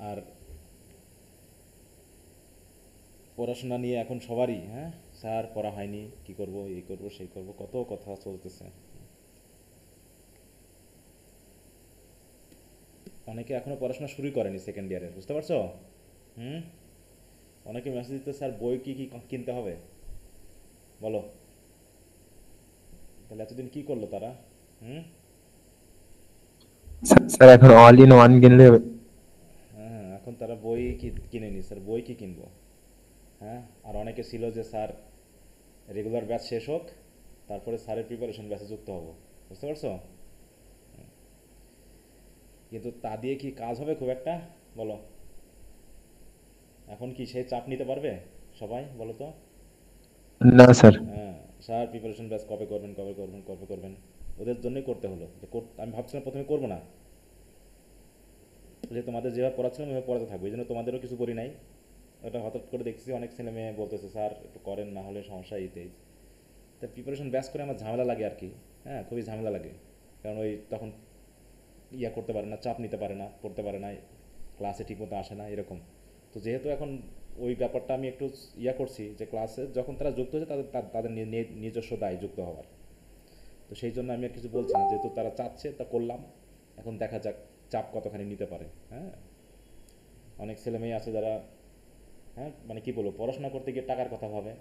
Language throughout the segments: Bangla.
আর পড়াশোনা নিয়ে এখন সবারই, হ্যাঁ, স্যার পড়া হয়নি, কি করব, এই করব, সেই করব, কত কথা চলতেছে। অনেকে এখনো পড়াশোনা শুরু করেনি সেকেন্ড ইয়ারের, বুঝতে পারছো? হুম। অনেকে মেসেজ দিতে, স্যার বই কি কি কিনতে হবে বলো। তাহলে এতদিন কি করলো তারা? হুম। স্যার এখন অল ইন ওয়ান কিনলে হবে। হ্যাঁ হ্যাঁ, এখন তারা বই কিনে নি, স্যার বই কি কিনবো। হ্যাঁ। আর অনেকে ছিল যে স্যার রেগুলার ব্যাচ শেষ হোক, তারপরে স্যারের প্রিপারেশন ব্যাচে যুক্ত হব, বুঝতে পারছো? কিন্তু তা দিয়ে কি কাজ হবে খুব একটা, বলো? এখন কি সেই চাপ নিতে পারবে সবাই, বলো তো? না স্যার। হ্যাঁ। স্যার প্রিপারেশন ব্যাচ কবে করবেন, কবে করবেন, কবে করবেন, ওদের জন্যই করতে হলো যে আমি ভাবছিলাম প্রথমে করবো না, যে তোমাদের যেভাবে পড়াচ্ছিলাম ওইভাবে পড়াতে থাকবো, এই জন্য তোমাদেরও কিছু করি নাই। ওটা হঠাৎ করে দেখছি অনেক ছেলে মেয়ে বলতেছে স্যার একটু করেন, না হলে সমস্যা এইতেই। তা প্রিপারেশন ব্যাচ করে আমার ঝামেলা লাগে আর কি। হ্যাঁ, খুবই ঝামেলা লাগে। কারণ ওই তখন করতে পারে না, চাপ নিতে পারে না, পড়তে পারে না, ক্লাসে ঠিকমতো আসে না, এরকম। তো যেহেতু এখন ওই ব্যাপারটা আমি একটু করছি যে ক্লাসে যখন তারা যুক্ত হচ্ছে তাদের তাদের নিজস্ব দায় যুক্ত হওয়ার। তো সেই জন্য আমি আর কিছু বলছি না, যেহেতু তারা চাচ্ছে তা করলাম। এখন দেখা যাক চাপ কতখানি নিতে পারে। হ্যাঁ। অনেক ছেলে মেয়ে আছে যারা, হ্যাঁ, মানে কি বলবো, পড়াশোনা করতে গিয়ে টাকার কথা ভাবে,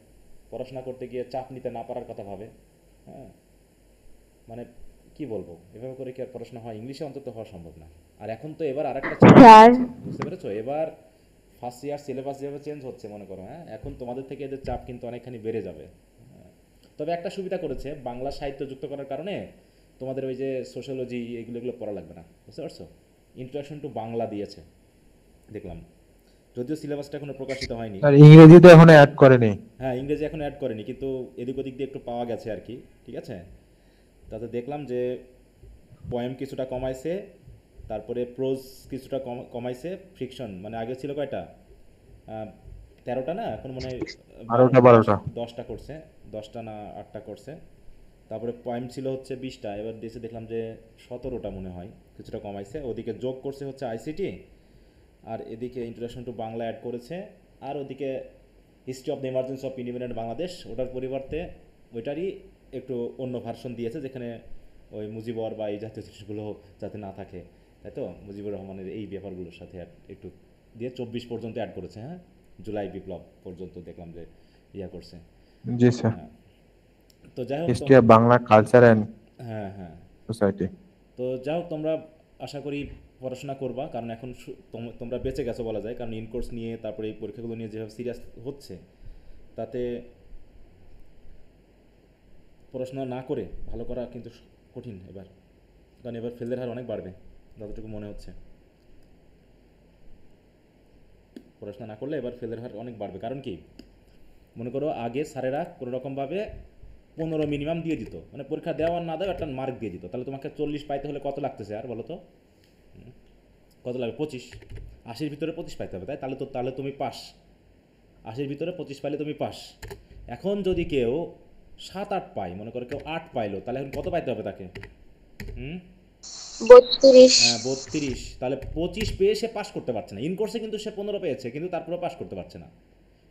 পড়াশোনা করতে গিয়ে চাপ নিতে না পারার কথা ভাবে। হ্যাঁ। মানে কি বলবো, এভাবে করে কি আর পড়াশোনা হয়? ইংলিশে অন্তত হওয়া সম্ভব না। আর এখন তো এবার আরেকটা চাপ বেড়ে স্যার গেছে, বুঝতে পেরেছো? এবার ফার্স্ট ইয়ার সিলেবাস যেভাবে চেঞ্জ হচ্ছে মনে করো, হ্যাঁ, এখন তোমাদের থেকে এদের চাপ কিন্তু অনেকখানি বেড়ে যাবে। হ্যাঁ। তবে একটা সুবিধা করেছে, বাংলা সাহিত্য যুক্ত করার কারণে তোমাদের ওই যে সোশ্যোলজি এগুলো এগুলো পড়া লাগবে না, বুঝতে পারছো? ইন্ট্রোডাকশন টু বাংলা দিয়েছে, দেখলাম। যদিও সিলেবাসটা এখনো প্রকাশিত হয়নি। স্যার ইংরেজি তো এখনো অ্যাড করেনি। হ্যাঁ, ইংরেজি এখন অ্যাড করেনি, কিন্তু এদিক ওদিক দিয়ে একটু পাওয়া গেছে আর কি। ঠিক আছে। তাতে দেখলাম যে পয়েম কিছুটা কমাইছে, তারপরে প্রোজ কিছুটা কমাইছে, ফিকশন মানে আগে ছিল কয়টা, 13টা না, এখন মনে হয় 12, 12টা 12টা। 10টা করছে, 10টা না 8টা করছে। তারপরে পয়েম ছিল হচ্ছে 20টা, এবার দিয়েছে দেখলাম যে 17টা মনে হয়, কিছুটা কমাইছে। ওদিকে যোগ করছে হচ্ছে আইসিটি, আর এদিকে ইন্ট্রোডাকশন টু বাংলা অ্যাড করেছে। আর ওদিকে history of the emergence of independent Bangladesh, ওটার পরিবর্তে ওইটারই একটু অন্য ভার্সন দিয়েছে, যেখানে ওই মুজিবর বা এই জাতীয় জিনিসগুলো যাতে না থাকে, তাই তো, মুজিবুর রহমানের এই ব্যাপারগুলোর সাথে একটু দিয়ে 24 পর্যন্ত অ্যাড করেছে। হ্যাঁ, জুলাই বিপ্লব পর্যন্ত দেখলাম যে করছে। জি স্যার। হ্যাঁ। তো যাই হোক তো। History of Bangla culture and হ্যাঁ হ্যাঁ। সোসাইটি। তো যাই হোক, তোমরা আশা করি পড়াশোনা করবা, কারণ এখন তোমরা বেঁচে গেছো বলা যায়, কারণ ইন কোর্স নিয়ে তারপরে এই পরীক্ষাগুলো নিয়ে যেভাবে সিরিয়াস হচ্ছে, তাতে পড়াশোনা না করে ভালো করা কিন্তু কঠিন এবার। কারণ এবার ফেলের হার অনেক বাড়বে, যতটুকু মনে হচ্ছে। পড়াশোনা না করলে এবার ফেলের হার অনেক বাড়বে, কারণ কি, মনে করো আগে স্যারেরা কোনো রকমভাবে 15 মিনিমাম দিয়ে দিত, মানে পরীক্ষা দেওয়া না দেওয়া একটা মার্ক দিয়ে দিত, তাহলে তোমাকে 40 পাইতে হলে কত লাগতেছে আর বলো তো? কত লাগবে? 25। 80-র ভিতরে 25 পাইতে হবে, তাই? তাহলে তুমি পাস। 80-র ভিতরে 25 পাইলে তুমি পাস। এখন যদি কেউ 7-8 পায়, মনে করো কেউ 8 পাইলো, তাহলে এখন কত পাইতে হবে তাকে? হুম। 32। হ্যাঁ, 32। তাহলে 25 পেয়ে সে পাস করতে পারছে না। ইন কোর্সে কিন্তু সে 15 পেয়েছে, কিন্তু তারপরেও পাস করতে পারছে না।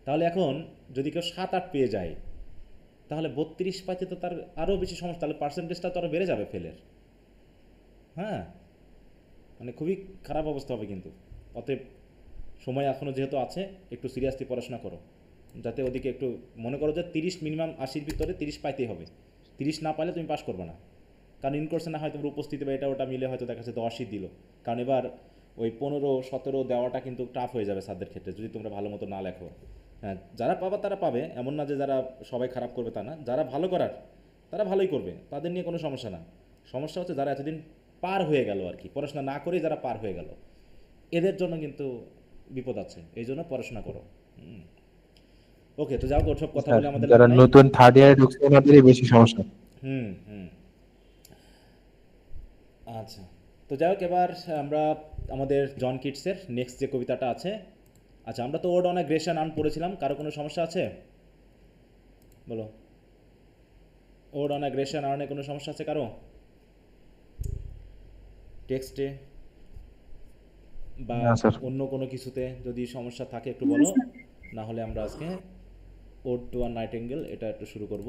তাহলে এখন যদি কেউ 7-8 পেয়ে যায়, তাহলে 32 পাইতে তো তার আরও বেশি সমস্যা, তাহলে পার্সেন্টেজটা তো আরও বেড়ে যাবে ফেলের। হ্যাঁ। মানে খুবই খারাপ অবস্থা হবে কিন্তু। অতএব সময় এখনও যেহেতু আছে, একটু সিরিয়াসলি পড়াশোনা করো, যাতে ওদিকে একটু, মনে করো যে 30 মিনিমাম, 80-র ভিতরে 30 পাইতেই হবে। 30 না পাইলে তুমি পাস করবে না। কারণ ইন কোর্সে না হয় তোমার উপস্থিতি বা এটা ওটা মিলে হয়তো দেখা যাচ্ছে 10ই দিল। কারণ এবার ওই 15-17 দেওয়াটা কিন্তু টাফ হয়ে যাবে স্যারদের ক্ষেত্রে, যদি তোমরা ভালো মতো না লেখো। হ্যাঁ, যারা পাবা তারা পাবে, এমন না যে যারা সবাই খারাপ করবে তা না, যারা ভালো করার তারা ভালোই করবে, তাদের নিয়ে কোনো সমস্যা না। সমস্যা হচ্ছে যারা এতদিন পার হয়ে গেল আর কি, পড়াশোনা না করেই যারা পার হয়ে গেল, এদের জন্য কিন্তু বিপদ আছে, এই জন্য পড়াশোনা করো। ওকে, তো যাও, ওসব কথা স্যার বলে আমাদের লাভ যারা নাই। নতুন থার্ড ইয়ারে ঢুকছে ওনাদেরই বেশি সমস্যা। হুম হুম। আচ্ছা। তো যাই হোক, এবার আমরা আমাদের জন কিটসের নেক্সট যে কবিতাটা আছে। আচ্ছা, আমরা তো ওড অন গ্রেশন আর্ন পড়েছিলাম, কারো কোনো সমস্যা আছে বলো? ওড অন গ্রেশন আর্নে কোনো সমস্যা আছে কারো টেক্সটে? বা না স্যার। অন্য কোনো কিছুতে যদি সমস্যা থাকে একটু বলো, না হলে আমরা আজকে ওড টু আর নাইটিঙ্গেল এটা একটু শুরু করব।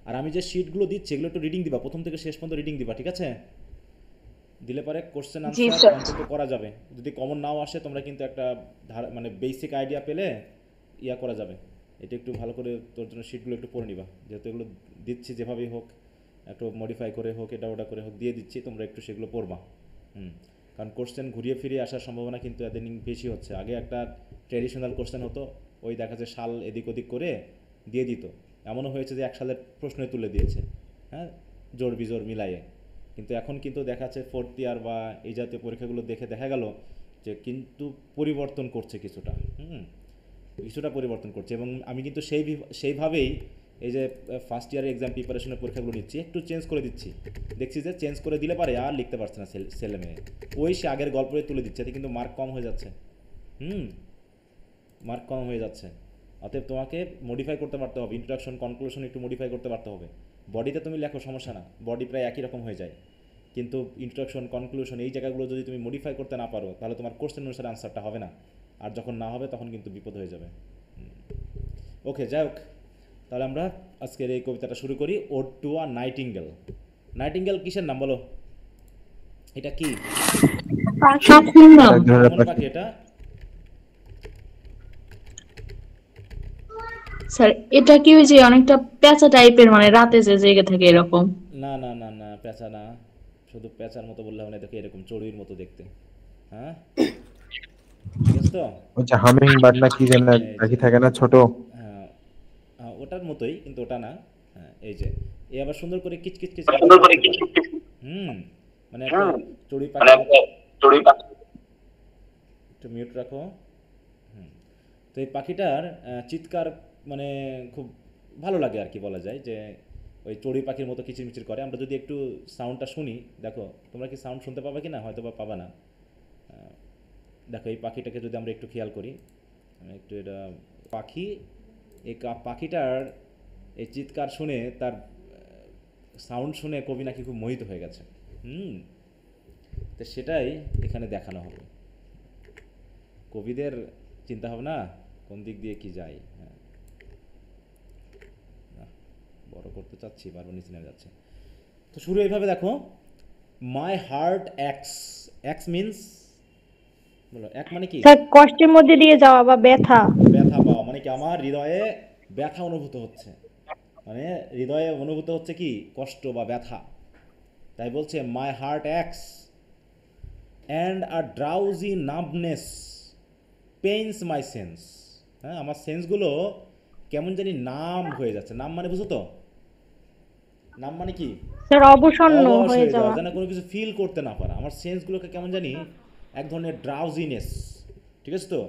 আর আমি যে শিটগুলো দিচ্ছি এগুলো একটু রিডিং দিবা, প্রথম থেকে শেষ পর্যন্ত রিডিং দিবা, ঠিক আছে? দিলে পরে কোশ্চেন জি আনসার স্যার। অন্তত করা যাবে। যদি কমন নাও আসে তোমরা কিন্তু একটা মানে বেসিক আইডিয়া পেলে ইয়া করা যাবে। এটা একটু ভালো করে তোর জন্য শিটগুলো একটু পড়ে নিবা, যেহেতু এগুলো দিচ্ছি যেভাবেই হোক, একটু মডিফাই করে হোক, এটা ওটা করে হোক দিয়ে দিচ্ছি, তোমরা একটু সেগুলো পড়বা। কারণ কোশ্চেন ঘুরিয়ে ফিরিয়ে আসার সম্ভাবনা কিন্তু এদের বেশি হচ্ছে। আগে একটা ট্র্যাডিশনাল কোশ্চেন হতো, ওই দেখা যায় সাল এদিক ওদিক করে দিয়ে দিত, এমনও হয়েছে যে 1 সালের প্রশ্নই তুলে দিয়েছে, হ্যাঁ, জোর বিজোর মিলাইয়ে। কিন্তু এখন কিন্তু দেখা যাচ্ছে 4th ইয়ার বা এই জাতীয় পরীক্ষাগুলো দেখে দেখা গেল যে কিন্তু পরিবর্তন করছে কিছুটা, কিছুটা পরিবর্তন করছে। এবং আমি কিন্তু সেইভাবেই এই যে ফার্স্ট ইয়ারের এক্সাম প্রিপারেশনের পরীক্ষাগুলো নিচ্ছি, একটু চেঞ্জ করে দিচ্ছি। দেখছি যে চেঞ্জ করে দিলে পারে আর লিখতে পারছে না ছেলে মেয়ে, ওই সে আগের গল্পই তুলে দিচ্ছে, এতে কিন্তু মার্ক কম হয়ে যাচ্ছে। মার্ক কম হয়ে যাচ্ছে। অতএব তোমাকে মডিফাই করতে পারতে হবে, ইন্ট্রোডাকশন কনক্লুশন একটু মডিফাই করতে পারতে হবে। বডিতে তুমি লেখো সমস্যা না, বডি প্রায় একই রকম হয়ে যায়, কিন্তু ইন্ট্রোডাকশন কনক্লুশন এই জায়গাগুলো যদি তুমি মডিফাই করতে না পারো তাহলে তোমার কোশ্চেন অনুসারে আনসারটা হবে না, আর যখন না হবে তখন কিন্তু বিপদ হয়ে যাবে। ওকে, যাই হোক, তাহলে আমরা আজকের এই কবিতাটা শুরু করি। Ode to a nightingale. Nightingale কিসের নাম বলো? এটা কি? পাখির নাম। এক ধরনের কোন পাখি। পাখি এটা? স্যার এটা কি ওই যে অনেকটা পেঁচা টাইপের, মানে রাতে যে জেগে থাকে এরকম? না না না না, পেঁচা না। শুধু পেঁচার মতো বললে হবে না, দেখো এরকম চড়ুইয়ের মতো দেখতে। হ্যাঁ, ঠিক আছে তো? ওই যে হামিং বার্ড না কি যেন এক এই পাখি যে, থাকে না ছোট? হ্যাঁ, ওটার মতোই কিন্তু ওটা না। হ্যাঁ, এই যে এ আবার সুন্দর করে কিচকিচ কিচকিচ করে ডাকতে পারে। মানে একটা চড়ুই পাখির মতো। একটু মিউট রাখো। তো এই পাখিটার চিৎকার মানে খুব ভালো লাগে আর কি, বলা যায় যে ওই চড়ুই পাখির মতো কিচিরমিচির করে। আমরা যদি একটু সাউন্ডটা শুনি, দেখো তোমরা কি সাউন্ড শুনতে পাবে কি না, হয়তো বা পাবা না। দেখো এই পাখিটাকে যদি আমরা একটু খেয়াল করি, আমি একটু এটা পাখি, এই পাখিটার এই চিৎকার শুনে, তার সাউন্ড শুনে কবি নাকি খুব মোহিত হয়ে গেছে। তো সেটাই এখানে দেখানো হবে, কবিদের চিন্তাভাবনা কোন দিক দিয়ে কি যায়। হ্যাঁ, বড় করতে চাচ্ছি, বারবার নিচে নেমে যাচ্ছে। তো শুরু এইভাবে দেখো, মাই হার্ট অ্যাক্স। অ্যাক্স মিনস, বলো এক মানে কি? স্যার কষ্টের মধ্যে দিয়ে যাওয়া বা ব্যথা। ব্যথা পাওয়া, মানে কি আমার হৃদয়ে ব্যথা অনুভূত হচ্ছে, মানে হৃদয়ে অনুভূত হচ্ছে কি কষ্ট বা ব্যথা। তাই বলছে my heart aches and a drowsy numbness pains my sense. হ্যাঁ, আমার সেন্সগুলো কেমন জানি নাম হয়ে যাচ্ছে। নাম মানে বুঝো তো? নাম মানে কি? স্যার অবসন্ন অবশ হয়ে হয়ে যাওয়া, যাওয়া। যেন কোনো কিছু ফিল করতে না পারা। আমার সেন্সগুলোকে কেমন জানি এক ধরনের ড্রাউজিনেস, ঠিক আছে তো?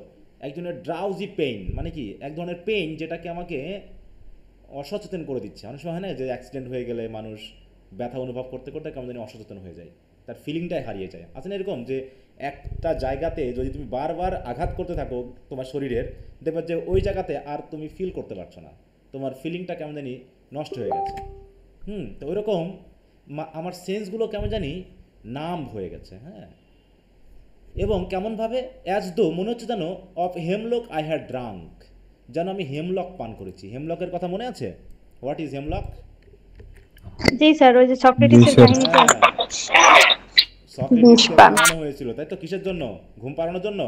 এক ধরনের ড্রাউজি পেইন, মানে কি এক ধরনের পেইন যেটাকে আমাকে অসচেতন করে দিচ্ছে। অনেক সময় হয় না যে অ্যাক্সিডেন্ট হয়ে গেলে মানুষ ব্যথা অনুভব করতে করতে কেমন জানি অসচেতন হয়ে যায়, তার ফিলিংটাই হারিয়ে যায়। আছে না এরকম যে একটা জায়গাতে যদি তুমি বারবার আঘাত করতে থাকো তোমার শরীরের, দেখবে যে ওই জায়গাতে আর তুমি ফিল করতে পারছো না, তোমার ফিলিংটা কেমন জানি নষ্ট হয়ে গেছে। তো ওই রকম আমার সেন্সগুলো কেমন জানি নাম হয়ে গেছে। হ্যাঁ, এবং কেমনভাবে, অ্যাজ দো, মনে হচ্ছে যেন of hemlock I had drunk, যেন আমি হেমলক পান করেছি। হেমলকের কথা মনে আছে? What is hemlock? জি স্যার, ওই যে জি সক্রেটিসের স্যার। কাহিনীতে। হ্যাঁ, বিষ সক্রেটিসকে পান। খাওয়ানো হয়েছিল, তাই তো? কিসের জন্য? ঘুম পাড়ানোর জন্য?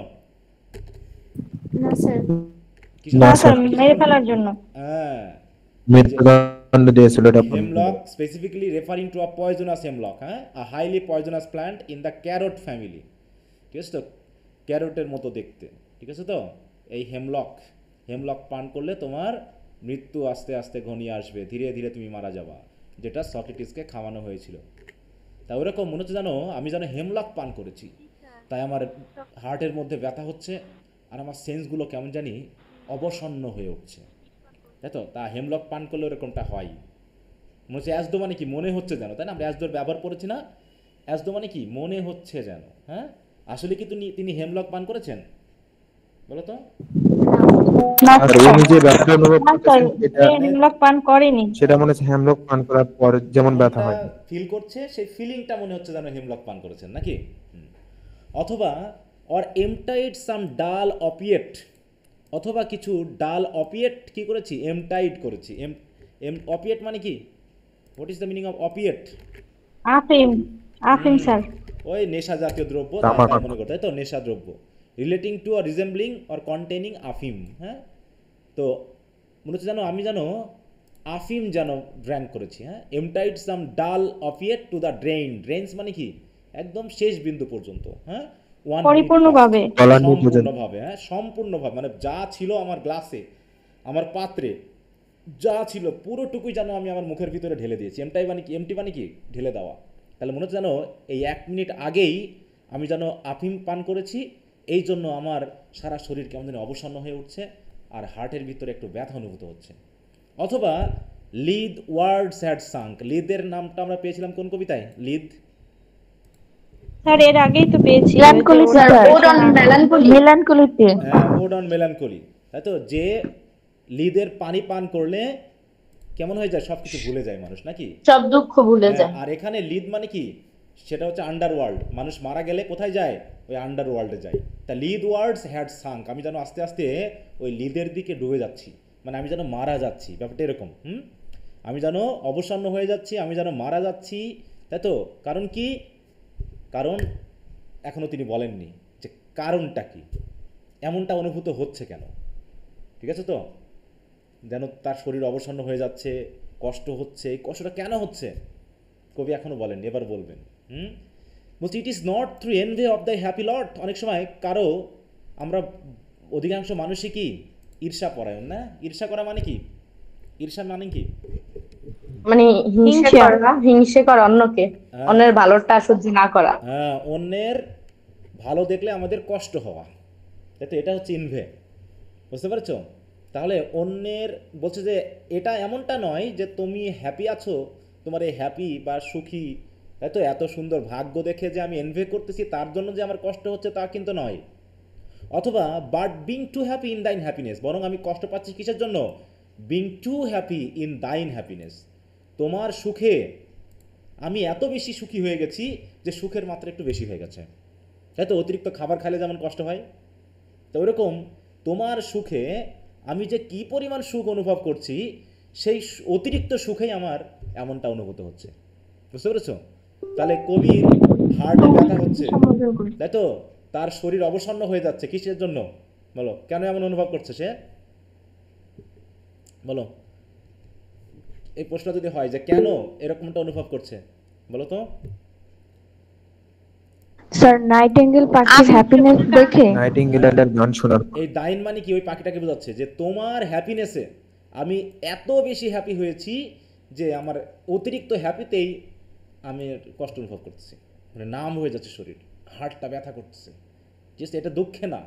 না স্যার। কিসের না না জন্য? স্যার, স্যার, কিসের মেরে জন্য? ফেলার জন্য। হ্যাঁ, এই যে মৃত্যুদণ্ড দিয়েছিল এটা পর্যন্ত। Hemlock specifically referring to a poisonous hemlock, হ্যাঁ, a highly poisonous plant in the carrot family. ঠিক আছে তো? ক্যারটের মতো দেখতে, ঠিক আছে তো? এই হেমলক, হেমলক পান করলে তোমার মৃত্যু আস্তে আস্তে ঘনিয়ে আসবে, ধীরে ধীরে তুমি মারা যাবা, যেটা সক্রেটিসকে খাওয়ানো হয়েছিল। তা ওরকম মনে হচ্ছে জানো আমি যেন হেমলক পান করেছি, তাই আমার হার্টের মধ্যে ব্যথা হচ্ছে, আর আমার সেন্সগুলো কেমন জানি অবসন্ন হয়ে উঠছে, তাই তো? তা হেমলক পান করলে ওরকমটা হয়। মনে হচ্ছে অ্যাজদো মানে কি মনে হচ্ছে যেন, তাই না? আমরা অ্যাজদোর ব্যবহার করেছি না? অ্যাজদো মানে কি মনে হচ্ছে যেন। হ্যাঁ, আসলে কি তিনি হেমলক পান করেছেন? বলো তো। না আর স্যার, উনি যে ব্যথাটা অনুভব না স্যার, করতেছেন এটা সে হেমলক পান করেনি। সেটা মনে হচ্ছে হ্যামলক পান করার পর যেমন ব্যথা হয়। ফিল করছে সেই ফিলিংটা মনে হচ্ছে যেন হেমলক পান করেছেন নাকি। অথবা অর এমটাইড সাম ডাল অপিয়েট, অথবা কিছু ডাল অপিয়েট কি করেছি, এমটাইড করেছি। এম অপিয়েট মানে কি, what is the meaning of opiate? আফিম, আফিম স্যার। ওই নেশা জাতীয় দ্রব্য, তামাক। তাই মনে করতে, তাই তো, নেশা দ্রব্য। Relating to or resembling or containing আফিম। হ্যাঁ, তো মনে হচ্ছে যেন আমি যেন আফিম যেন ড্র্যাঙ্ক করেছি। হ্যাঁ, এমটাইড সাম ডাল অপিয়েট টু দ্য ড্রেইন। ড্রেইনস মানে কি, একদম শেষ বিন্দু পর্যন্ত। হ্যাঁ, পরিপূর্ণভাবে। গলার নিচ পর্যন্ত। সম্পূর্ণভাবে, হ্যাঁ সম্পূর্ণভাবে, মানে যা ছিল আমার গ্লাসে, আমার পাত্রে যা ছিল পুরোটুকুই যেন আমি আমার মুখের ভিতরে ঢেলে দিয়েছি। এমটি মানে কি, ঢেলে দেওয়া। তাহলে মনে হচ্ছে যেন এই 1 মিনিট আগেই আমি যেন আফিম পান করেছি, এই জন্য আমার সারা শরীর কেমন যেন অবসন্ন হয়ে উঠছে, আর হার্টের ভিতরে একটু ব্যথা অনুভূত হচ্ছে। অথবা লিদ ওয়ার্ডস হ্যাড সাঙ্ক। লিদের নামটা আমরা পেয়েছিলাম কোন কবিতায়? লিদ, স্যার এর আগেই তো পেয়েছি। Melancholy sir, ode on melancholy. মেলানকলিতে ওড অন মেলানকলি, তাই তো, যে লিদের পানি পান করলে কেমন হয়ে যায়, সব কিছু ভুলে যায় মানুষ নাকি। সব দুঃখ ভুলে যায়। আর এখানে লিদ মানে কি, সেটা হচ্ছে আন্ডারওয়ার্ল্ড। মানুষ মারা গেলে কোথায় যায়, ওই আন্ডারওয়ার্ল্ডে যায়। তা লিদ ওয়ার্ডস হ্যাড সাঙ্ক, আমি যেন আস্তে আস্তে ওই লিদের দিকে ডুবে যাচ্ছি, মানে আমি যেন মারা যাচ্ছি, ব্যাপারটা এরকম। আমি যেন অবসন্ন হয়ে যাচ্ছি, আমি যেন মারা যাচ্ছি, তাই তো। কারণ কি, কারণ এখনও তিনি বলেননি যে কারণটা কি, এমনটা অনুভূত হচ্ছে কেন। ঠিক আছে তো, যেন তার শরীর অবসন্ন হয়ে যাচ্ছে, কষ্ট হচ্ছে, এই কষ্টটা কেন হচ্ছে কবি এখনও বলেননি, এবার বলবেন। বলছি it is not through envy of the happy lot. অনেক সময় কারো, আমরা অধিকাংশ মানুষই কি ঈর্ষা পরায়ণ না। ঈর্ষা করা মানে কি, ঈর্ষা মানে কি, মানে হিংসে হিংসা। করা, হিংসে করা অন্যকে, হ্যাঁ। অন্যের ভালোটা সহ্য না করা। হ্যাঁ, অন্যের ভালো দেখলে আমাদের কষ্ট হওয়া, তাই তো, এটা হচ্ছে ইনভে। বুঝতে পারছো? তাহলে অন্যের বলছে যে এটা এমনটা নয় যে তুমি হ্যাপি আছো, তোমার এই হ্যাপি বা সুখী, তাই তো, এত সুন্দর ভাগ্য দেখে যে আমি এনভে করতেছি তার জন্য যে আমার কষ্ট হচ্ছে তা কিন্তু নয়। অথবা but being two happy in thine happiness, বরং আমি কষ্ট পাচ্ছি কিসের জন্য, being two happy in thine happiness, তোমার সুখে আমি এত বেশি সুখী হয়ে গেছি যে সুখের মাত্রা একটু বেশি হয়ে গেছে। তাই তো, অতিরিক্ত খাবার খাইলে যেমন কষ্ট হয়, তো ওরকম তোমার সুখে আমি যে কি পরিমাণ সুখ অনুভব করছি, সেই অতিরিক্ত সুখেই আমার এমনটা অনুভূত হচ্ছে। বুঝতে পেরেছ? তাহলে কবির হার্টে ব্যথা হচ্ছে, তাই তো, তার শরীর অবসন্ন হয়ে যাচ্ছে, কিসের জন্য বলো, কেন এমন অনুভব করছে সে, বলো। এই প্রশ্ন যদি হয় যে কেন এরকমটা অনুভব করছে, বলো তো। স্যার নাইটিঙ্গেল পাখির হ্যাপিনেস দেখে। নাইটিঙ্গেলের গান শোনার পর। এই দাইন মানে কি, ওই পাখিটাকে বোঝাচ্ছে যে তোমার হ্যাপিনেসে আমি এত বেশি হ্যাপি হয়েছি যে আমার অতিরিক্ত হ্যাপিতেই আমি কষ্ট অনুভব করতেছি, মানে নাম হয়ে যাচ্ছে শরীর, হার্টটা ব্যথা করতেছে। জাস্ট এটা দুঃখে না,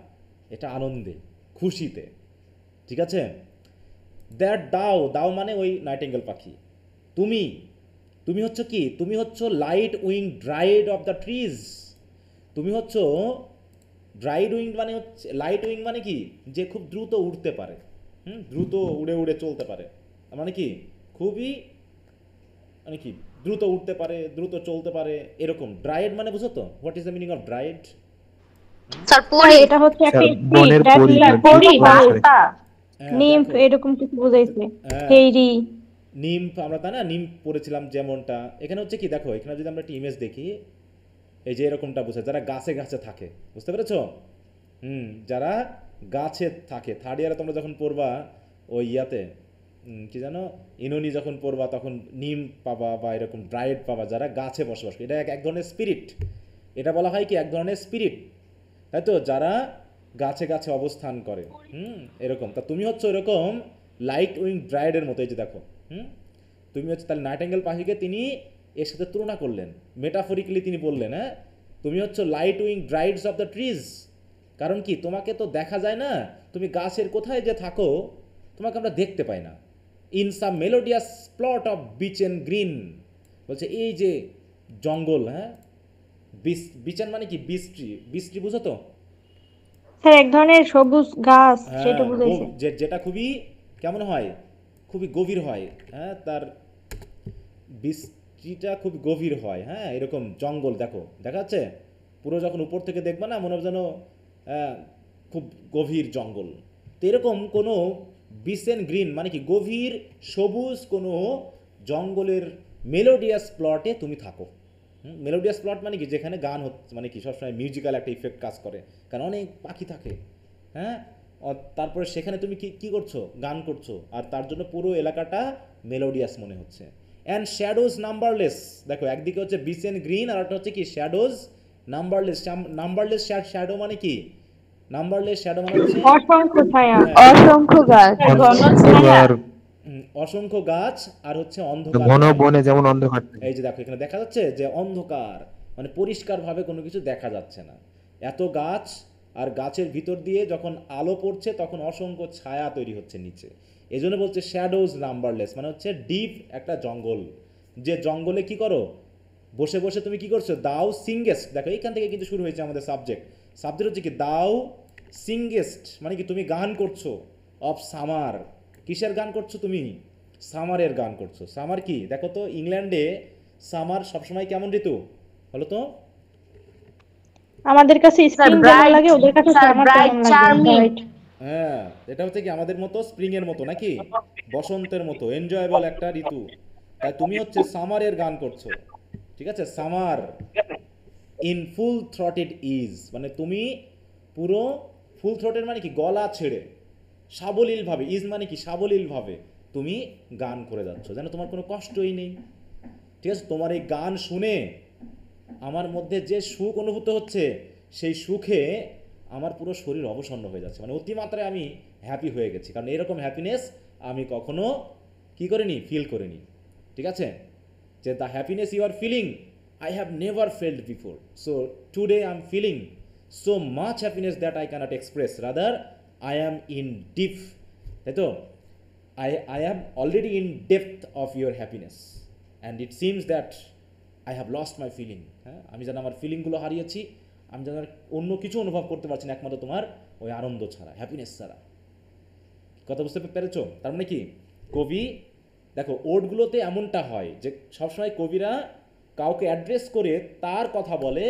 এটা আনন্দে, খুশিতে। ঠিক আছে? দ্যাট দাও, দাও মানে ওই নাইটিঙ্গেল পাখি। তুমি, তুমি হচ্ছ কি, তুমি হচ্ছ light wing dried of the trees. তুমি হচ্ছ ড্রাইড উইং, মানে হচ্ছে লাইট উইং মানে কি, যে খুব দ্রুত উড়তে পারে, দ্রুত উড়ে উড়ে চলতে পারে, মানে কি খুবই, মানে কি দ্রুত উঠতে পারে, দ্রুত চলতে পারে, এরকম। ড্রাইড মানে বুঝো তো, what is the meaning of dried? Sir sir এটা হচ্ছে একটা স্যার, স্ত্রী, বনের that পরী, like পরি sorry. বার্তা। nymph এরকম কিছু বোঝাইছে। হ্যাঁ। ফেরি। নিম্ফ, আমরা তাই না নিম্ফ পড়েছিলাম যেমনটা। এখানে হচ্ছে কি, দেখো এখানে যদি আমরা একটা ইমেজ দেখি, এই যে এরকমটা বোঝায়, যারা গাছে গাছে থাকে, বুঝতে পেরেছো? যারা গাছে থাকে। থার্ড ইয়ারে তোমরা যখন পড়বা ওই ইয়াতে, কি জানো, ইনোনি যখন পড়বা তখন নিম পাবা বা এরকম ড্রাইড পাবা, যারা গাছে বসবাস করে। এটা এক ধরনের স্পিরিট, এটা বলা হয় কি এক ধরনের স্পিরিট, তাই তো, যারা গাছে গাছে অবস্থান করে। এরকম। তা তুমি হচ্ছে এরকম লাইট উইং ড্রাইডের মতো। এই যে দেখো, তুমি হচ্ছে, তাহলে নাইটিঙ্গেল পাখিকে তিনি এর সাথে তুলনা করলেন, মেটাফরিক্যালি তিনি বললেন, হ্যাঁ তুমি হচ্ছে light wing dryads of the trees. কারণ কি, তোমাকে তো দেখা যায় না, তুমি গাছের কোথায় যে থাকো তোমাকে আমরা দেখতে পাই না। In some melodious plot of beech and green, বলছে এই যে জঙ্গল, হ্যাঁ বিচ, বিচেন মানে কি বীজ ট্রি, বীজ ট্রি বুঝো তো, স্যার এক ধরনের সবুজ গাছ সেটা হ্যাঁ, বুঝাইছে। যেটা খুবই কেমন হয়, খুবই গভীর হয়, হ্যাঁ, তার বৃষ্টিটা খুব গভীর হয়, হ্যাঁ, এরকম জঙ্গল দেখো, দেখা যাচ্ছে পুরো যখন উপর থেকে দেখবে না মনে হবে যেন আহ, খুব গভীর জঙ্গল। তো এরকম কোনো বিসেন গ্রিন মানে কি গভীর সবুজ কোনো জঙ্গলের মেলোডিয়াস প্লটে তুমি থাকো। মেলোডিয়াস প্লট মানে কি যেখানে গান হচ্ছে, মানে কি সবসময় মিউজিক্যাল একটা ইফেক্ট কাজ করে, কারণ অনেক পাখি থাকে, হ্যাঁ, তারপরে সেখানে তুমি কি কি করছো, গান করছো, আর তার জন্য পুরো এলাকাটা মেলোডিয়াস মনে হচ্ছে। অ্যান্ড শ্যাডোজ নাম্বারলেস, দেখো একদিকে হচ্ছে বিসেন গ্রিন আর একটা হচ্ছে কি শ্যাডোজ নাম্বারলেস। নাম্বারলেস শ্যাডো মানে কি, নাম্বারলেস শ্যাডো মানে হচ্ছে অসংখ্য ছায়া। অসংখ্য গাছ। ঘন ছায়া। অন্ধকার, অসংখ্য গাছ আর হচ্ছে অন্ধকার ঘন নয়। বনে যেমন অন্ধকার থাকে। এই যে দেখো এখানে দেখা যাচ্ছে যে অন্ধকার মানে পরিষ্কারভাবে কোনো কিছু দেখা যাচ্ছে না, এত গাছ, আর গাছের ভিতর দিয়ে যখন আলো পড়ছে তখন অসংখ্য ছায়া তৈরি হচ্ছে নিচে। এই জন্য বলছে শ্যাডোজ নাম্বারলেস, মানে হচ্ছে ডিপ একটা জঙ্গল, যে জঙ্গলে কি করো, বসে বসে তুমি কি করছো, দাও সিঙ্গেস্ট, দেখো এইখান থেকে কিন্তু শুরু হয়েছে আমাদের সাবজেক্ট। সাবজেক্ট হচ্ছে কি দাও সিঙ্গেস্ট, মানে কি তুমি গান করছো, অফ সামার, কিসের গান করছো তুমি, সামারের গান করছো। সামার কি দেখো তো, ইংল্যান্ডে সামার সবসময় কেমন ঋতু বলো তো? আমাদের কাছে স্যার স্প্রিং যেমন ব্রাইট, লাগে ওদের কাছে স্যার সামার ব্রাইট তেমন লাগে। চার্মিং। Bright। হ্যাঁ, এটা হচ্ছে কি আমাদের মতো স্প্রিং এর মতো নাকি, বসন্তের মতো এনজয়েবল একটা ঋতু। তাই তুমি হচ্ছে সামারের গান করছো, ঠিক আছে, সামার ইন ফুল থ্রটেড ইজ, মানে তুমি পুরো ফুল থ্রটেড মানে কি গলা ছেড়ে সাবলীলভাবে, ইজ মানে কি সাবলীলভাবে তুমি গান করে যাচ্ছ, যেন তোমার কোনো কষ্টই নেই। ঠিক আছে, তোমার এই গান শুনে আমার মধ্যে যে সুখ অনুভূত হচ্ছে, সেই সুখে আমার পুরো শরীর অবসন্ন হয়ে যাচ্ছে, মানে অতিমাত্রায় আমি হ্যাপি হয়ে গেছি, কারণ এরকম হ্যাপিনেস আমি কখনো কি করিনি, ফিল করিনি। ঠিক আছে, যে the happiness you are feeling I have never felt before, so today I am feeling so much happiness that I can't express, rather I am in deep, তাই তো, I am already in depth of your happiness and it seems that I have lost my feeling, হ্যাঁ, আমি যেন আমার ফিলিংগুলো হারিয়েছি, আমি যেন আর অন্য কিছু অনুভব করতে পারছি না একমাত্র তোমার ওই আনন্দ ছাড়া, হ্যাপিনেস ছাড়া। কথা বুঝতে পেরেছো? তার মানে কি কবি, দেখো ওর্ডগুলোতে এমনটা হয় যে সবসময় কবিরা কাউকে অ্যাড্রেস করে তার কথা বলে,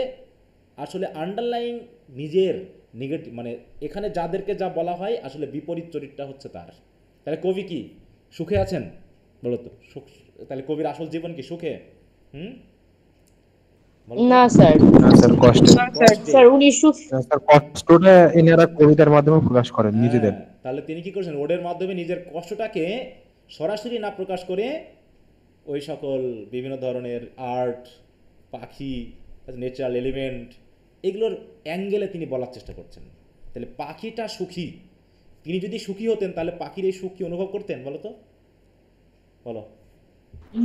আসলে আন্ডারলাইন নিজের নেগেটিভ, মানে এখানে যাদেরকে যা বলা হয় আসলে বিপরীত চরিত্রটা হচ্ছে তার। তাহলে কবি কি সুখে আছেন বলো তো? সুখ, তাহলে কবির আসল জীবন কি সুখে? হুম, বলো তো? না স্যার, না স্যার, কষ্টে। স্যার উনি সুখ। না স্যার, কষ্টটা এনারা কবিতার মাধ্যমে প্রকাশ করেন নিজেদের। হ্যাঁ, তাহলে তিনি কি করছেন, ওডের মাধ্যমে নিজের কষ্টটাকে সরাসরি না প্রকাশ করে ওই সকল বিভিন্ন ধরনের আর্ট, পাখি, ন্যাচারাল এলিমেন্ট, এগুলোর অ্যাঙ্গেলে তিনি বলার চেষ্টা করছেন। তাহলে পাখিটা সুখী, তিনি যদি সুখী হতেন তাহলে পাখির এই সুখ কি অনুভব করতেন বলো তো, বলো?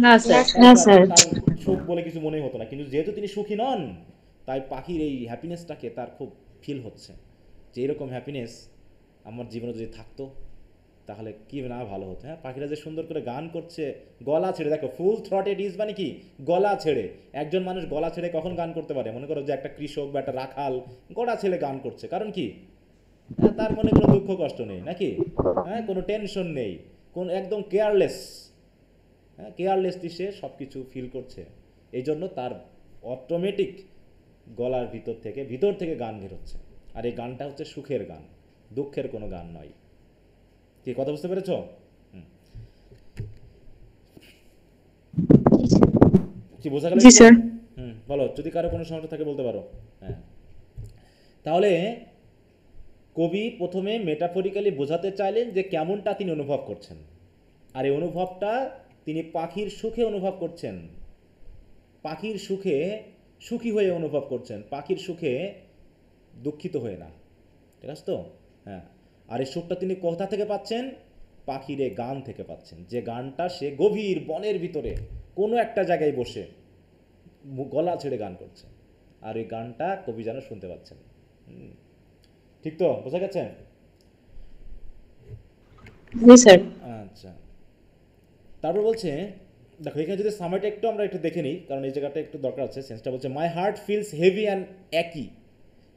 না স্যার। তার না তার- স্যার। তার সুখ বলে কিছু মনেই হতো না, কিন্তু যেহেতু তিনি সুখী নন তাই পাখির এই হ্যাপিনেসটাকে তার খুব ফিল হচ্ছে, যে এরকম হ্যাপিনেস আমার জীবনে যদি থাকতো তাহলে কি না ভালো হতো। হ্যাঁ, পাখিরা যে সুন্দর করে গান করছে গলা ছেড়ে, দেখো ফুল থ্রটেড ইজ মানে কি গলা ছেড়ে। একজন মানুষ গলা ছেড়ে কখন গান করতে পারে? মনে করো যে একটা কৃষক বা একটা রাখাল গলা ছেড়ে গান করছে, কারণ কি, হ্যাঁ, তার মনে কোনো দুঃখ কষ্ট নেই নাকি, হ্যাঁ, কোনো টেনশন নেই, কোন একদম কেয়ারলেস, হ্যাঁ, কেয়ারলেসলি সে সব কিছু ফিল করছে, এই জন্য তার অটোমেটিক গলার ভিতর থেকে গান বের হচ্ছে, আর এই গানটা হচ্ছে সুখের গান, দুঃখের কোনো গান নয়। কি কথা বুঝতে পেরেছো? হুম। কি বোঝা গেল? জি স্যার। হুম, বলো, যদি কারো কোনো সমস্যা থাকে বলতে পারো। হ্যাঁ, তাহলে কবি প্রথমে মেটাফরিক্যালি বোঝাতে চাইলেন যে কেমনটা তিনি অনুভব করছেন, আর এই অনুভবটা তিনি পাখির সুখে অনুভব করছেন, পাখির সুখে সুখী হয়ে অনুভব করছেন, পাখির সুখে দুঃখিত হয়ে না। ঠিক আছে তো? হ্যাঁ, আর এই সুখটা তিনি কোথা থেকে পাচ্ছেন? পাখির এই গান থেকে পাচ্ছেন, যে গানটা সে গভীর বনের ভিতরে কোনো একটা জায়গায় বসে গলা ছেড়ে গান করছে, আর এই গানটা কবি যেন শুনতে পাচ্ছেন। ঠিক তো, বোঝা গেছে? জি স্যার। আচ্ছা, তারপর বলছে, দেখো এখানে যদি সামারটা একটু আমরা একটু দেখে নিই, কারণ এই জায়গাটা একটু দরকার আছে, সেন্সটা বলছে my heart feels heavy and একই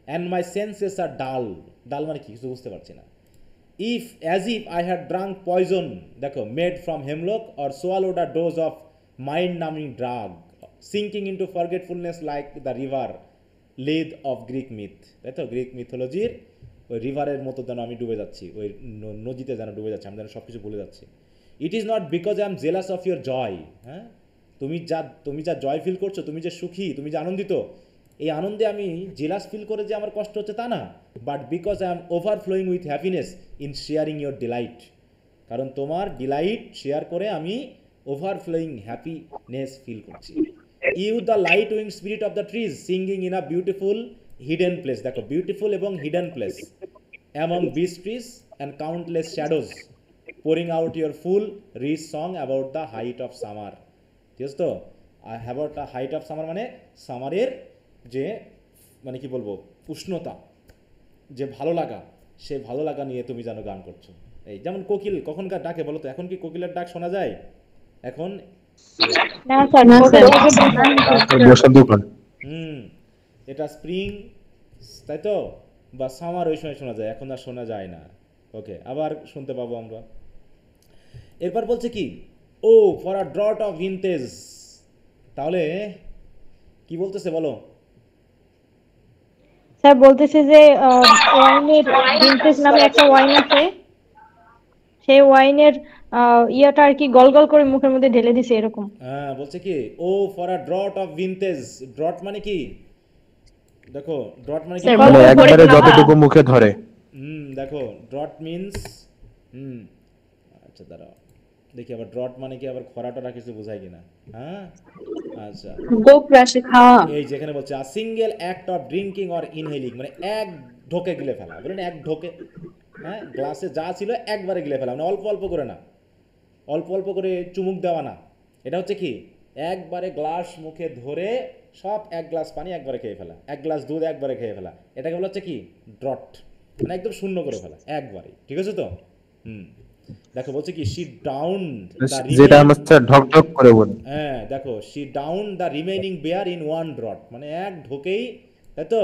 and my senses are dull. Dull মানে কি কিছু বুঝতে পারছি না। If as if I had drunk poison, দেখো, made from hemlock or swallowed a dose of mind নামিং drug, sinking into forgetfulness like the river Lethe of Greek myth. তাই তো, গ্রিক মিথোলজির ওই রিভারের মতো যেন আমি ডুবে যাচ্ছি, ওই নদীতে যেন ডুবে যাচ্ছি, আমি যেন সব কিছু ভুলে যাচ্ছি। It is not because I am jealous of your joy. হ্যাঁ, তুমি যা জয় ফিল করছো, তুমি যে সুখী, তুমি যে আনন্দিত, এই আনন্দে আমি জেলাস ফিল করে যে আমার কষ্ট হচ্ছে তা না, but because I am overflowing with happiness in sharing your delight. কারণ তোমার ডিলাইট শেয়ার করে আমি ওভারফ্লোয়িং হ্যাপিনেস ফিল করছি। You the light wing spirit of the trees singing in a beautiful hidden place. দেখো, বিউটিফুল এবং hidden place among beech trees and countless shadows pouring out your full rich song about the height of summer। ঠিক আছে তো, about the height of summer মানে সামারের যে মানে কি বলবো উষ্ণতা, যে ভালো লাগা, সে ভালো লাগা নিয়ে তুমি যেন গান করছো। এই যেমন কোকিল কখনকার ডাকে বলো তো, এখন কি কোকিলের ডাক শোনা যায় এখন? না স্যার, না স্যার। বসন্তকাল। এটা স্প্রিং, তাই তো, বা সামার ওই সময় শোনা যায়, এখন আর শোনা যায় না। ওকে, আবার শুনতে পাবো আমরা। এরপর বলছে কি, O for a draught of vintage. তাহলে কি বলতেছে বলো? স্যার বলতেছে যে ওয়াইনের ভিনটেজ নামে একটা ওয়াইন আছে, সেই ওয়াইনের ইয়েটা আর কি গল গল করে মুখের মধ্যে ঢেলে দিছে এরকম। হ্যাঁ, বলছে কি, O for a draught of vintage. Draught মানে কি? দেখো, ড্রট মানে কি? স্যার, মানে মুখে একবারে পড়ে না। যতটুকু মুখে ধরে। দেখো, ড্রট মিন্স আচ্ছা দাঁড়াও দেখি, আবার ড্রট মানে কি, আবার খরাটা কিছু বোঝায় কিনা। হ্যাঁ, আচ্ছা, গোপ রাশে খাওয়া। এই যেখানে বলছে a single act of drinking or inhaling, মানে এক ঢোকে গিলে ফেলা। বলেন এক ঢোকে, হ্যাঁ, গ্লাসে যা ছিল একবারে গিলে ফেলা, মানে অল্প অল্প করে না, অল্প অল্প করে চুমুক দেওয়া না। এটা হচ্ছে কি, একবারে গ্লাস মুখে ধরে সব এক গ্লাস পানি একবারে খেয়ে ফেলা, এক গ্লাস দুধ একবারে খেয়ে ফেলা, এটাকে বলা হচ্ছে কি ড্রট, মানে একদম শূন্য করে ফেলা একবারে। ঠিক আছে তো? দেখো বলছে কি, শি ডাউন যেটা আমরা ঢক ঢক করে বলি। হ্যাঁ, দেখো, she down the remaining beer in one draught, মানে এক ঢোকেই, তাই তো,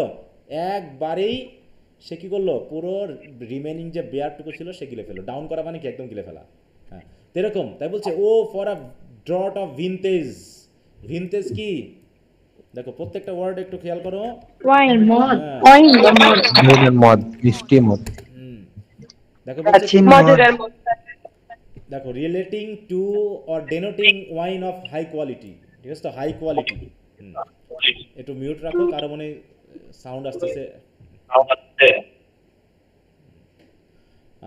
একবারেই সে কি করলো, পুরো রিমেইনিং যে বেয়ারটুকু ছিল সে গিলে ফেলো। ডাউন করা মানে কি, একদম গিলে ফেলা। হ্যাঁ, এরকম। তাই বলছে O for a draught of vintage. Vintage কি? দেখো, প্রত্যেকটা ওয়ার্ড একটু খেয়াল করো। ওয়াইন, মদ। হ্যাঁ, ওয়াইন বা মদ। মদ, মিষ্টি মদ। দেখো বলছে কি, মদের মদ। দেখো, relating to or denoting wine of high quality. ঠিক আছে তো, হাই কোয়ালিটি। একটু মিউট রাখো, কারো মনে সাউন্ড আসতেছে।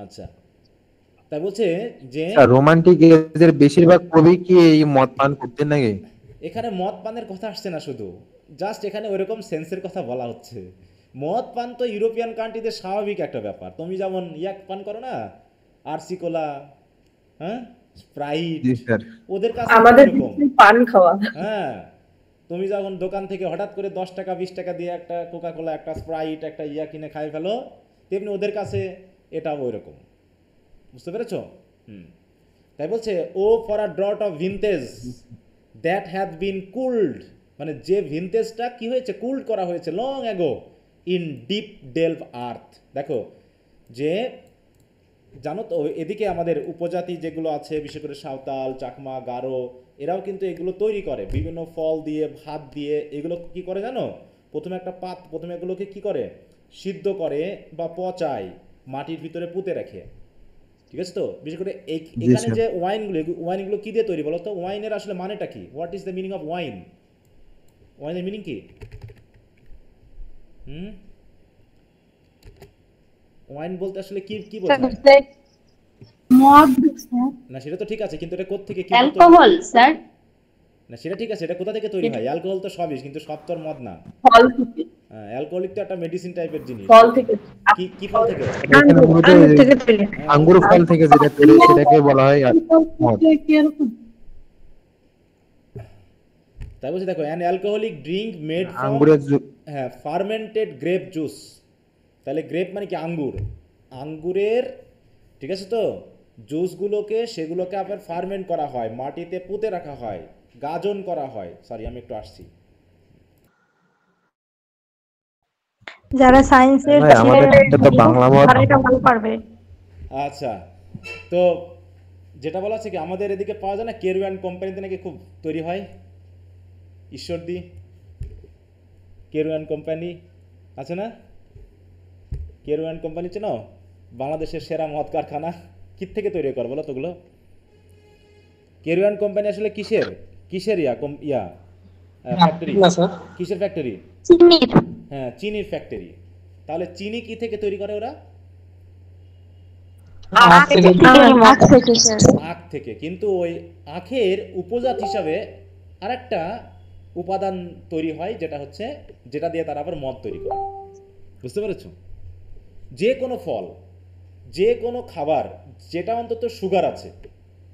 আচ্ছা, তাই বলছে যে রোমান্টিক এজের বেশিরভাগ কবি কি এই মদ পান করতেন নাকি? এখানে মদ পানের কথা আসছে না শুধু, জাস্ট এখানে ওইরকম সেন্সের কথা বলা হচ্ছে। মদ পান তো ইউরোপিয়ান কান্ট্রিতে স্বাভাবিক একটা ব্যাপার। তুমি যেমন ইয়াক পান করো না, আরসি কোলা, হ্যাঁ, স্প্রাইট, জি স্যার। ওদের কাছে আমাদের এরকম। পান খাওয়া। হ্যাঁ, তুমি যখন দোকান থেকে হঠাৎ করে 10 টাকা 20 টাকা দিয়ে একটা কোকা কোলা, একটা স্প্রাইট, একটা ইয়া কিনে খাই ফেলো, তেমনি ওদের কাছে এটাও ওই রকম। বুঝতে পেরেছো? তাই বলছে O for a draught of vintage that have been cooled, মানে যে ভিনটেজটা কি হয়েছে, কুলড করা হয়েছে long ago in deep delved earth. দেখো, যে জানো তো, এদিকে আমাদের উপজাতি যেগুলো আছে, বিশেষ করে সাঁওতাল, চাকমা, গারো, এরাও কিন্তু এগুলো তৈরি করে বিভিন্ন ফল দিয়ে, ভাত দিয়ে। এগুলো কি করে জানো, প্রথমে এগুলোকে কি করে, সিদ্ধ করে বা পচায়, মাটির ভিতরে পুঁতে রাখে। ঠিক আছে তো? বিশেষ করে এখানে যে ওয়াইনগুলো কি দিয়ে তৈরি বলো তো? ওয়াইনের আসলে মানেটা কি? What is the meaning of wine? ওয়াইনের মিনিং কি? ওয়াইন বলতে আসলে কি কি বোঝায়? মদ স্যার। না, সেটা তো ঠিক আছে, কিন্তু এটা কোত্থেকে কি? Alcohol sir. না, সেটা ঠিক আছে, এটা কোথা থেকে তৈরি হয়? অ্যালকোহল তো সবই, কিন্তু সব তো মদ না। ফল থেকে। হ্যাঁ, অ্যালকোহলিক তো একটা মেডিসিন টাইপের জিনিস। ফল থেকে। কি কি ফল থেকে? এখানে মূলত আঙ্গুর থেকে তৈরি। আঙ্গুর ফল থেকে যেটা তৈরি সেটাকে বলা হয় মদ। তাই বলছে দেখো, an alcoholic drink made from, আঙ্গুরের হ্যাঁ, ফার্মেন্টেড গ্রেপ জুস। তাহলে গ্রেপ মানে কি? আঙ্গুর। আঙ্গুরের, ঠিক আছে তো, জুসগুলোকে সেগুলোকে আবার ফার্মেন্ট করা হয়, মাটিতে পুঁতে রাখা হয়, গাজন করা হয়। সরি, আমি একটু আসছি। যারা সায়েন্সের ভাই আমাদের এটা তো বাংলা মত। তারা এটা ভালো পারবে। আচ্ছা, তো যেটা বলা হচ্ছে কি আমাদের এদিকে পাওয়া যায় না, কেরুয়ান কোম্পানিতে নাকি খুব তৈরি হয় ঈশ্বরদী, কেরুয়ান কোম্পানি আছে না? কেরুয়ান কোম্পানি চেনো? বাংলাদেশের সেরা মদ কারখানা। কি থেকে তৈরি করে বলো তোগুলো? কেরুয়ান কোম্পানি আসলে কিসের কিসের ফ্যাক্টরি? না স্যার, কিসের ফ্যাক্টরি? চিনির। হ্যাঁ, চিনির ফ্যাক্টরি। তাহলে চিনি কি থেকে তৈরি করে ওরা? আখ থেকে আখ থেকে স্যার। আখ থেকে। কিন্তু ওই আখের উপজাত হিসাবে আরেকটা উপাদান তৈরি হয়, যেটা হচ্ছে যেটা দিয়ে তারা আবার মদ তৈরি করে। বুঝতে পেরেছো? যে কোনো ফল, যে কোনো খাবার যেটা অন্তত সুগার আছে,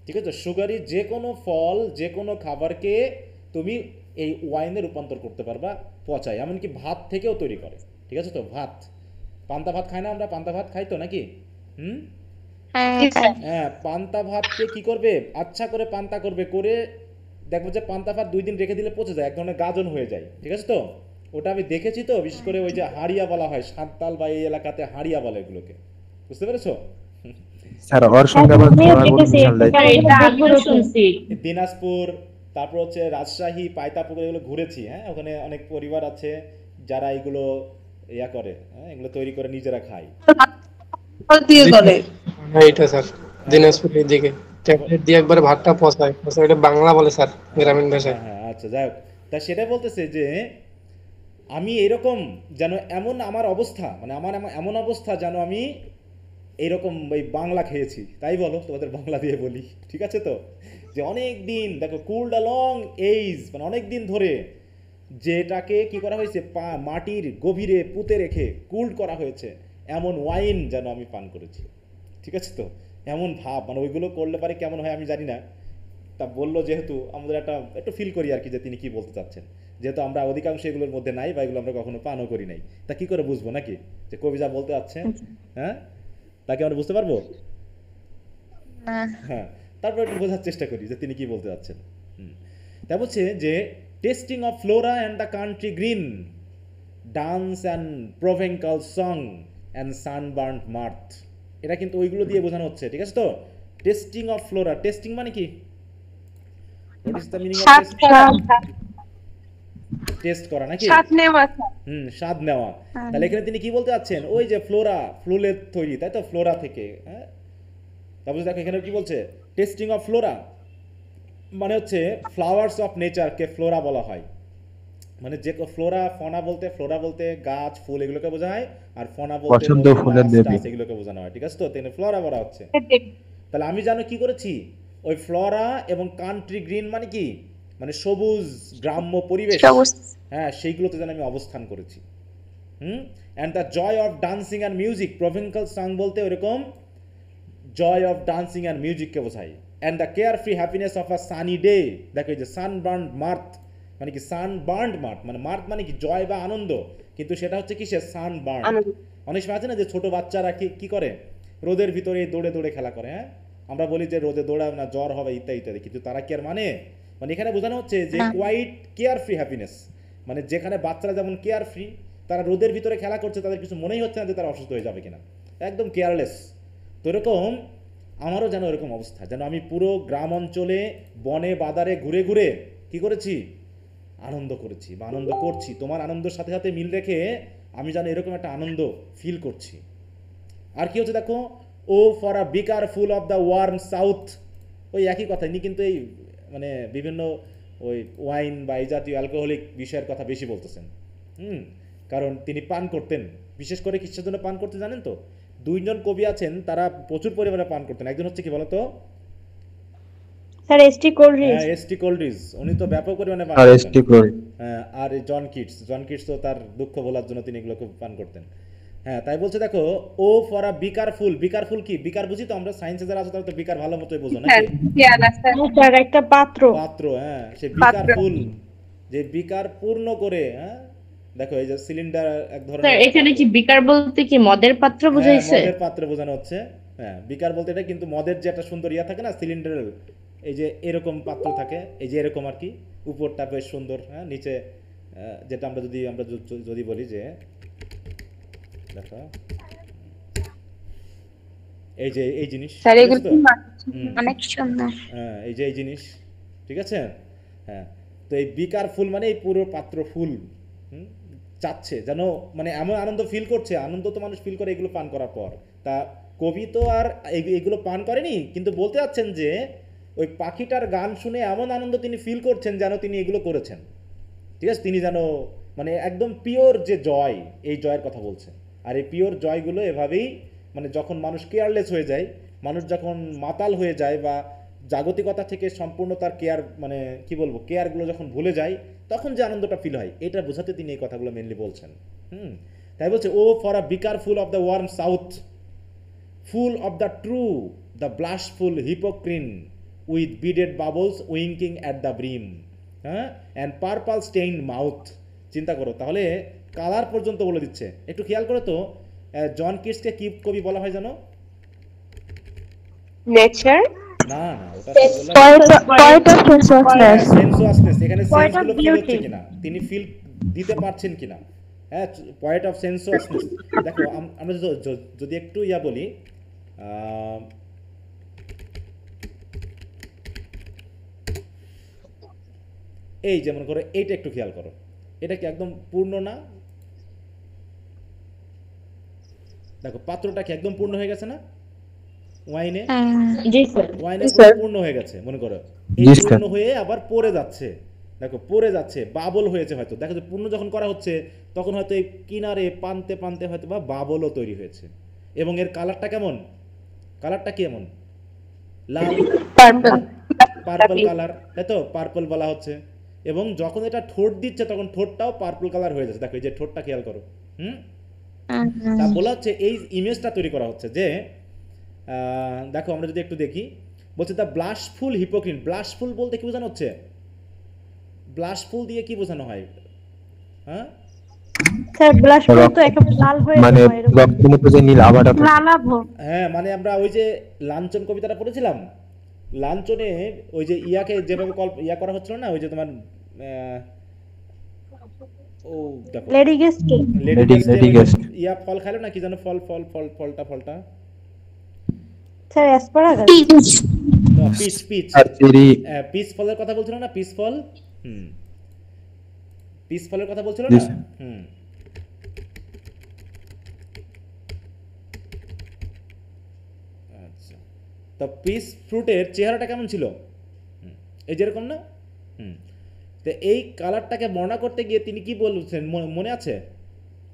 ঠিক আছে, সুগারি যে কোনো ফল, যে কোনো খাবারকে তুমি এই ওয়াইনে রূপান্তর করতে পারবা পচায়। এমনকি ভাত থেকেও তৈরি করে। ঠিক আছে তো? ভাত, পান্তা ভাত খাই না আমরা? পান্তা ভাত খাই তো নাকি? হুম, হ্যাঁ, পান্তা ভাতকে কি করবে, আচ্ছা করে পান্তা করবে, করে দেখবো যে পান্তা ভাত 2 দিন রেখে দিলে পচে যায়, এক ধরনের গাজন হয়ে যায়। ঠিক আছে তো? ওটা আমি দেখেছি তো, বিশেষ করে ওই যে হাড়িয়া বলা হয়, সাঁতাল বা এই এলাকাতে হাড়িয়া বলে এগুলোকে। বুঝতে পেরেছো? স্যার ওর সঙ্গে আবার আমিও ছোড়া দেখেছি, মিশাল দেয়। স্যার, এটা আমিও শুনছি। দিনাজপুর, তারপর হচ্ছে রাজশাহী, পায়তাপুকুর, এগুলো ঘুরেছি। হ্যাঁ, ওখানে অনেক পরিবার আছে যারা এগুলো ইয়া করে, হ্যাঁ, এগুলো তৈরি করে নিজেরা খায়। দিয়ে করে। হ্যাঁ এটা স্যার দিনাজপুরের দিকে ট্যাবলেট দিয়ে একবারে ভাতটা পচায়, এটা বাংলা বলে স্যার, গ্রামীণ ভাষায়। হ্যাঁ হ্যাঁ, আচ্ছা, যাই হোক। তা সেটা বলতেছে যে আমি এরকম যেন এমন আমার অবস্থা, মানে আমার এমন অবস্থা যেন আমি এইরকম ওই বাংলা খেয়েছি, তাই বলো, তোমাদের বাংলা দিয়ে বলি। ঠিক আছে তো? যে অনেক দিন দেখো, কুলড আ লং এইজ, মানে অনেক দিন ধরে যেটাকে কি করা হয়েছে, মাটির গভীরে পুঁতে রেখে কুল্ড করা হয়েছে, এমন ওয়াইন যেন আমি পান করেছি। ঠিক আছে তো? এমন ভাব, মানে ওইগুলো করলে পারে কেমন হয় আমি জানি না। তা বললো যেহেতু আমাদের একটু ফিল করি আর কি, যে তিনি কি বলতে চাচ্ছেন, যেহেতু আমরা অধিকাংশ এগুলোর মধ্যে নাই বা এগুলো আমরা কখনো পানও করি নাই। তা কি করে বুঝবো নাকি যে কবি যা বলতে চাচ্ছে? হ্যাঁ, তাকে আমরা বুঝতে পারবো? হ্যাঁ, তারপর একটু বোঝার চেষ্টা করি যে তিনি কি বলতে চাচ্ছেন। তা বলছে যে tasting of flora and the country green, dance and Provencal song and sunburnt mirth, এটা কিন্তু ওইগুলো দিয়ে বোঝানো হচ্ছে। ঠিক আছে তো? টেস্টিং অফ ফ্লোরা, টেস্টিং মানে কি? What is the meaning of test? Test করা নাকি? স্বাদ নেওয়া। তাহলে এখানে তিনি কি বলতে চাচ্ছেন? ওই যে ফ্লোরা, ফুলের তৈরি, তাই তো? ফ্লোরা থেকে। হ্যাঁ, তারপর দেখো এখানে কি বলছে, টেস্টিং অফ ফ্লোরা মানে হচ্ছে ফ্লাওয়ার্স অফ নেচারকে ফ্লোরা বলা হয়। মানে যে ফ্লোরা, ফ্লোরা বলতে গাছ ফুল এগুলোকে বোঝায়, আর ফনা বলতে পছন্দ নদী, ফুলের মাছ, দেবী। টাছ এগুলোকে বোঝানো হয়। ঠিক আছে তো? তেনে ফ্লোরা বলা হচ্ছে। তাহলে আমি জানো কি করেছি, ওই ফ্লোরা এবং কান্ট্রি গ্রিন মানে কি, মানে সবুজ গ্রাম্য পরিবেশ, হ্যাঁ, সেইগুলোতে যেন আমি অবস্থান করেছি। And the joy of dancing and music, Provencal song বলতে ওইরকম জয় অফ ডান্সিং অ্যান্ড মিউজিককে বোঝায়। And the carefree happiness of a sunny day, দেখো এই যে সানবার্ন মার্থ মানে কি, সানবার্ন মার্থ মানে মার্থ মানে কি জয় বা আনন্দ, কিন্তু সেটা হচ্ছে কি, সে সানবার্ন। অনেক সময় আছে না যে ছোট বাচ্চারা কি করে, রোদের ভিতরে দৌড়ে দৌড়ে খেলা করে। হ্যাঁ, আমরা বলি যে রোদে দৌড়াও না, জ্বর হবে ইত্যাদি ইত্যাদি, কিন্তু তারা কি আর মানে এখানে বোঝানো হচ্ছে যে কোয়াইট কেয়ার ফ্রি হ্যাপিনেস, মানে যেখানে বাচ্চারা যেমন কেয়ার ফ্রি, তারা রোদের ভিতরে খেলা করছে, তাদের কিছু মনেই হচ্ছে না যে তারা অসুস্থ হয়ে যাবে কিনা, একদম কেয়ারলেস। তো এরকম আমারও যেন এরকম অবস্থা, যেন আমি পুরো গ্রাম অঞ্চলে বনে বাদারে ঘুরে ঘুরে কি করেছি, আনন্দ করেছি বা আনন্দ করছি। তোমার আনন্দের সাথে সাথে মিল রেখে আমি যেন এরকম একটা আনন্দ ফিল করছি। আর কি হচ্ছে দেখো, O for a beaker full of the warm south, ওই একই কথা। ইনি কিন্তু এই মানে বিভিন্ন ওই ওয়াইন বা এই জাতীয় অ্যালকোহলিক বিষয়ের কথা বেশি বলতেছেন। কারণ তিনি পান করতেন, বিশেষ করে কিসের জন্য পান করতে জানেন তো? 2 জন কবি আছেন, তারা প্রচুর পরিমাণে পান করতেন। একজন হচ্ছে কি বলতো? Sir ST Coleridge. হ্যাঁ, এসটি কোলরিজ, উনি তো ব্যাপক পরিমাণে পান আর করতেন। এসটি করি। হ্যাঁ, আর জন কিটস তো তার দুঃখ ভোলার জন্য তিনি এগুলো খুব পান করতেন। হ্যাঁ, তাই বলছে দেখো, ও ফর আ বিকার ফুল, বিকার ফুল কি? বিকার বুঝি তো আমরা, সায়েন্সে যারা আছে তারা তো বিকার ভালো মতোই বোঝো নাকি? স্যার একটা পাত্র। পাত্র, হ্যাঁ, সে বিকার ফুল, যে বিকার পূর্ণ করে। হ্যাঁ, দেখো এই যে সিলিন্ডার এক ধরনের, স্যার এখানে কি বিকার বলতে কি মদের পাত্র হ্যাঁ, বুঝাইছে? মদের পাত্র বোঝানো হচ্ছে। হ্যাঁ, বিকার বলতে এটা, কিন্তু মদের যে একটা সুন্দর ইয়া থাকে না সিলিন্ডারের, এই যে এরকম পাত্র থাকে, এই যে এরকম আর কি, উপরটা বেশ সুন্দর, হ্যাঁ, নিচে যেটা আমরা যদি বলি যে দেখো এই যে এই জিনিস, স্যার ঠিক এগুলো আছে তো? অনেক সুন্দর। হ্যাঁ এই যে এই জিনিস, ঠিক আছে। হ্যাঁ, তো এই বিকার ফুল মানে এই পুরো পাত্র ফুল চাচ্ছে যেন, মানে এমন আনন্দ ফিল করছে, আনন্দ তো মানুষ ফিল করে এগুলো পান করার পর। তা কবি তো আর এগুলো পান করেনি, কিন্তু বলতে চাচ্ছেন যে ওই পাখিটার গান শুনে এমন আনন্দ তিনি ফিল করছেন যেন তিনি এগুলো করেছেন, ঠিক আছে। তিনি যেন মানে একদম পিওর যে জয়, এই জয়ের কথা বলছেন। আর এই পিওর জয়গুলো এভাবেই, মানে যখন মানুষ কেয়ারলেস হয়ে যায়, মানুষ যখন মাতাল হয়ে যায় বা জাগতিকতা থেকে সম্পূর্ণ তার কেয়ার, মানে কি বলবো, কেয়ারগুলো যখন ভুলে যায়, তখন যে আনন্দটা ফিল হয়, এটা বোঝাতে তিনি এই কথাগুলো মেনলি বলছেন। তাই বলছে, O for a beaker full of the warm south, full of the true, the blushful hypocrine, with beaded bubbles winking at the brim, হ্যাঁ, and purple stained mouth। চিন্তা করো তাহলে, কালার পর্যন্ত বলে দিচ্ছে। একটু খেয়াল করো তো, জন কিটসকে কি কবি বলা হয় জানো? নেচার, না না, ওটা কি বলা হয়? Point of সেন্সুয়াসনেস। সেন্সুয়াসনেস, এখানে Poet of সেন্সগুলো ফিল হচ্ছে beauty। কিনা, তিনি ফিল দিতে পারছেন কিনা। হ্যাঁ, পয়েন্ট অফ সেন্সুয়াসনেস। দেখো আমরা যদি একটু ইয়া বলি, এই যেমন করে এইটা একটু খেয়াল করো, এটা কি একদম পূর্ণ না? দেখো পাত্রটা কি একদম পূর্ণ হয়ে গেছে না ওয়াইনে? জি স্যার। ওয়াইনে জি, স্যার। পূর্ণ হয়ে গেছে মনে করো, এই জি, স্যার। পূর্ণ হয়ে আবার পড়ে যাচ্ছে। দেখো পড়ে যাচ্ছে, বাবল হয়েছে হয়তো। দেখো যে পূর্ণ যখন করা হচ্ছে, তখন হয়তো এই কিনারে পানতে পানতে হয়তো বা বাবলও তৈরি হয়েছে। এবং এর কালারটা কেমন? কালারটা কি এমন? লাল, পার্পল। পার্পল কালার, তাই তো, পার্পল বলা হচ্ছে। এবং যখন এটা ঠোঁট দিচ্ছে, তখন ঠোঁটটাও পার্পল কালার হয়ে যাচ্ছে। দেখো এই যে ঠোঁটটা খেয়াল করো। তা বলা হচ্ছে, এই ইমেজটা তৈরি করা হচ্ছে যে, দেখো আমরা যদি একটু দেখি, বলছে দ্য ব্লাশফুল হিপোক্রিট। ব্লাশফুল বলতে কি বোঝানো হচ্ছে? ব্লাশফুল দিয়ে কি বোঝানো হয়? হ্যাঁ, স্যার ব্লাশ ফুল তো একেবারে লাল হয়ে মানে যায় এরকম। রক্তের মতো যে নীল আভাটা থাকে। লালাভ। হ্যাঁ, মানে আমরা ওই যে লাঞ্ছন কবিতাটা পড়েছিলাম, লাঞ্ছনে ওই যে ইয়াকে যেভাবে ইয়া করা হচ্ছিল না, ওই যে তোমার ও দেখো, lady guest. Lady Lady guest guest। ইয়া ফল খাইলো না, কি যেন ফল, ফলটা স্যার অ্যাসপারাগাস। পিচ, পিচ, আর চেরি। পিচ ফলের কথা বলছিল না, পিচ ফল। পিচ ফলের কথা বলছিল জি, না। স্যার। আচ্ছা, তো পিচ ফ্রুটের চেহারাটা কেমন ছিল? এই যেরকম না। তো এই কালারটাকে বর্ণনা করতে গিয়ে তিনি কি বলছেন, মনে আছে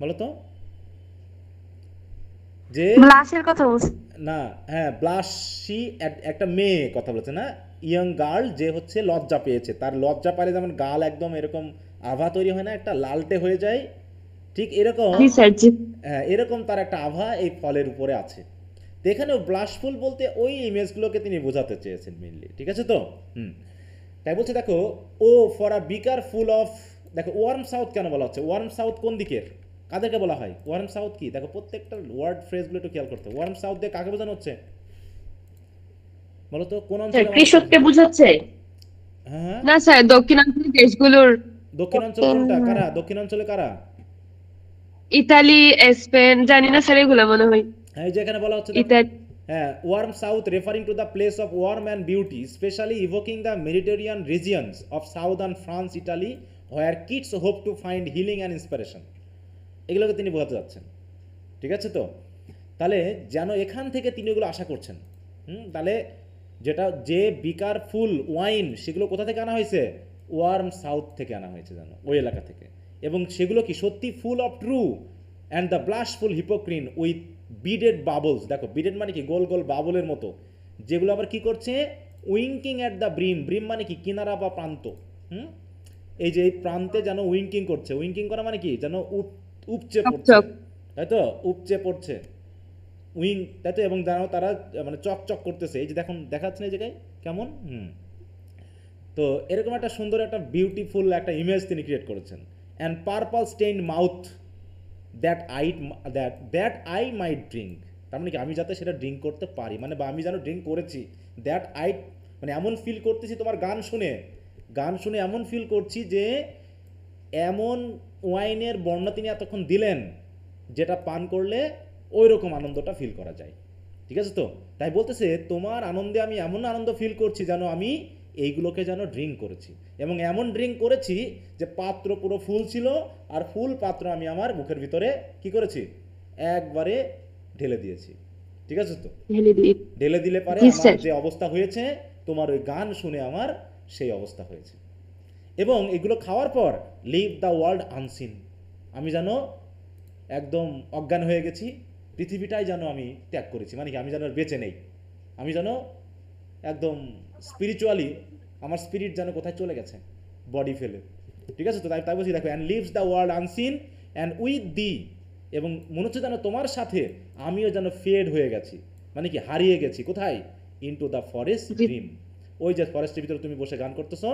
বলো তো? যে ব্লাশের কথা বলছি। না, হ্যাঁ, ব্লাশি একটা মেয়ে কথা বলেছে না, ইয়ং গার্ল, যে হচ্ছে লজ্জা পেয়েছে। তার লজ্জা পেলে যেমন গাল একদম এরকম আভা তৈরি হয় না, একটা লালটে হয়ে যায়, ঠিক এরকম। জি স্যার, জি। হ্যাঁ, এরকম তার একটা আভা এই ফলের উপরে আছে। তো এখানেও ব্লাশফুল বলতে ওই ইমেজগুলোকে তিনি বোঝাতে চেয়েছেন মেনলি, ঠিক আছে তো। তাই বলছে দেখো, O for a beaker full of, দেখো ওয়ার্ম সাউথ কেন বলা হচ্ছে? ওয়ার্ম সাউথ কোন দিকের, কাদেরকে বলা হয়? ওয়ার্ম সাউথ কি, দেখো প্রত্যেকটা ওয়ার্ড ফ্রেজগুলো একটু খেয়াল করতে। ওয়ার্ম সাউথ দিয়ে কাকে বোঝানো হচ্ছে বলো তো? কোন স্যার অঞ্চলে? কৃষককে বুঝাচ্ছে। হ্যাঁ, না স্যার, দক্ষিণাঞ্চলীয় দেশগুলোর দক্ষিণাঞ্চল কোনটা, কারা দক্ষিণাঞ্চলে কারা? ইতালি, স্পেন, জানি না স্যার, এগুলো মনে হয় হ্যাঁ, এই যে এখানে বলা হচ্ছে দেখো, ইতালি। হ্যাঁ, warm south referring to the place of warm and beauty, specially evoking the Mediterranean regions of southern France, Italy, where kids hope to find healing and inspiration. এগুলোকে তিনি বোঝাতে যাচ্ছেন, ঠিক আছে তো। তাহলে যেন এখান থেকে তিনি ওগুলো আশা করছেন। তাহলে যেটা যে বিকার ফুল ওয়াইন, সেগুলো কোথা থেকে আনা হয়েছে? ওয়ার্ম সাউথ থেকে আনা হয়েছে, যেন ওই এলাকা থেকে। এবং সেগুলো কি সত্যি full of true and the blushful Hippocrene with beaded bubbles. দেখো বিডেড মানে কি, গোল গোল বাবলের মতো, যেগুলো আবার কি করছে? উইঙ্কিং অ্যাট দ্য ব্রিম। ব্রিম মানে কি, কিনারা বা প্রান্ত। এই যে এই প্রান্তে যেন উইঙ্কিং করছে। উইঙ্কিং করা মানে কি, যেন উপচে পড়ছে, তাই তো, উপচে পড়ছে, উইং, তাই তো। এবং যেন তারা মানে চকচক করতেছে, এই যে দেখুন দেখাচ্ছে না এই জায়গায় কেমন। তো এরকম একটা সুন্দর একটা বিউটিফুল একটা ইমেজ তিনি ক্রিয়েট করেছেন। And purple stained mouth that I might drink. তার মানে কি, আমি যাতে সেটা ড্রিঙ্ক করতে পারি, মানে বা আমি যেন ড্রিঙ্ক করেছি। দ্যাট আই মানে এমন ফিল করতেছি তোমার গান শুনে এমন ফিল করছি যে এমন ওয়াইনের বর্ণনা তিনি এতক্ষণ দিলেন, যেটা পান করলে ওই রকম আনন্দটা ফিল করা যায়। ঠিক আছে তো? তাই বলতেছে তোমার আনন্দে আমি এমন আনন্দ ফিল করছি যেন আমি এইগুলোকে যেন ড্রিঙ্ক করেছি, এবং এমন ড্রিঙ্ক করেছি যে পাত্র পুরো ফুল ছিল, আর ফুল পাত্র আমি আমার মুখের ভিতরে কি করেছি, একবারে ঢেলে দিয়েছি। ঠিক আছে তো? ঢেলে দিয়ে ঢেলে দিলে পারে জি আমার স্যার। যে অবস্থা হয়েছে, তোমার ওই গান শুনে আমার সেই অবস্থা হয়েছে। এবং এগুলো খাওয়ার পর লিভ দ্য ওয়ার্ল্ড আনসিন, আমি যেন একদম অজ্ঞান হয়ে গেছি, পৃথিবীটাই যেন আমি ত্যাগ করেছি, মানে কি আমি যেন আর বেঁচে নেই, আমি যেন একদম স্পিরিচুয়ালি আমার স্পিরিট যেন কোথায় চলে গেছে বডি ফেলে। ঠিক আছে তো? তাই তাই বলছি দেখো, and leaves the world unseen and with thee, এবং মনে হচ্ছে যেন তোমার সাথে আমিও যেন ফেড হয়ে গেছি, মানে কি হারিয়ে গেছি কোথায়, into the forest G. Dream, ওই যে ফরেস্টের ভিতরে তুমি বসে গান করতেছো,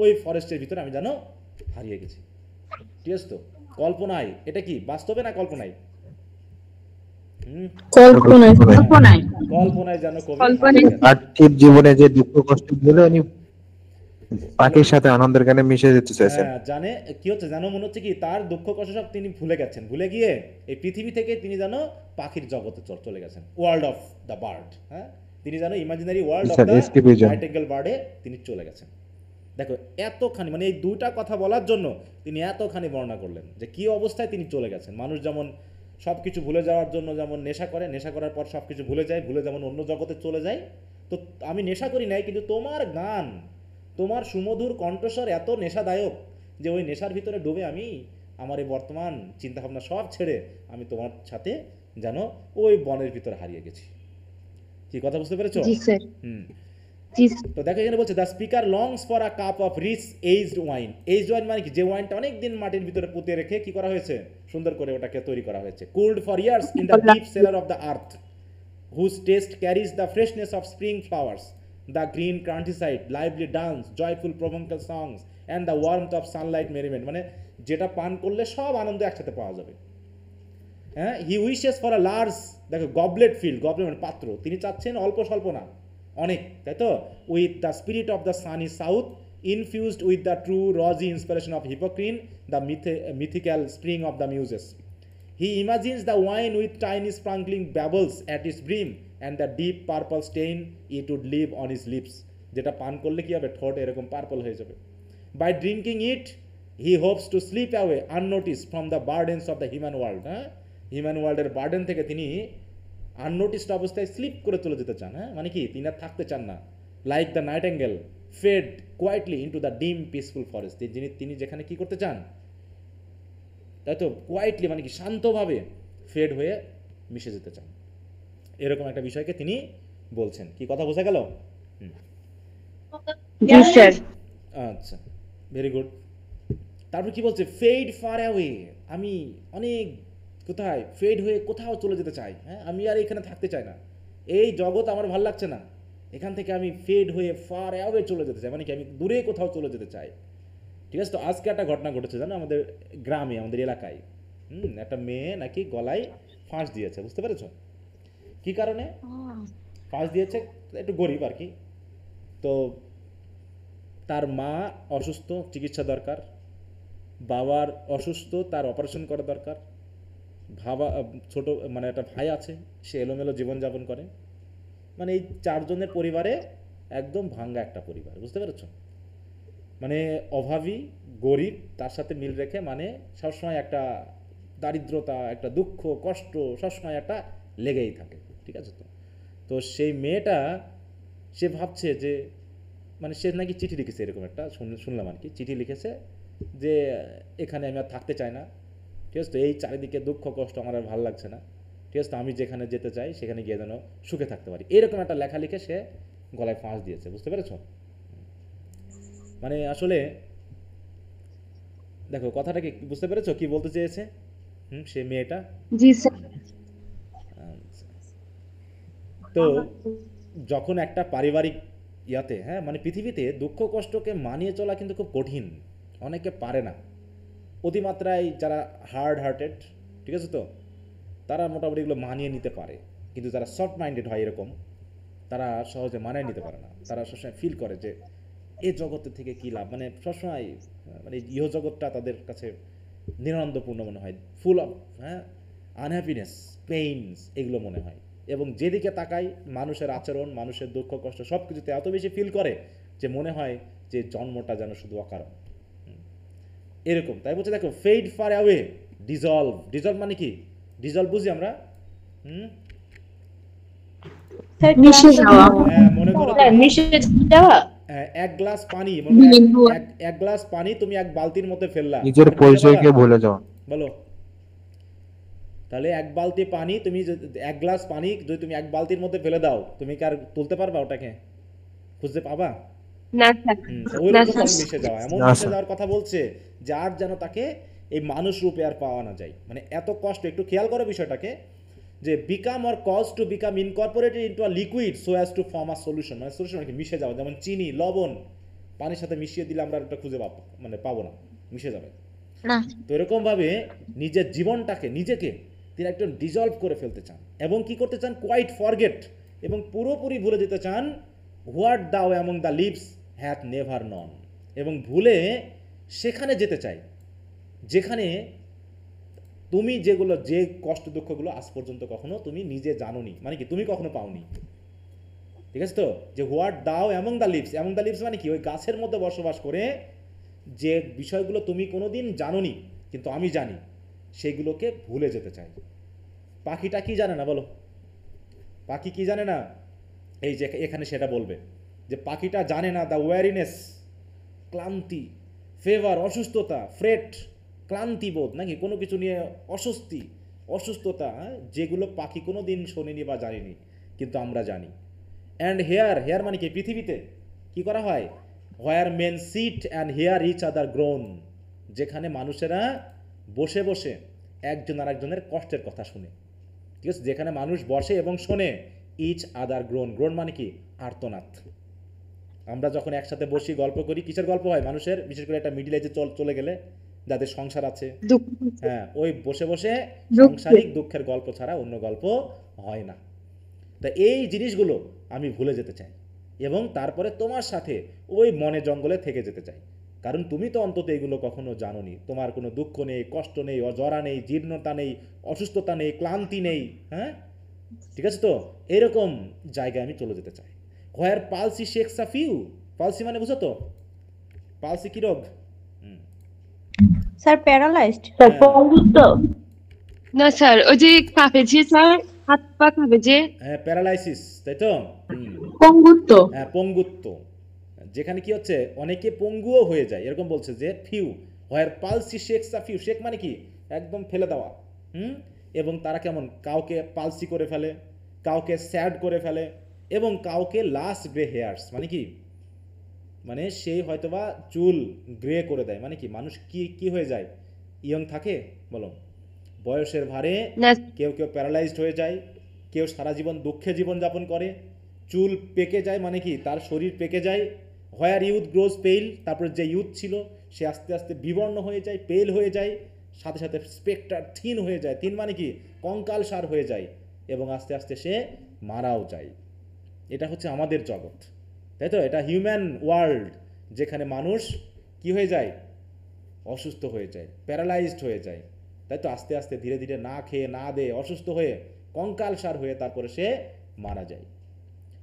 ওই ফরেস্টের ভিতরে আমি যেন হারিয়ে গেছি। ঠিক আছে তো? কল্পনায়, এটা কি বাস্তবে না কল্পনায়? হুম, কল্পনায় কল্পনায়। কল্পনায় যেন কবি কল্পনায়। হারিয়ে গেছে। পার্থিব জীবনে যে দুঃখ কষ্ট গুলো উনি পাখির সাথে আনন্দের গানে মিশে যেতে চাইছেন। হ্যাঁ, জানে কি হচ্ছে জানো, মনে হচ্ছে কি তার দুঃখ কষ্ট সব তিনি ভুলে গেছেন, ভুলে গিয়ে এই পৃথিবী থেকে তিনি যেন পাখির জগতে চলে গেছেন, ওয়ার্ল্ড অফ দ্য বার্ড। হ্যাঁ, তিনি যেন imaginary world of sir, the escapism। Nightingale বার্ডে তিনি চলে গেছেন। দেখো এতখানি, মানে এই দুইটা কথা বলার জন্য তিনি এতখানি বর্ণনা করলেন যে কি অবস্থায় তিনি চলে গেছেন। মানুষ যেমন সব কিছু ভুলে যাওয়ার জন্য যেমন নেশা করে, নেশা করার পর সব কিছু ভুলে যায়, ভুলে যেমন অন্য জগতে চলে যায়, তো আমি নেশা করি নাই, কিন্তু তোমার গান, তোমার সুমধুর কণ্ঠস্বর এত নেশাদায়ক যে ওই নেশার ভিতরে ডুবে আমি আমার এই বর্তমান চিন্তাভাবনা সব ছেড়ে আমি তোমার সাথে যেন ওই বনের ভিতরে হারিয়ে গেছি। কি কথা বুঝতে পেরেছো? জি স্যার। হুম। জি তো দেখো এখানে বলছে the speaker longs for a cup of rich aged wine. Aged wine মানে কি, যে ওয়াইনটা অনেক দিন মাটির ভিতরে পুঁতে রেখে কি করা হয়েছে, সুন্দর করে ওটাকে তৈরি করা হয়েছে। Cooled for years in the deep seller of the earth, whose taste carries the freshness of spring flowers, the green countryside, lively dance, joyful provencal songs, and the warmth of sunlight merriment, মানে যেটা পান করলে সব আনন্দ একসাথে পাওয়া যাবে। হ্যাঁ, হি উইশেস ফর আ লার্জ, দেখো গবলেট ফিল্ড, গবলেট মানে পাত্র, তিনি চাচ্ছেন অল্প স্বল্প না, অনেক, তাই তো? With the spirit of the sunny south, infused with the true rosy inspiration of Hippocrene, the mythical spring of the Muses. He imagines the wine with tiny sparkling bubbles at its brim and the deep purple stain it would leave on his lips, যেটা পান করলে কি হবে, ঠোঁট এরকম পার্পল হয়ে যাবে। By drinking it he hopes to slip away unnoticed from the burdens of the human world. হ্যাঁ, হিউম্যান ওয়ার্ল্ডের বার্ডেন থেকে তিনি আননোটিসড অবস্থায় স্লিপ করে চলে যেতে চান। হ্যাঁ, মানে কি তিনি আর থাকতে চান না। Like the nightingale fade quietly into the dim peaceful forest, তিনি যেখানে কি করতে চান, তাই তো, কোয়াইটলি মানে কি শান্তভাবে ফেড হয়ে মিশে যেতে চান, এরকম একটা বিষয়কে তিনি বলছেন। কি কথা বোঝা গেল? জি স্যার। আচ্ছা, ভেরি গুড। তারপর কি বলছে, ফেড ফার অ্যাওয়ে, আমি অনেক কোথায় ফেড হয়ে কোথাও চলে যেতে চাই। হ্যাঁ, আমি আর এখানে থাকতে চাই না, এই জগৎ আমার ভালো লাগছে না, এখান থেকে আমি ফেড হয়ে ফার অ্যাওয়ে চলে যেতে চাই, মানে কি আমি দূরে কোথাও চলে যেতে চাই। ঠিক আছে তো? আজকে একটা ঘটনা ঘটেছে জানো, আমাদের গ্রামে, আমাদের এলাকায়, একটা মেয়ে নাকি গলায় ফাঁস দিয়েছে, বুঝতে পেরেছো? কি কারণে ফাঁস দিয়েছে, একটু গরিব আর কি, তো তার মা অসুস্থ, চিকিৎসা দরকার, বাবার অসুস্থ, তার অপারেশন করা দরকার, ছোট মানে একটা ভাই আছে, সে এলোমেলো জীবনযাপন করে, মানে এই চারজনের পরিবারে একদম ভাঙ্গা একটা পরিবার, বুঝতে পেরেছো? মানে অভাবী, গরিব, তার সাথে মিল রেখে, মানে সবসময় একটা দারিদ্রতা, একটা দুঃখ কষ্ট সবসময় একটা লেগেই থাকে। ঠিক আছে তো? তো সেই মেয়েটা সে ভাবছে যে, মানে সে নাকি চিঠি লিখেছে, এরকম একটা শুনলাম আর কি, চিঠি লিখেছে যে এখানে আমি আর থাকতে চাই না। ঠিক আছে তো? এই চারিদিকে দুঃখ কষ্ট আমার আর ভালো লাগছে না। ঠিক আছে তো? আমি যেখানে যেতে চাই সেখানে গিয়ে যেন সুখে থাকতে পারি, এরকম একটা লেখা লিখে সে গলায় ফাঁস দিয়েছে, বুঝতে পেরেছো? মানে আসলে দেখো কথাটা কি বুঝতে পেরেছো, কি বলতে চেয়েছে সে মেয়েটা? জি স্যার। আচ্ছা। তো যখন একটা পারিবারিক ইয়াতে, হ্যাঁ, মানে পৃথিবীতে দুঃখ কষ্টকে মানিয়ে চলা কিন্তু খুব কঠিন, অনেকে পারে না। অতিমাত্রায় যারা হার্ড হার্টেড, ঠিক আছে তো, তারা মোটামুটি এগুলো মানিয়ে নিতে পারে, কিন্তু যারা সফট মাইন্ডেড হয় এরকম, তারা সহজে মানিয়ে নিতে পারে না। তারা সবসময় ফিল করে যে এ জগতের থেকে কী লাভ, মানে সবসময় মানে ইহ জগৎটা তাদের কাছে নিরানন্দপূর্ণ মনে হয়, ফুল অফ, হ্যাঁ, আনহ্যাপিনেস, পেইনস, এগুলো মনে হয়। এবং যেদিকে তাকাই মানুষের আচরণ, মানুষের দুঃখ কষ্ট সব কিছুতে এত বেশি ফিল করে যে মনে হয় যে জন্মটা যেন শুধু অকারণ। এরকম তাই বলছে দেখো, fade far away, dissolve. Dissolve মানে কি? ডিজলভ বুঝি আমরা। স্যার মিশে যাওয়া। হ্যাঁ, মনে করো হ্যাঁ, তুমি মিশে যাওয়া। এক গ্লাস পানি, মনে করো বিলীন হওয়া। এক গ্লাস পানি তুমি এক বালতির মধ্যে ফেললা, নিজের আর মিশে পরিচয়কে যাওয়া? ভুলে যাওয়া। বলো। তাহলে এক বালতি পানি তুমি এক গ্লাস পানি যদি তুমি এক বালতির মধ্যে ফেলে দাও, তুমি কি আর তুলতে পারবা ওটাকে? খুঁজতে পাবা? না স্যার, ওই না রকম স্যার। মিশে যাওয়া, এমন না, মিশে স্যার। যাওয়ার কথা বলছে যার যেন তাকে এই মানুষ রূপে আর পাওয়া না যায়। মানে এত কষ্ট। একটু খেয়াল করো বিষয়টাকে, যে become or cause to become incorporated into a liquid so as to form a solution. মানে সলিউশন মানে মিশে যাওয়া, যেমন চিনি, লবণ পানির সাথে মিশিয়ে দিলে আমরা ওটা খুঁজে পাবো, মানে পাবো না, মিশে যাবে। না, তো এরকমভাবে নিজের জীবনটাকে, নিজেকে তিনি একদম ডিজলভ করে ফেলতে চান। এবং কি করতে চান? কোয়াইট ফরগেট, এবং পুরোপুরি ভুলে যেতে চান what thou among the leaves hath never known. এবং ভুলে সেখানে যেতে চাই যেখানে তুমি যেগুলো, যে কষ্ট দুঃখগুলো আজ পর্যন্ত কখনো তুমি নিজে জানোনি, মানে কি তুমি কখনো পাওনি। ঠিক আছে তো? যে what thou among the leaves, among the leaves মানে কি? ওই গাছের মধ্যে বসবাস করে যে বিষয়গুলো তুমি কোনোদিন জানোনি কিন্তু আমি জানি, সেগুলোকে ভুলে যেতে চাই। পাখিটা কি জানে না বলো? পাখি কি জানে না? এই যে এখানে সেটা বলবে যে পাখিটা জানে না দ্য ওয়ারিনেস, ক্লান্তি, ফেভার, অসুস্থতা, ফ্রেট, ক্লান্তিবোধ, নাকি কোনো কিছু নিয়ে অস্বস্তি, অসুস্থতা, যেগুলো পাখি কোনো দিন শোনেনি বা জানেনি কিন্তু আমরা জানি। অ্যান্ড হেয়ার, হেয়ার মানে কি? পৃথিবীতে কি করা হয়? Where men sit and hear each other groan, যেখানে মানুষেরা বসে বসে একজন আর একজনের কষ্টের কথা শুনে। ঠিক আছে? যেখানে মানুষ বসে এবং শোনে। ইচ আদার গ্রোন, গ্রোন মানে কি? আর্তনাদ। আমরা যখন একসাথে বসি গল্প করি, কিসের গল্প হয় মানুষের? বিশেষ করে একটা মিডিল এজে চলে গেলে, যাদের সংসার আছে, দুঃখ। হ্যাঁ, ওই বসে বসে দুঃখ। সাংসারিক দুঃখের গল্প ছাড়া অন্য গল্প হয় না। তা এই জিনিসগুলো আমি ভুলে যেতে চাই এবং তারপরে তোমার সাথে ওই মনে জঙ্গলে থেকে যেতে চাই। কারণ তুমি তো অন্তত এগুলো কখনো জানোনি। তোমার কোনো দুঃখ নেই, কষ্ট নেই, অজরা নেই, জীর্ণতা নেই, অসুস্থতা নেই, ক্লান্তি নেই। হ্যাঁ, ঠিক আছে তো? এরকম জায়গায় আমি চলে যেতে চাই। Where palsy shakes a few, palsy মানে বুঝো তো? পালসি কি রোগ? Sir paralysed. স্যার বন্ধুত্ব। না স্যার, ওই যে কাঁপে যে স্যার, হাত পা কাঁপে যে। হ্যাঁ, প্যারালাইসিস, তাই তো? পঙ্গুত্ব। হ্যাঁ, পঙ্গুত্ব, যেখানে কি হচ্ছে অনেকে পঙ্গুও হয়ে যায়। এরকম বলছে যে few, where palsy shakes a few, shake মানে কি? একদম ফেলে দেওয়া। এবং তারা কেমন? কাউকে পালসি করে ফেলে, কাউকে স্যাড করে ফেলে, এবং কাউকে লাস্ট গ্রে হেয়ার্স মানে কি? মানে সেই হয়তোবা চুল গ্রে করে দেয়। মানে কি? মানুষ কি কি হয়ে যায়? ইয়ং থাকে বলো? বয়সের ভারে না কেউ কেউ প্যারালাইজড হয়ে যায়, কেউ সারা জীবন দুঃখে জীবনযাপন করে, চুল পেকে যায়, মানে কি? তার শরীর পেকে যায়। হোয়ার ইউথ গ্রোজ পেইল, তারপরে যে ইউথ ছিল সে আস্তে আস্তে বিবর্ণ হয়ে যায়, পেল হয়ে যায়, সাথে সাথে স্পেকটার থিন হয়ে যায়। থিন মানে কি? কঙ্কাল সার হয়ে যায়, এবং আস্তে আস্তে সে মারাও যায়। এটা হচ্ছে আমাদের জগৎ, তাই তো? এটা হিউম্যান ওয়ার্ল্ড, যেখানে মানুষ কি হয়ে যায়? অসুস্থ হয়ে যায়, প্যারালাইজড হয়ে যায়, তাই তো? আস্তে আস্তে ধীরে ধীরে না খেয়ে না দে অসুস্থ হয়ে কঙ্কাল সার হয়ে তারপরে সে মারা যায়।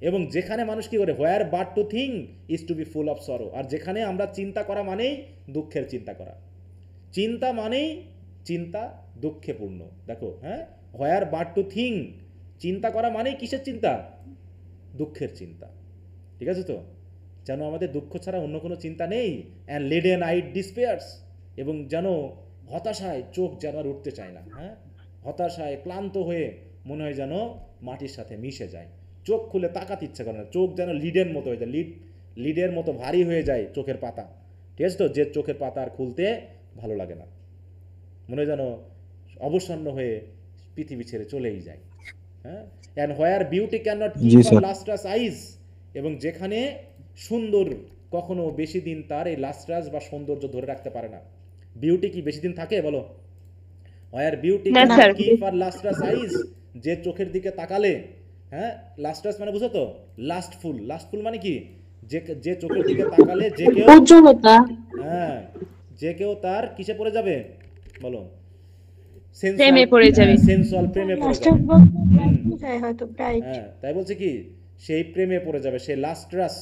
এবং যেখানে মানুষ কি করে? Where but to think is to be full of sorrow, আর যেখানে আমরা চিন্তা করা মানেই দুঃখের চিন্তা করা। চিন্তা মানেই চিন্তা দুঃখে পূর্ণ। দেখো, হ্যাঁ, হোয়ার বাট টু থিঙ্ক, চিন্তা করা মানেই কিসের চিন্তা? দুঃখের চিন্তা। ঠিক আছে তো? যেন আমাদের দুঃখ ছাড়া অন্য কোনো চিন্তা নেই। অ্যান্ড লিডেন আইড ডিসপেয়ার্স, এবং যেন হতাশায় চোখ যেন আর উঠতে চায় না। হ্যাঁ, হতাশায় ক্লান্ত হয়ে মনে হয় যেন মাটির সাথে মিশে যায়, চোখ খুলে তাকাতে ইচ্ছা করে না, চোখ যেন লিডের মতো হয়ে যায়, লিডের মতো ভারী হয়ে যায় চোখের পাতা। ঠিক আছে তো? যে চোখের পাতা আর খুলতে ভালো লাগে না, মনে হয় যেন অবসন্ন হয়ে পৃথিবী ছেড়ে চলেই যায়। হ্যাঁ, and where beauty cannot জি, কিপ স্যার। লাস্ট্রাস আইজ, এবং যেখানে সুন্দর কখনো বেশি দিন তার এই লাস্ট্রাস বা সৌন্দর্য ধরে রাখতে পারে না। বিউটি কি বেশি দিন থাকে বলো? হোয়ার বিউটি না, can not sir. Keep R lustrous আইজ, যে চোখের দিকে তাকালে, হ্যাঁ, লাস্ট্রাস মানে বুঝো তো? লাস্টফুল, লাস্টফুল মানে কি? যে চোখের দিকে তাকালে যে কেউ, উজ্জ্বলতা। হ্যাঁ, যে কেউ তার কিসে পড়ে যাবে বলো? প্রেমে পড়ে যাবে। সেন্সুয়াল প্রেমে পড়ে লাস্টে যাবে। বোঝায় হয়তো ব্রাইট। হ্যাঁ, তাই বলছে কি সেই প্রেমে পড়ে যাবে, সেই লাস্ট্রাস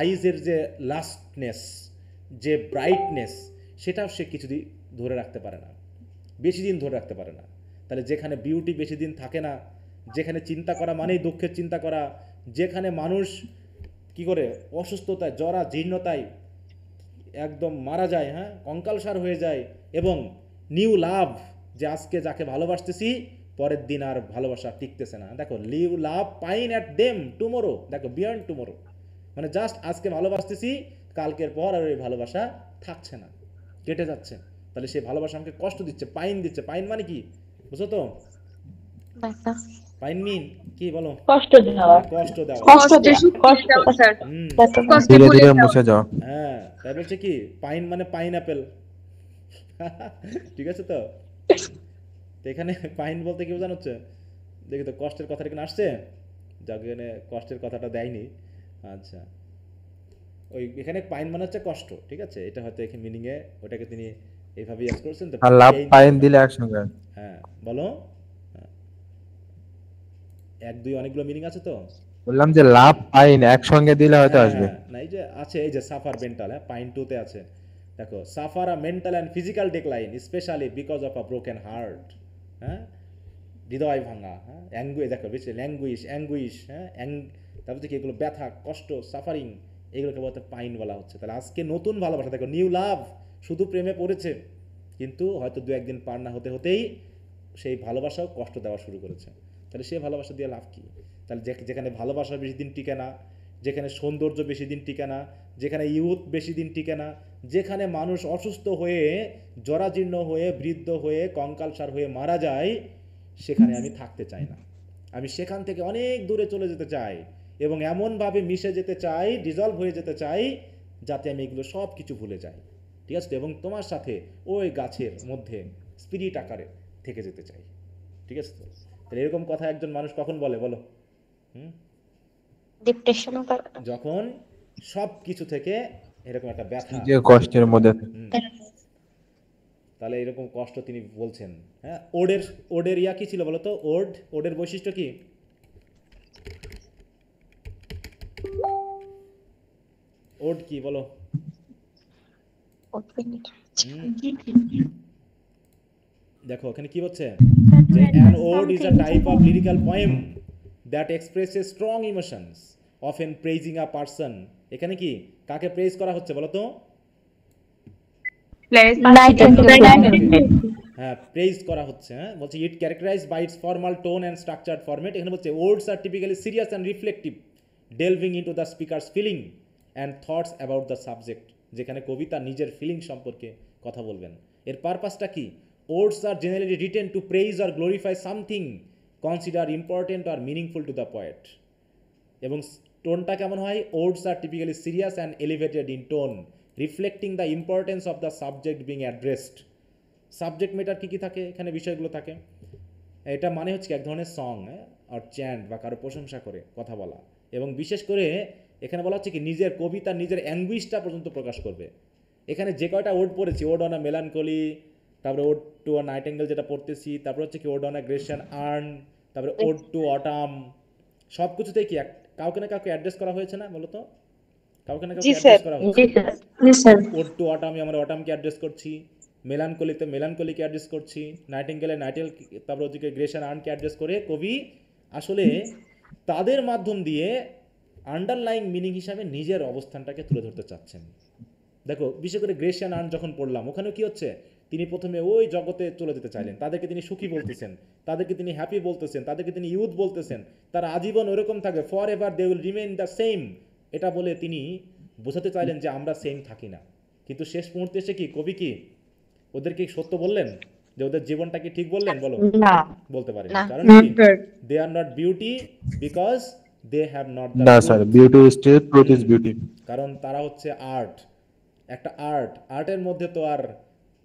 আইজের যে লাস্টনেস, যে ব্রাইটনেস, সেটাও সে কিছুদিন ধরে রাখতে পারে না, বেশি দিন ধরে রাখতে পারে না। তাহলে যেখানে বিউটি বেশি দিন থাকে না, যেখানে চিন্তা করা মানেই দুঃখের চিন্তা করা, যেখানে মানুষ কি করে অসুস্থতায়, জরা জীর্ণতায় একদম মারা যায়, হ্যাঁ, কঙ্কালসার হয়ে যায়, এবং নিউ লাভ, যে আজকে যাকে ভালোবাসতেছি পরের দিন আর ভালোবাসা টিকতেছে না। দেখো, live love pine at them tomorrow, দেখো বিয়ন্ড টুমোরো, মানে জাস্ট আজকে ভালোবাসতেছি, কালকের পর আর ওই ভালোবাসা থাকছে না, কেটে যাচ্ছে। তাহলে সেই ভালোবাসা আমাকে কষ্ট দিচ্ছে, পাইন দিচ্ছে। পাইন মানে কি বুঝছো তো? পাইন মিন কি বলো? কষ্ট দেওয়া, কষ্ট দেওয়া। কষ্টে সুখে যাও স্যার, হুম, কষ্টে ধীরে ভুলে ধীরে যাও। মুছে যাও। হ্যাঁ, তাই বলছে কি পাইন মানে পাইনঅ্যাপেল। ঠিক আছে তো? তো এখানে পাইন বলতে কি বোঝানো হচ্ছে? দেখি তো কষ্টের কথাটা এখানে আসছে, যাক এখানে কষ্টের কথাটা দেয়নি। আচ্ছা, ওই এখানে পাইন মানে হচ্ছে কষ্ট, ঠিক আছে? এটা হয়তো এখানে মিনিংয়ে ওটাকে তিনি এইভাবে ইউজ করছেন তো। আর লাভ pain- পাইন দিলে একসঙ্গে। হ্যাঁ বলো। হ্যাঁ, এক দুই অনেকগুলো মিনিং আছে তো। বললাম যে লাভ পাইন একসঙ্গে দিলে হয়তো হ্যাঁ, আসবে। না এই যে আছে, এই যে সাফার মেন্টাল, হ্যাঁ পাইন টুতে আছে, দেখো suffer a mental and physical decline specially because of a broken heart, হ্যাঁ, হৃদয় ভাঙা, হ্যাঁ, অ্যাঙ্গুইশ, দেখো বেশি অ্যাঙ্গুইশ, হ্যাঁ, তারপর কি এগুলো ব্যথা, কষ্ট, সাফারিং, এগুলোকে বলতে পাইন বলা হচ্ছে। তাহলে আজকে নতুন ভালোবাসা, দেখো নিউ লাভ, শুধু প্রেমে পড়েছে, কিন্তু হয়তো দু একদিন পার না হতে হতেই সেই ভালোবাসাও কষ্ট দেওয়া শুরু করেছে। তাহলে সে ভালোবাসা দিয়ে লাভ কী? তাহলে যেখানে ভালোবাসা বেশি দিন টিকে না, যেখানে সৌন্দর্য বেশি দিন টিকে না, যেখানে ইউথ বেশি দিন টিকে না, যেখানে মানুষ অসুস্থ হয়ে, জরাজীর্ণ হয়ে, বৃদ্ধ হয়ে, কঙ্কালসার হয়ে মারা যায়, সেখানে আমি থাকতে চাই না। আমি সেখান থেকে অনেক দূরে চলে যেতে চাই, এবং এমনভাবে মিশে যেতে চাই, ডিজলভ হয়ে যেতে চাই, যাতে আমি এগুলো সব কিছু ভুলে যাই, ঠিক আছে তো? এবং তোমার সাথে ওই গাছের মধ্যে স্পিরিট আকারে থেকে যেতে চাই, ঠিক আছে তো? তাহলে এরকম কথা একজন মানুষ কখন বলে বলো? ডিপ্রেশনও যখন সব কিছু থেকে এরকম একটা ব্যথা, যে কষ্টের মধ্যে তাহলে এরকম কষ্ট তিনি বলছেন। হ্যাঁ, ওডের ইয়া কি ছিল বলো তো? ওডের বৈশিষ্ট্য কি? ওড কি বলো? দেখো এখানে কি হচ্ছে, যে an ode is a type of lyrical poem that expresses strong emotions often praising a person। এখানে কি কাকে প্রেজ করা হচ্ছে বলো তো? প্লেস হ্যাঁ, প্রেজ করা হচ্ছে। হ্যাঁ, বলছে it characterise by its formal tone and structured format. এখানে বলছে words are typically serious and reflective, delving into the speaker's feeling and thoughts about the subject. যেখানে কবিতা নিজের ফিলিং সম্পর্কে কথা বলবেন। এর পারপাসটা কি? Words are generally written to praise or glorify something consider important or meaningful to the poet. এবং টোনটা কেমন হয়? Words are typically serious and elevated in tone, reflecting the importance of the subject being addressed. Subject matter কী কী থাকে এখানে, বিষয়গুলো থাকে। এটা মানে হচ্ছে এক ধরনের সং আর চ্যান্ট বা কারো প্রশংসা করে কথা বলা, এবং বিশেষ করে এখানে বলা হচ্ছে কি নিজের কবিতা নিজের অ্যাঙ্গুইশটা পর্যন্ত প্রকাশ করবে। এখানে যে কয়টা ওড পড়েছি, ওড অন আ মেলানকলি, তারপরে ওড টু আ নাইটেঙ্গেল যেটা পড়তেছি, তারপরে হচ্ছে কি ode on a Grecian earn, তারপরে ওড টু অটাম, সব কিছুতেই কি কাউকে না কাউকে অ্যাড্রেস করা হয়েছে না বলো তো? কাউকে না কাউকে অ্যাড্রেস করা হচ্ছে। ওড টু অটামে আমরা অটামকে অ্যাড্রেস করছি, মেলানকলিতে মেলানকলিকে অ্যাড্রেস করছি, নাইটেঙ্গেলে নাইটেল, তারপর হচ্ছে গ্রেশিয়ান আর্নকে অ্যাড্রেস করে কবি আসলে তাদের মাধ্যম দিয়ে আন্ডারলাইং মিনিং হিসাবে নিজের অবস্থানটাকে তুলে ধরতে চাচ্ছেন। দেখো বিশেষ করে গ্রেশিয়ান আর্ন যখন পড়লাম, ওখানেও কি হচ্ছে, তিনি প্রথমে ওই জগতে চলে যেতে চাইলেন, তাদেরকে তিনি সুখী বলতেছেন, তাদেরকে তিনি হ্যাপি বলতেছেন, তাদেরকে তিনি ইউথ বলতেছেন, তারা আজীবন ওরকম থাকে, for ever they will remain the same, এটা বলে তিনি বোঝাতে চাইলেন যে আমরা সেম থাকি না। কিন্তু শেষ মুহূর্তে এসে কি কবি কি ওদেরকে সত্য বললেন, যে ওদের জীবনটা কি ঠিক বললেন বলো? না, বলতে পারেন। না। কারণ কি? They are not beauty because they have not the না sir, beauty is still, truth is beauty. কারণ তারা হচ্ছে আর্ট, একটা আর্টের মধ্যে তো আর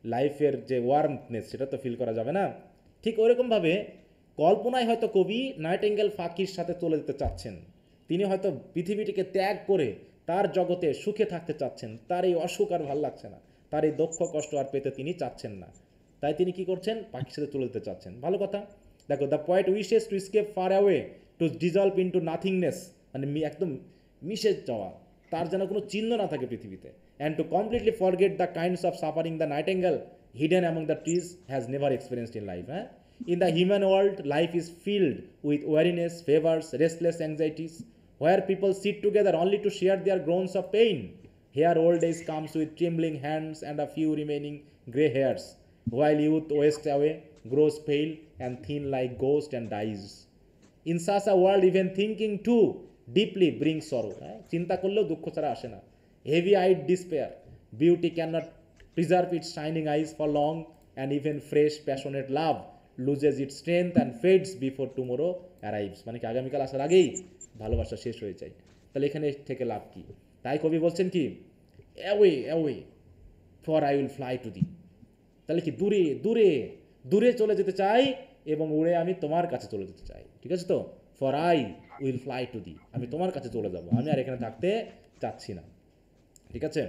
লাইফের যে ওয়ার্মনেস সেটা তো ফিল করা যাবে না। ঠিক ওইরকমভাবে কল্পনায় হয়তো কবি নাইটেঙ্গেল ফাকির সাথে চলে যেতে চাচ্ছেন, তিনি হয়তো পৃথিবীটিকে ত্যাগ করে তার জগতে সুখে থাকতে চাচ্ছেন, তার এই অসুখ আর ভাল লাগছে না, তার এই দুঃখ কষ্ট আর পেতে তিনি চাচ্ছেন না। তাই তিনি কি করছেন, পাখির সাথে চলে যেতে চাচ্ছেন। ভালো কথা। দেখো, the poet wishes to escape far away, to dissolve into nothingness, মানে একদম মিশে যাওয়া, তার যেন কোনো চিহ্ন না থাকে পৃথিবীতে। And to completely forget the kinds of suffering the nightingale hidden among the trees has never experienced in life. In the human world, life is filled with weariness, fevers, restless anxieties, where people sit together only to share their groans of pain. Here old age comes with trembling hands and a few remaining grey hairs, while youth wastes away, grows pale and thin like ghost and dies. In such a world, even thinking too deeply brings sorrow. চিন্তা করলেও দুঃখ ছাড়া আসে না। Heavy eyed despair, beauty cannot preserve its shining eyes for long, and even fresh passionate love loses its strength and fades before tomorrow arrives. মানে কি আগামীকাল আসার আগেই ভালোবাসা শেষ হয়ে যায়। তাহলে এখানে থেকে লাভ কি? তাই কবি বলছেন কি, away away for I will fly to the. তাহলে কি দূরে দূরে দূরে চলে যেতে চাই এবং উড়ে আমি তোমার কাছে চলে যেতে চাই। ঠিক আছে তো, for I will fly to the, আমি তোমার কাছে চলে যাব, আমি আর এখানে থাকতে চাচ্ছি না। ঠিক আছে,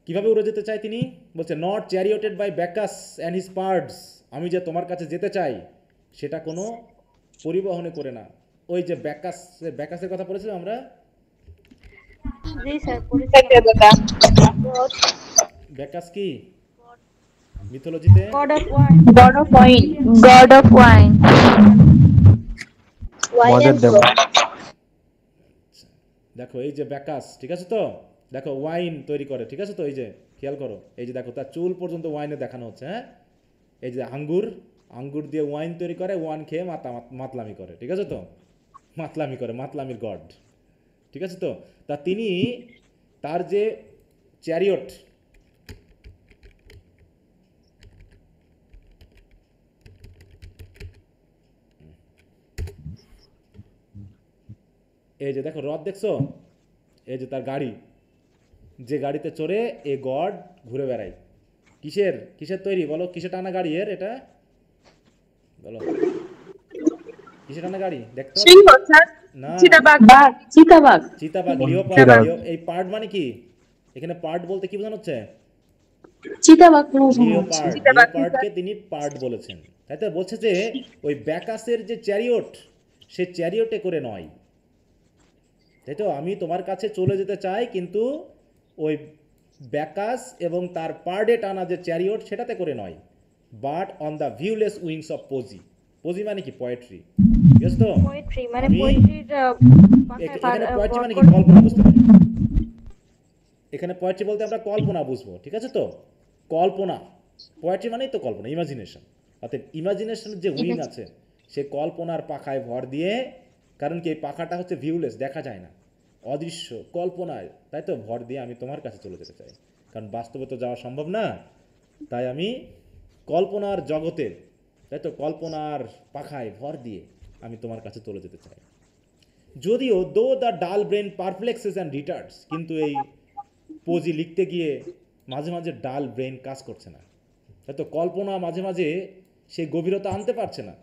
কিভাবে উড়ে যেতে চাই তিনি বলছে, নট চ্যারিওটেড বাই ব্যাকাস অ্যান্ড হিজ পার্ডস, আমি যে তোমার কাছে যেতে চাই সেটা কোনো পরিবহনে করে না। ওই যে ব্যাকাসের কথা পড়েছিলাম আমরা, জি স্যার পরিচিত। ব্যাকাস কি মিথোলজিতে? God of wine. God of wine, god of wine. মজার দেব। দেখো এই যে ব্যাকাস, ঠিক আছে তো, দেখো ওয়াইন তৈরি করে, ঠিক আছে তো, এই যে খেয়াল করো, এই যে দেখো তার চুল পর্যন্ত ওয়াইনে দেখানো হচ্ছে। হ্যাঁ, এই যে আঙ্গুর দিয়ে ওয়াইন তৈরি করে, ওয়াইন খেয়ে মাতলামি করে, ঠিক আছে তো, মাতলামি করে, মাতলামির গড। ঠিক আছে তো, তা তিনি তার যে চ্যারিয়ট, এই যে দেখো রথ দেখছো, এই যে তার গাড়ি, যে গাড়িতে চড়ে এ গড ঘুরে বেড়ায়, কিসের তৈরি বলো, কিসের টানা গাড়ি এর, এটা বলো কিসের টানা গাড়ি? দেখতো না, চিতাবাঘ, লিওপার্ড। এই পার্ট মানে কি, এখানে পার্ট বলতে কি বোঝানো হচ্ছে? লিওপার্ডকে তিনি পার্ট বলেছেন। তাই তো বলছে যে ওই ব্যাকাসের যে চ্যারিয়ট, সে চ্যারিয়টে করে নয়। তাই তো, আমি তোমার কাছে চলে যেতে চাই, কিন্তু ওই ব্যাকাস এবং তার পার্ডে টানা যে চ্যারিয়ট সেটাতে করে নয়, but on the viewless wings of poesy. Poesy মানে কি? পোয়েট্রি। ঠিক আছে তো, পোয়েট্রি মানে পোয়েট্রির এখানে পোয়েট্রি মানে কি? কল্পনা বুঝতে পারি। এখানে পোয়েট্রি বলতে আমরা কল্পনা বুঝবো। ঠিক আছে তো, কল্পনা, পোয়েট্রি মানেই তো কল্পনা, ইমাজিনেশন। অর্থাৎ ইমাজিনেশনের যে উইং আছে, সে কল্পনার পাখায় ভর দিয়ে, কারণ কি এই পাখাটা হচ্ছে ভিউলেস, দেখা যায় না, অদৃশ্য, কল্পনায়, তাই তো ভর দিয়ে আমি তোমার কাছে চলে যেতে চাই, কারণ বাস্তবে তো যাওয়া সম্ভব না। তাই আমি কল্পনার জগতে, তাই তো কল্পনার পাখায় ভর দিয়ে আমি তোমার কাছে চলে যেতে চাই। যদিও দো দ্য ডাল ব্রেন পারপ্লেক্সেস অ্যান্ড রিটার্ডস, কিন্তু এই পজি লিখতে গিয়ে মাঝে মাঝে ডাল ব্রেন কাজ করছে না, তাই তো কল্পনা মাঝে মাঝে সেই গভীরতা আনতে পারছে না।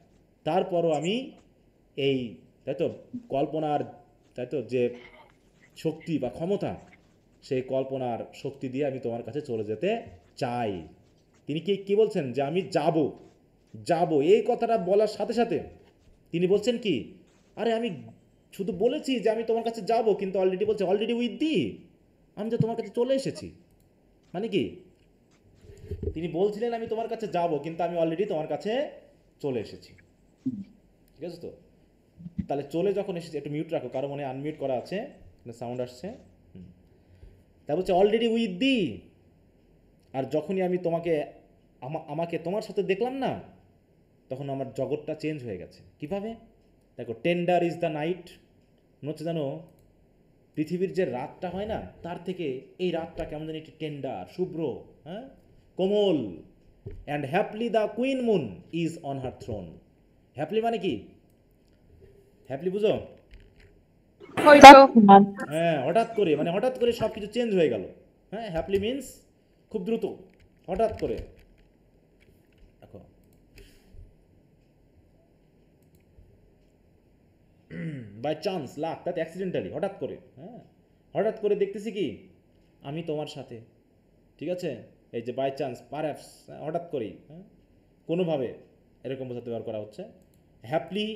তারপরও আমি এই, তাই তো কল্পনার, তাই তো যে শক্তি বা ক্ষমতা, সেই কল্পনার শক্তি দিয়ে আমি তোমার কাছে চলে যেতে চাই। তিনি কি বলছেন যে আমি যাব, এই কথাটা বলার সাথে সাথে তিনি বলছেন কি, আরে আমি শুধু বলেছি যে আমি তোমার কাছে যাব, কিন্তু অলরেডি বলছে অলরেডি উইথ দি, আমি তো তোমার কাছে চলে এসেছি। মানে কি, তিনি বলছিলেন আমি তোমার কাছে যাব, কিন্তু আমি অলরেডি তোমার কাছে চলে এসেছি। ঠিক আছে তো, তাহলে চলে যখন এসেছি, একটু মিউট রাখো, কারো মনে আনমিউট করা আছে, সাউন্ড আসছে। তা বলছে অলরেডি উইথ দি, আর যখনই আমি আমাকে তোমার সাথে দেখলাম না, তখন আমার জগৎটা চেঞ্জ হয়ে গেছে। কিভাবে? দেখো, টেন্ডার ইজ দ্য নাইট, মনে হচ্ছে জানো পৃথিবীর যে রাতটা হয় না, তার থেকে এই রাতটা কেমন জানি একটি টেন্ডার, শুভ্র, হ্যাঁ, কোমল। And haply the queen moon is on her throne. Haply মানে কি? হ্যাপলি বুঝো? হ্যাঁ, হঠাৎ করে সব কিছু চেঞ্জ হয়ে গেল। হ্যাঁ, হ্যাপলি মিনস খুব দ্রুত, হঠাৎ করে। দেখো, বাই চান্স, লাক, তাতে অ্যাক্সিডেন্টালি, হঠাৎ করে। হ্যাঁ, হঠাৎ করে দেখতেছি কি আমি তোমার সাথে, ঠিক আছে, এই যে বাই চান্স পারহ্যাপস, হঠাৎ করেই, কোনোভাবে এরকম বোঝাতে ব্যবহার করা হচ্ছে। Haply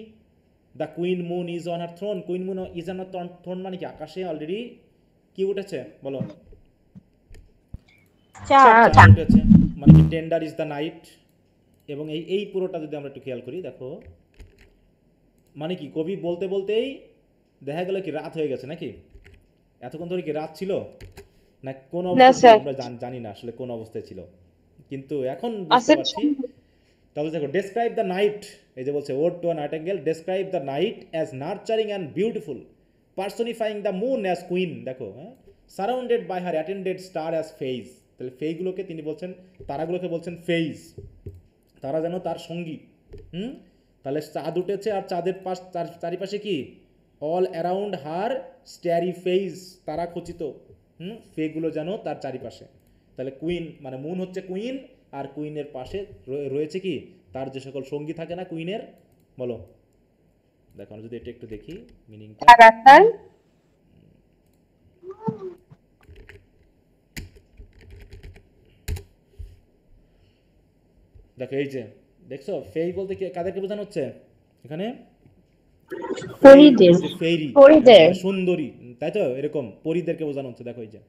the queen moon is on her throne, queen moon is on her throne মানে কি আকাশে অলরেডি কি উঠেছে বলো? চাঁদ উঠেছে, মানে কি টেন্ডার ইজ দ্য নাইট। এবং এই পুরোটা যদি আমরা একটু খেয়াল করি দেখো, মানে কি কবি বলতে বলতেই দেখা গেল কি রাত হয়ে গেছে নাকি? এতক্ষণ ধরে কি রাত ছিল না কোন অবস্থায় আমরা জানি না আসলে কোন অবস্থায় ছিল, কিন্তু এখন বুঝতে পারছি। তাহলে দেখো ডেসক্রাইব দ্য নাইট, এই যে বলছে ode to a nightingale, describe the night as nurturing and beautiful, personifying the moon as queen, দেখো surrounded by her attended star as fays. তাহলে ফেইগুলোকে তিনি বলছেন, তারাগুলোকে বলছেন ফেইজ, তারা যেন তার সঙ্গী। তাহলে চাঁদ উঠেছে আর চাঁদের চারিপাশে কি অল অ্যারাউন্ড হার স্ট্যারি ফেইজ, তারা খচিত ফেগুলো যেন তার চারিপাশে। তাহলে কুইন মানে মুন হচ্ছে কুইন, আর কুইনের পাশে রয়েছে কি তার যে সকল সঙ্গী থাকে না কুইনের, বলো দেখো আমরা যদি এটা একটু দেখি মিনিংটা। দেখো এই যে দেখছো ফেই বলতে কি কাদেরকে বোঝানো হচ্ছে এখানে? পরিদের, ফেরি, পরিদের, সুন্দরী, তাই তো, এরকম পরিদেরকে বোঝানো হচ্ছে। দেখো এই যে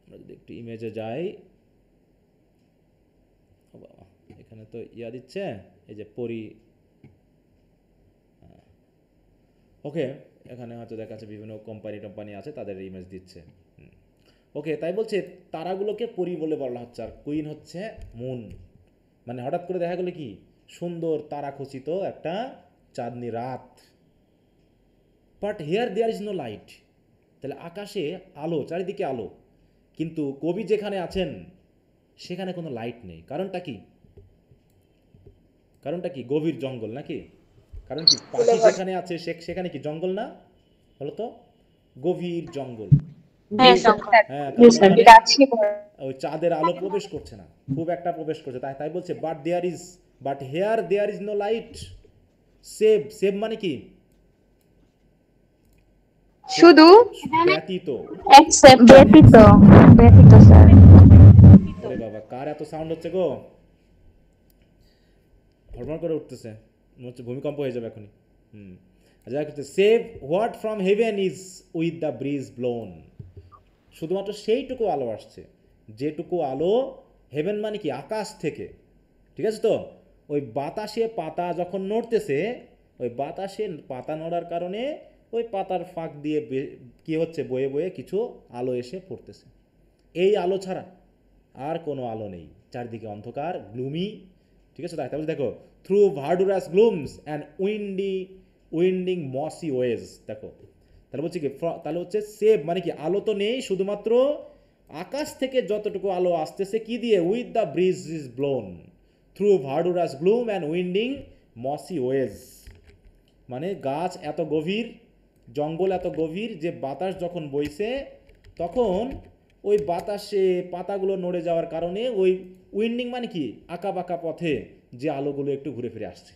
আমরা যদি একটু ইমেজে যাই, এখানে তো ইয়া দিচ্ছে এই যে পরি, ওকে এখানে হয়তো দেখা যাচ্ছে বিভিন্ন কোম্পানি আছে তাদের ইমেজ দিচ্ছে। ওকে, তাই বলছে তারাগুলোকে পরি বলে বলা হচ্ছে, আর কুইন হচ্ছে মুন। মানে হঠাৎ করে দেখা গেল কি সুন্দর তারা খচিত একটা চাঁদনি রাত। But here there is no light, তাহলে আকাশে আলো, চারিদিকে আলো, কিন্তু কবি যেখানে আছেন সেখানে কোনো লাইট নেই। কারণটা কি? কারণটা কি? গভীর জঙ্গল নাকি? কারণ কি পাখি যেখানে আছে সেখানে কি জঙ্গল না? বলো তো, গভীর জঙ্গল। হ্যাঁ, ওই চাঁদের আলো প্রবেশ করছে না, খুব একটা প্রবেশ করছে, তাই বলছে but here there is no light save মানে কি শুধু ব্যতীত। ব্যতীত স্যার। আরে বাবা কার এত সাউন্ড হচ্ছে গো, হড়বড় করে উঠতেছে, মনে হচ্ছে ভূমিকম্প হয়ে যাবে এখনই। Save what from haven is with the bridge blown, শুধুমাত্র সেইটুকু আলো আসছে যেটুকু আলো হেভেন মানে কি আকাশ থেকে, ঠিক আছে তো? ওই বাতাসে পাতা যখন নড়তেছে, ওই বাতাসে পাতা নড়ার কারণে ওই পাতার ফাঁক দিয়ে কি হচ্ছে বয়ে বয়ে কিছু আলো এসে পড়তেছে। এই আলো ছাড়া আর কোনো আলো নেই, চারদিকে অন্ধকার, গ্লুমি, ঠিক আছে? তাহলে দেখো through ভার্ডুরাস গ্লুমস and winding mossy wedge, দেখো তাহলে বলছে কি, তাহলে হচ্ছে সেভ মানে কি আলো তো নেই, শুধুমাত্র আকাশ থেকে যতটুকু আলো আসতেছে কি দিয়ে, with the breeze is blown through verdurous gloom and winding mossy ways. মানে গাছ এত গভীর, জঙ্গল এত গভীর যে বাতাস যখন বইছে তখন ওই বাতাসে পাতাগুলো নড়ে যাওয়ার কারণে ওই উইন্ডিং মানে কি আঁকা বাঁকা পথে যে আলোগুলো একটু ঘুরে ফিরে আসছে।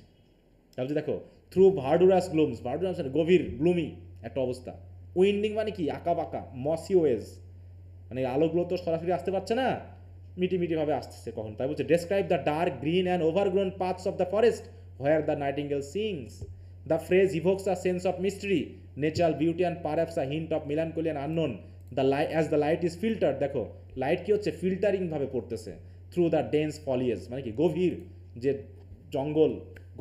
তাহলে দেখো থ্রু ভার্ডুরাস গ্লুমস, ভার্ডুরাস গভীর গ্লুমি একটা অবস্থা, উইন্ডিং মানে কি আঁকা বাঁকা, মসি ওয়েজ মানে আলোগুলো তো সরাসরি আসতে পারছে না, মিটিভাবে আসতেছে কখন। তাই বলছে describe the dark green and overgrown paths of the forest where the nightingale sings, the phrase evokes a sense of mystery, natural beauty and perhaps a hint of melancholy and unknown, as the light is filtered, দেখো লাইট কি হচ্ছে ফিল্টারিং ভাবে পড়তেছে থ্রু দ্য ডেন্স ফলিয়েজ, মানে কি গভীর যে জঙ্গল,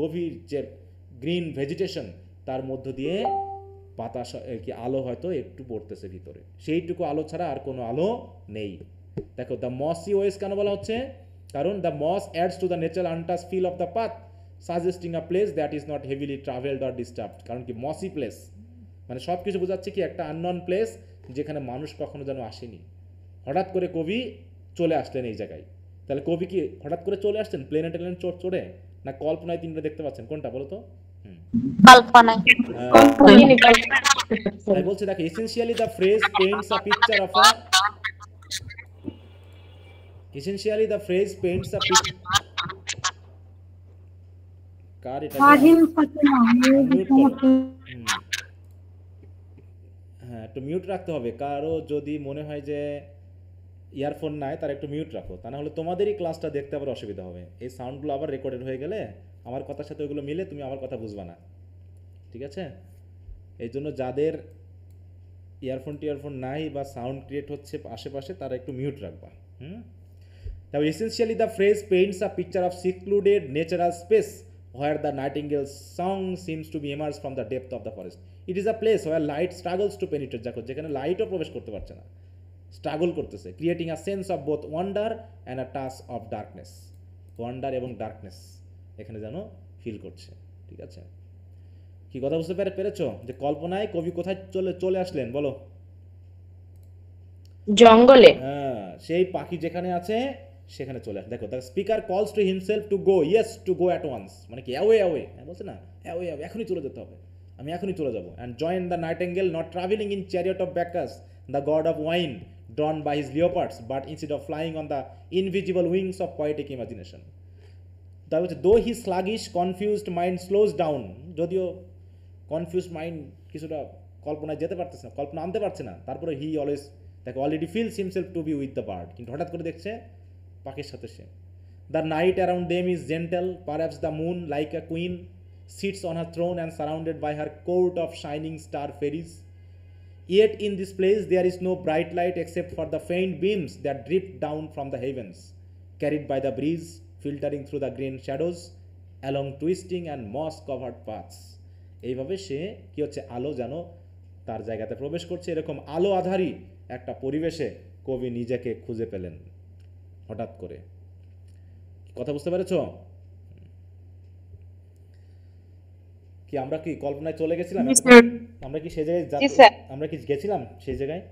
গভীর যে গ্রিন ভেজিটেশন, তার মধ্য দিয়ে বাতাস কি আলো হয়তো একটু পড়তেছে ভিতরে, সেইটুকু আলো ছাড়া আর কোনো আলো নেই। দেখো দ্য মসি ওয়েজ কেন বলা হচ্ছে? কারণ the moss adds to the natural untouch feel of the path suggesting a place that is not heavily travelled or disturbed. কারণ কি মসি প্লেস মানে সব কিছু বোঝাচ্ছে কি একটা আননন প্লেস যেখানে মানুষ কখনো যেন আসেনি। হঠাৎ করে কবি চলে আসলেন এই জায়গায়, তাহলে কবি কি হঠাৎ করে চলে আসছেন প্লেনে টেলেন চড়ে, না কল্পনায় তিনটা দেখতে পাচ্ছেন? কোনটা বলো তো? কল্পনায়। তাই বলছে দেখো essentially the phrase paints a picture of a car এটা হ্যাঁ একটু মিউট রাখতে হবে, কারো যদি মনে হয় যে ইয়ারফোন নাই তারা একটু মিউট রাখো, তা না হলে তোমাদেরই ক্লাসটা দেখতে আবার অসুবিধা হবে। এই সাউন্ডগুলো আবার রেকর্ডেড হয়ে গেলে আমার কথার সাথে ওইগুলো মিলে তুমি আমার কথা বুঝবা না, ঠিক আছে? এই জন্য যাদের ইয়ারফোন নাই বা সাউন্ড ক্রিয়েট হচ্ছে আশেপাশে তারা একটু মিউট রাখবা। Now, essentially, the phrase paints a picture of secluded natural space where the nightingale's song seems to be emerged from the depth of the forest. It is a place where light struggles to penetrate, দেখো যেখানে লাইটও প্রবেশ করতে পারছে না, স্ট্রাগল করতেছে, creating a sense of both wonder and a touch of darkness. Wonder এবং ডার্কনেস এখানে যেন ফিল করছে, ঠিক আছে? কি কথা বুঝতে পেরেছো যে কল্পনায় কবি কোথায় চলে আসলেন বলো? জঙ্গলে। হ্যাঁ, সেই পাখি যেখানে আছে সেখানে চলে আসে। দেখো, the speaker calls to himself to go, yes to go at once, মানে কি অ্যাওয়ে বলছে না, অ্যাওয়ে এখনই চলে যেতে হবে, আমি এখনই চলে যাবো। And join the nightingale not travelling in chariot of Bacchus the god of wine drawn by his leopards, but instead of flying on the invisible wings of poetic imagination. তার হচ্ছে দো হি স্লাগিশ কনফিউজড মাইন্ড স্লোজ ডাউন, যদিও কনফিউজড মাইন্ড কিছুটা কল্পনায় যেতে পারতেছে না, কল্পনা আনতে পারছে না, তারপরে হি অলওয়েজ দেখো already feels himself to be with the bird, কিন্তু হঠাৎ করে দেখছে পাখির সাথে সে। The night around them is gentle, perhaps the moon like a queen sits on her throne and surrounded by her court of shining star fairies. Yet in this place there is no bright light except for the faint beams that drift down from the heavens, carried by the breeze, filtering through the green shadows along twisting and moss covered paths. এইভাবে সে কি হচ্ছে আলো যেন তার জায়গাতে প্রবেশ করছে, এরকম আলো আধারী একটা পরিবেশে কবি নিজেকে খুঁজে পেলেন হঠাৎ করে। কথা বুঝতে পেরেছো? কি আমরা কি কল্পনায় চলে গেছিলাম? আমরা কি সেই জায়গায় আমরা কি গেছিলাম সেই জায়গায়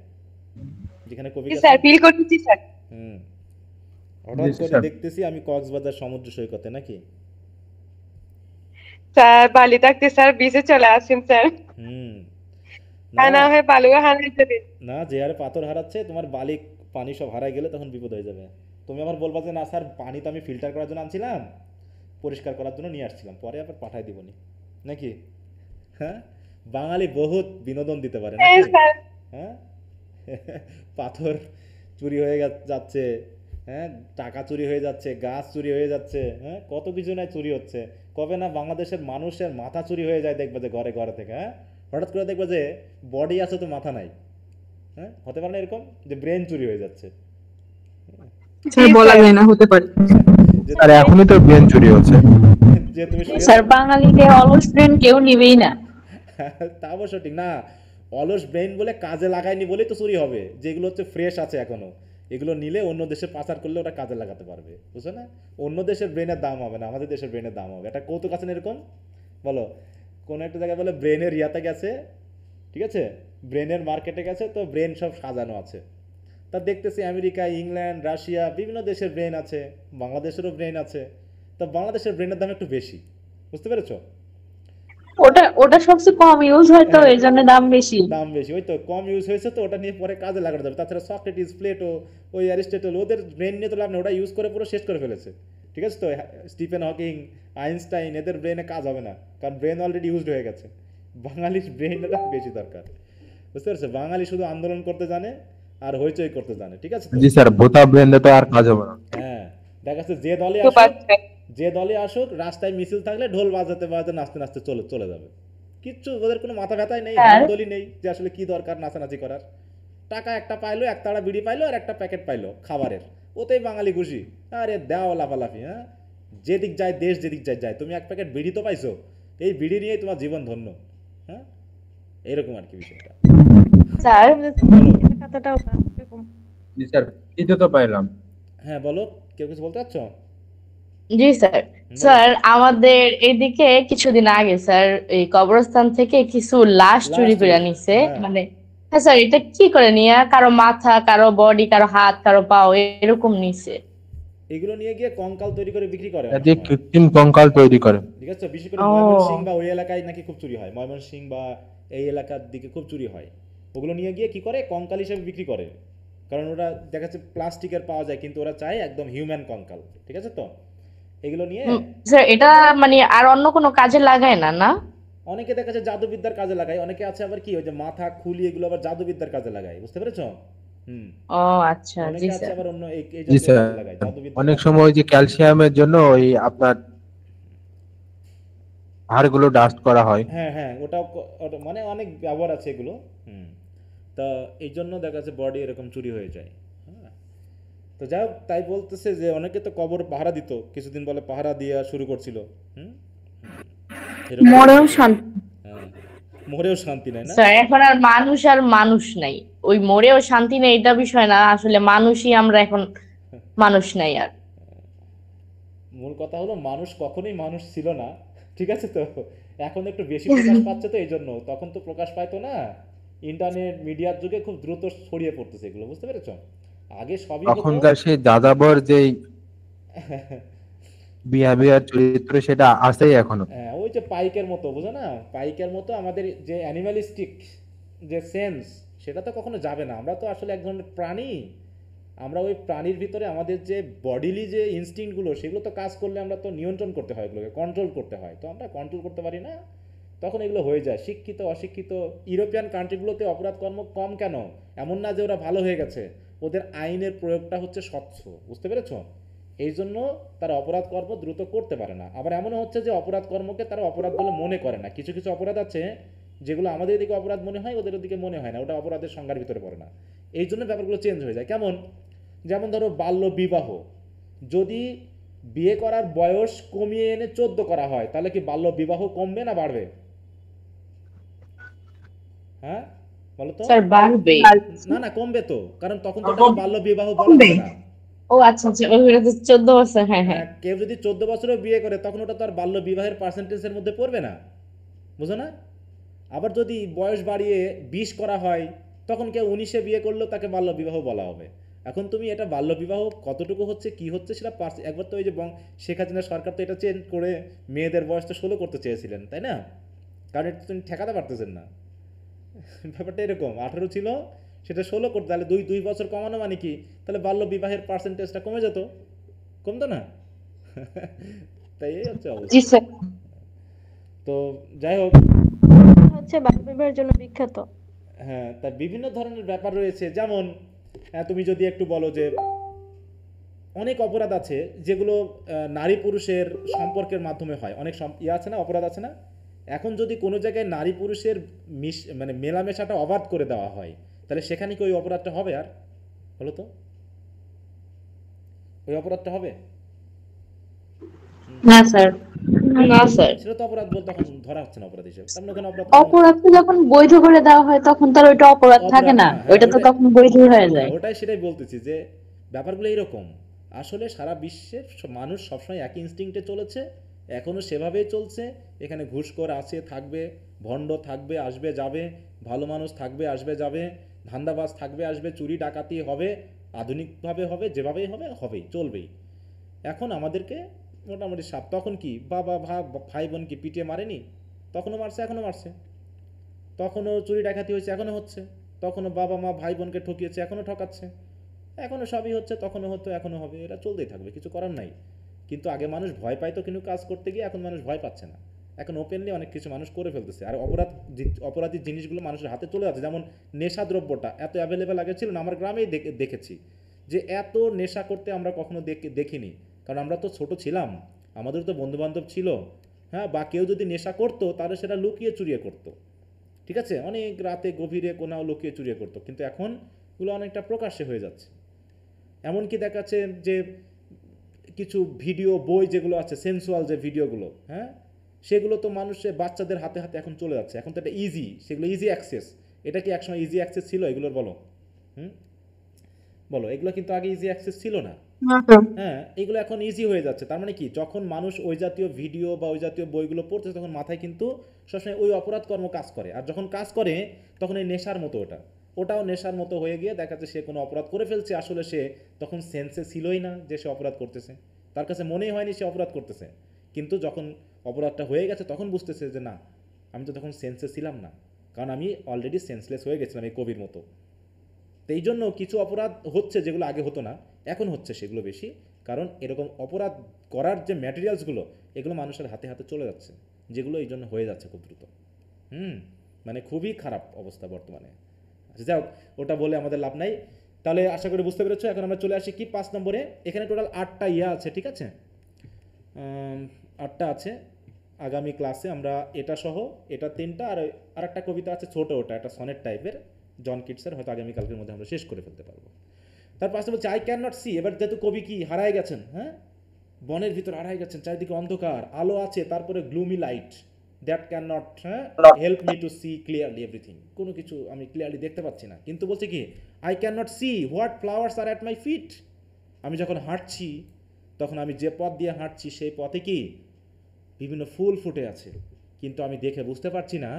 যেখানে কবি স্যার ফিল করতেছি স্যার। হঠাৎ করে দেখতেছি আমি কক্সবাজার সমুদ্র সৈকতে, নাকি স্যার বালি থাকতে স্যার বিচে চলে আসেন স্যার। না হয় বালুয়া হারাইতে দিন না, যে হারে পাথর হারাচ্ছে তোমার বালি পানি সব হারাই গেলে তখন বিপদ হয়ে যাবে। তুমি আবার বলবা যে না স্যার পানি তো আমি ফিল্টার করার জন্য আনছিলাম, পরিষ্কার করার জন্য নিয়ে আসছিলাম, পরে আবার পাঠাই দিবনি, নাকি? হ্যাঁ, বাঙালি বহুত বিনোদন দিতে পারে, হ্যাঁ। পাথর চুরি হয়ে যাচ্ছে, হ্যাঁ, টাকা চুরি হয়ে যাচ্ছে, গাছ চুরি হয়ে যাচ্ছে, হ্যাঁ, কত কিছু নাই চুরি হচ্ছে। কবে না বাংলাদেশের মানুষের মাথা চুরি হয়ে যায় দেখবে যে ঘরে ঘরে থেকে, হ্যাঁ, হঠাৎ করে দেখবে যে বডি আছে তো মাথা নাই, হ্যাঁ, হতে পারে না এরকম যে ব্রেন চুরি হয়ে যাচ্ছে, বলা যায় না, হতে পারে। আর এখনই তো ব্রেন চুরি হচ্ছে। যে তুমি স্যার বাঙালিদের অলস ব্রেন কেউ নিবেই না। তা অবশ্য ঠিক না, অলস ব্রেন বলে কাজে লাগায়নি বলেই তো চুরি হবে। যেগুলো হচ্ছে ফ্রেশ আছে এখনো, এগুলো নিলে অন্য দেশে পাচার করলে ওটা কাজে লাগাতে পারবে, বুঝছো না? অন্য দেশের ব্রেনের দাম হবে না, আমাদের দেশের ব্রেনের দাম হবে। এটা কৌতুক আছে না এরকম? বলো, কোনো একটা জায়গায় বলে ব্রেনের ইয়াতে গেছে, ঠিক আছে, ব্রেনের মার্কেটে গেছে, তো ব্রেন সব সাজানো আছে। তা দেখতেছি আমেরিকা, ইংল্যান্ড, রাশিয়া বিভিন্ন দেশের ব্রেন আছে, বাংলাদেশেরও ব্রেন আছে। তা বাংলাদেশের ব্রেনের দাম একটু বেশি, বুঝতে পেরেছো? ওটা সবচেয়ে কম ইউজ হয় তো এই জন্য দাম বেশি। ওই তো কম ইউজ হয়েছে, তো ওটা নিয়ে পরে কাজে লাগানো যাবে। তাছাড়া সক্রেটিস, প্লেটো, ওই অ্যারিস্টটল, ওদের ব্রেন নিয়ে তো লাভ নেই, ওটা ইউজ করে পুরো শেষ করে ফেলেছে, ঠিক আছে? তো স্টিফেন হকিং, আইনস্টাইন, এদের ব্রেনে কাজ হবে না, কারণ ব্রেন অলরেডি ইউজড হয়ে গেছে। বাঙালির ব্রেনটা বেশি দরকার, বুঝতে পারছো? বাঙালি শুধু আন্দোলন করতে জানে আর হইচই করতে জানে, ঠিক আছে? জি স্যার, ভোতা ব্রেন তো আর কাজ হবে না। হ্যাঁ, দেখা যাচ্ছে যে দলে আসুক রাস্তায় মিছিল থাকলে ঢোল বাজাতে বাজাতে নাচতে নাচতে চলে যাবে। কিচ্ছু ওদের কোনো মাথা ব্যথাই নেই, দলই নেই যে আসলে কি দরকার নাচানাচি করার। টাকা একটা পাইলো, এক তাড়া বিড়ি পাইলো আর একটা প্যাকেট পাইলো খাবারের, ওতেই বাঙালি খুশি। আরে দেওয়া লাফালাফি, হ্যাঁ, যেদিক যায় দেশ যেদিক যায়, তুমি এক প্যাকেট বিড়ি তো পাইছো, এই বিড়ি নিয়েই তোমার জীবন ধন্য, হ্যাঁ, এরকম আর কি বিষয়টা। স্যার জি স্যার, এই তো পাইলাম। হ্যাঁ বলো, কেউ কিছু বলতে চাচ্ছ? জি স্যার। স্যার আমাদের এদিকে কিছুদিন আগে স্যার এই কবরস্থান থেকে কিছু লাশ চুরি করে নিছে, মানে হ্যাঁ স্যার, এটা কি করে নিয়ে কারো মাথা, কারো বডি, কারো হাত, কারো পাও এরকম নিছে। এগুলো নিয়ে গিয়ে কঙ্কাল তৈরি করে বিক্রি করে, এতে কৃত্রিম কঙ্কাল তৈরি করে, ঠিক আছে? বিশেষ করে ময়মনসিংহ বা ওই এলাকায় নাকি খুব চুরি হয়, ময়মনসিংহ বা এই এলাকার দিকে খুব চুরি হয়। ওগুলো নিয়ে গিয়ে কি করে কঙ্কাল হিসেবে বিক্রি করে, কারণ ওরা দেখা যাচ্ছে প্লাস্টিকের পাওয়া যায়, কিন্তু ওরা চায় একদম হিউম্যান কঙ্কাল, ঠিক আছে? তো এগুলো নিয়ে স্যার এটা মানে আর অন্য কোনো কাজে লাগায় না? না, অনেকে দেখা যাচ্ছে জাদুবিদ্যার কাজে লাগায়, অনেকে আছে আবার কি ওই যে মাথা খুলি এগুলো আবার জাদুবিদ্যার কাজে লাগায়, বুঝতে পেরেছো? হুম। ও আচ্ছা, জি অনেকে আছে স্যার। আবার অন্য এই এই জি জাতীয় স্যার, কাজে লাগায়, জাদুবিদ্যা অনেক কাজ করে। সময় ওই যে ক্যালসিয়ামের জন্য ওই আপনার হাড়গুলো ডাস্ট করা হয়। হ্যাঁ হ্যাঁ, ওটা মানে অনেক ব্যবহার আছে এগুলো। হুম। তা এই জন্য দেখা যাচ্ছে বডি এরকম চুরি হয়ে যায়। হ্যাঁ। তো যাই হোক, তাই বলতেছে যে অনেকে তো কবর পাহারা দিত, কিছুদিন বলে পাহারা দেওয়া শুরু করছিল। হুম। এরকম মরেও বলতেছে। শান্তি। হ্যাঁ, মরেও শান্তি নাই না। স্যার এখন আর মানুষ নাই, ওই মরেও শান্তি নেই এটা বিষয় না, আসলে মানুষই আমরা এখন মানুষ নাই আর। মূল কথা হলো মানুষ কখনোই মানুষ ছিল না, ঠিক আছে তো। এখন একটু বেশি প্রকাশ পাচ্ছে তো এই জন্য, তখন তো প্রকাশ পাইতো না। ইন্টারনেট মিডিয়ার যুগে খুব দ্রুত ছড়িয়ে পড়তেছে এগুলো, বুঝতে পেরেছো? আগে সবই হতো। তখনকার সেই যাযাবর যেই বিহেভিয়ার চরিত্র সেটা আছেই এখনো। হ্যাঁ, ওই যে পাইকের মতো, বুঝো না, পাইকের মতো আমাদের যে অ্যানিমালিস্টিক যে সেন্স, সেটা তো কখনো যাবে না। আমরা তো আসলে এক ধরনের প্রাণী। আমরা ওই প্রাণীর ভিতরে আমাদের যে বডিলি যে ইনস্টিংক্টগুলো, সেগুলো তো কাজ করলে আমরা তো নিয়ন্ত্রণ করতে হয়, এগুলোকে কন্ট্রোল করতে হয়, তো আমরা কন্ট্রোল করতে পারি না। তখন এগুলো হয়ে যায়। শিক্ষিত অশিক্ষিত ইউরোপিয়ান কান্ট্রিগুলোতে অপরাধ কর্ম কম কেন? এমন না যে ওরা ভালো হয়ে গেছে, ওদের আইনের প্রয়োগটা হচ্ছে স্বচ্ছ, বুঝতে পেরেছো? এই জন্য তারা অপরাধ কর্ম দ্রুত করতে পারে না। আবার এমনও হচ্ছে যে অপরাধ কর্মকে তারা অপরাধ বলে মনে করে না। কিছু কিছু অপরাধ আছে যেগুলো আমাদের দিকে অপরাধ মনে হয়, ওদের দিকে মনে হয় না, ওটা অপরাধের সংজ্ঞার ভিতরে পড়ে না। এই জন্য ব্যাপারগুলো চেঞ্জ হয়ে যায়। কেমন? যেমন ধরো বাল্য বিবাহ, যদি বিয়ে করার বয়স কমিয়ে এনে 14 করা হয়, তাহলে কি বাল্য বিবাহ কমবে না বাড়বে? হ্যাঁ, বলো তো। স্যার বাড়বে। না না, কমবে তো, কারণ তখন তো ওটাকে বাল্য বিবাহ বলা হবে না। ও আচ্ছা আচ্ছা, ওইটা তো 14 বছর, হ্যাঁ হ্যাঁ। হ্যাঁ, কেউ যদি 14 বছরেও বিয়ে করে, তখন ওটা তো আর বাল্য বিবাহের পার্সেন্টেজের মধ্যে পড়বে না, বুঝো না? আবার যদি বয়স বাড়িয়ে 20 করা হয়, তখন কেউ 19-এ বিয়ে করলেও তাকে বাল্য বিবাহ বলা হবে। এখন তুমি এটা বাল্য বিবাহ কতটুকু হচ্ছে কি হচ্ছে সেটা একবার তো ওই যে শেখ হাসিনা সরকার তো এটা চেঞ্জ করে মেয়েদের বয়স তো 16 করতে চেয়েছিলেন, তাই না? কারণ এটা তুমি ঠেকাতে পারতেছেন না। ব্যাপারটা এরকম, 18 ছিল, সেটা 16 করতে, তাহলে দুই দুই বছর কমানো মানে কি? তাহলে বাল্য বিবাহের পার্সেন্টেজটা কমে যেত, কমতো না? তাই এই হচ্ছে জি অবস্থা। স্যার। তো যাই হোক, হচ্ছে বাল্য বিবাহের জন্য বিখ্যাত। হ্যাঁ, তার বিভিন্ন ধরনের ব্যাপার রয়েছে। যেমন তুমি যদি একটু বলো যে অনেক অপরাধ আছে যেগুলো নারী পুরুষের সম্পর্কের মাধ্যমে হয়, অনেক আছে না, অপরাধ আছে না? এখন যদি কোনো জায়গায় নারী পুরুষের মানে মেলামেশাটা অবাধ করে দেওয়া হয়, তাহলে সেখানে কি ওই অপরাধটা হবে আর? বলো তো, ওই অপরাধটা হবে? না স্যার, না স্যার। সেটা তো অপরাধ বলতে তখন ধরা হচ্ছে না অপরাধ হিসেবে, তার মানে ওখানে অপরাধ করা হচ্ছে। অপরাধকে যখন বৈধ করে দেওয়া হয় তখন তার ওইটা অপরাধ থাকে অপরাধ না, না, হ্যাঁ ওইটা তো ওটাই। তখন বৈধ হয়ে হ্যাঁ যায়। ওটাই, সেটাই বলতেছি যে ব্যাপারগুলো এইরকম। আসলে সারা বিশ্বের মানুষ সবসময় একই ইনস্টিংক্টে চলেছে, এখনও সেভাবেই চলছে। এখানে ঘুষখোর আছে, থাকবে, ভণ্ড থাকবে, আসবে যাবে, ভালো মানুষ থাকবে, আসবে যাবে, ধান্দাবাজ থাকবে, আসবে, চুরি ডাকাতি হবে, আধুনিকভাবে হবে, যেভাবেই হবে হবেই, চলবেই। এখন আমাদেরকে মোটামুটি তখন কি বাবা ভাই বোন কি পিটিয়ে মারেনি? তখনও মারছে, এখনও মারছে। তখনও চুরি ডাকাতি হয়েছে, এখনও হচ্ছে। তখনও বাবা মা ভাই বোনকে ঠকিয়েছে, এখনও ঠকাচ্ছে। এখনও সবই হচ্ছে, তখনও হতো, এখনও হবে, এটা চলতেই থাকবে, কিছু করার নাই। কিন্তু আগে মানুষ ভয় পাইতো কিন্তু কাজ করতে গিয়ে, এখন মানুষ ভয় পাচ্ছে না। এখন ওপেনলি অনেক কিছু মানুষ করে ফেলতেছে। আর অপরাধী জিনিসগুলো মানুষের হাতে চলে যাচ্ছে। যেমন নেশাদ্রব্যটা এত অ্যাভেলেবেল আগে ছিল না, আমার গ্রামেই দেখেছি যে এত নেশা করতে আমরা কখনো দেখিনি। কারণ আমরা তো ছোট ছিলাম, আমাদের তো বন্ধুবান্ধব ছিল। হ্যাঁ, বা কেউ যদি নেশা করতো তাহলে সেটা লুকিয়ে চুরিয়ে করতো, ঠিক আছে, অনেক রাতে গভীরে কোনাও লুকিয়ে চুরিয়ে করতো। কিন্তু এখন এগুলো অনেকটা প্রকাশ্যে হয়ে যাচ্ছে। এমনকি দেখাচ্ছে যে কিছু ভিডিও বই যেগুলো আছে, সেন্সুয়াল যে ভিডিওগুলো, হ্যাঁ, সেগুলো তো মানুষের বাচ্চাদের হাতে হাতে এখন চলে যাচ্ছে। এখন তো এটা ইজি, সেগুলো ইজি অ্যাক্সেস। এটা কি একসময় ইজি অ্যাক্সেস ছিল এগুলোর? বলো। হুম, বলো, এগুলো কিন্তু আগে ইজি অ্যাক্সেস ছিল না। হ্যাঁ, এগুলো এখন ইজি হয়ে যাচ্ছে। তার মানে কি, যখন মানুষ ওই জাতীয় ভিডিও বা ওই জাতীয় বইগুলো পড়ছে, তখন মাথায় কিন্তু সবসময় ওই অপরাধ কর্ম কাজ করে। আর যখন কাজ করে তখন এই নেশার মতো ওটাও নেশার মতো হয়ে গিয়ে দেখা যাচ্ছে সে কোনো অপরাধ করে ফেলছে, আসলে সে তখন সেন্সে ছিলই না যে সে অপরাধ করতেছে, তার কাছে মনেই হয়নি সে অপরাধ করতেছে। কিন্তু যখন অপরাধটা হয়ে গেছে তখন বুঝতেছে যে না, আমি তো তখন সেন্সে ছিলাম না, কারণ আমি অলরেডি সেন্সলেস হয়ে গেছিলাম এই কবির মতো। তো এই জন্য কিছু অপরাধ হচ্ছে যেগুলো আগে হতো না, এখন হচ্ছে সেগুলো বেশি। কারণ এরকম অপরাধ করার যে ম্যাটেরিয়ালসগুলো, এগুলো মানুষের হাতে হাতে চলে যাচ্ছে, যেগুলো এই জন্য হয়ে যাচ্ছে খুব দ্রুত। মানে খুবই খারাপ অবস্থা বর্তমানে। আচ্ছা যাও, ওটা বলে আমাদের লাভ নাই। তাহলে আশা করি বুঝতে পেরেছো। এখন আমরা চলে আসি কি 5 নম্বরে। এখানে টোটাল 8টা ইয়া আছে, ঠিক আছে, 8টা আছে। আগামী ক্লাসে আমরা এটা সহ এটা 3টা আর একটা কবিতা আছে ছোট, ওটা একটা সনেট টাইপের জন কিটসের, হয়তো আগামীকালকের মধ্যে আমরা শেষ করে ফেলতে পারবো। তার পাশে বলছে আই ক্যান নট সি। এবার যেহেতু কবি কি হারায় গেছেন, হ্যাঁ, বনের ভিতর হারায় গেছেন, চারিদিকে অন্ধকার, আলো আছে, তারপরে gloomy light that can not help me to see clearly everything. কোনো কিছু আমি ক্লিয়ারলি দেখতে পাচ্ছি না, কিন্তু বলছে কি I can not see what flowers are at my feet. আমি যখন হাঁটছি তখন আমি যে পথ দিয়ে হাঁটছি সেই পথে কি বিভিন্ন ফুল ফুটে আছে, কিন্তু আমি দেখে বুঝতে পারছি না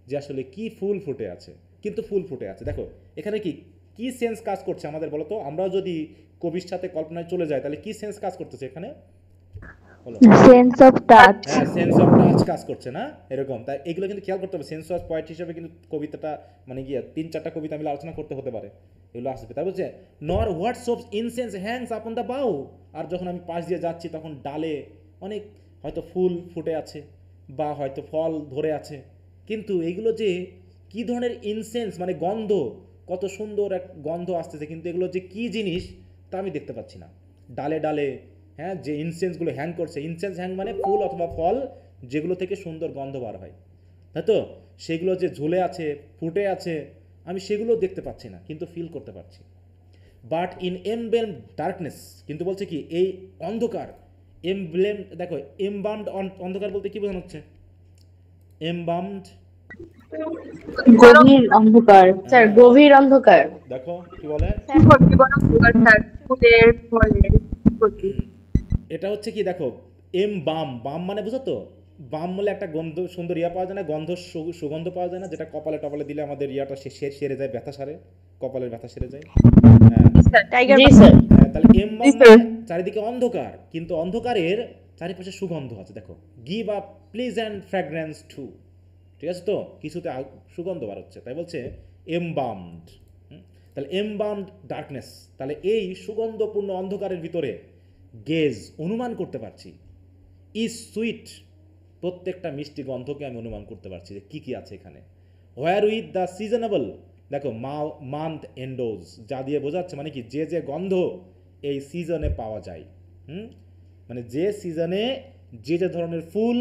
যে আসলে কি ফুল ফুটে আছে, কিন্তু ফুল ফুটে আছে। দেখো এখানে কি কি সেন্স কাজ করছে আমাদের বলো তো। আমরাও যদি কবির সাথে কল্পনায় চলে যাই তাহলে কি সেন্স কাজ করতেছে এখানে বলো? Sense of touch. হ্যাঁ, সেন্স অফ টাচ কাজ করছে না এরকম। তাই এগুলো কিন্তু খেয়াল করতে হবে। সেন্স অফ পয়েন্ট হিসেবে কিন্তু কবিতাটা মানে গিয়ে 3-4টা কবিতা মিলে আলোচনা করতে হতে পারে, এগুলো আসবে। তার বলছে নর what soups incense Hanks upon the বাউ। আর যখন আমি পাশ দিয়ে যাচ্ছি তখন ডালে অনেক হয়তো ফুল ফুটে আছে বা হয়তো ফল ধরে আছে, কিন্তু এগুলো যে কি ধরনের ইনসেন্স মানে গন্ধ, কত সুন্দর এক গন্ধ আসতেছে, কিন্তু এগুলো যে কি জিনিস তা আমি দেখতে পাচ্ছি না। ডালে ডালে হ্যাঁ যে ইনসেন্সগুলো হ্যাং করছে, ইনসেন্স হ্যাং মানে ফুল অথবা ফল যেগুলো থেকে সুন্দর গন্ধ বার হয়, তাই তো, সেগুলো যে ঝুলে আছে ফুটে আছে আমি সেগুলো দেখতে পাচ্ছি না, কিন্তু ফিল করতে পারছি। বাট ইন এমবেলড ডার্কনেস, কিন্তু বলছে কি এই অন্ধকার এমব্লেম, দেখো এমবামড, অন্ধকার বলতে কি বোঝানো হচ্ছে? এমবামড গভীর অন্ধকার স্যার, গভীর অন্ধকার। দেখো কি বলে, এটা হচ্ছে কি দেখো এম বাম, বাম মানে বুঝো তো, বাম বলে একটা গন্ধ সুন্দর ইয়া পাওয়া যায় না, গন্ধ সুগন্ধ পাওয়া যায় না, যেটা কপালে টপালে দিলে আমাদের ইয়াটা সেরে যায়, ব্যথা সারে, কপালের ব্যথা সেরে যায়। টাইগার জি স্যার। তাহলে এম বাম মানে চারিদিকে অন্ধকার, কিন্তু অন্ধকারের চারিপাশে সুগন্ধ আছে। দেখো give a pleasant fragrance to, ঠিক আছে তো, কিছুতে সুগন্ধ বার হচ্ছে, তাই বলছে এমবামড। তাহলে এমবামড ডার্কনেস, তাহলে এই সুগন্ধপূর্ণ অন্ধকারের ভিতরে গেজ অনুমান করতে পারছি, ইজ সুইট, প্রত্যেকটা মিষ্টি গন্ধকে আমি অনুমান করতে পারছি যে কী কী আছে এখানে। হোয়ার উইথ দ্য সিজনেবল, দেখো মান্থ এন্ডোজ, যা দিয়ে বোঝাচ্ছে মানে কি যে যে গন্ধ এই সিজনে পাওয়া যায়, মানে যে সিজনে যে যে ধরনের ফুল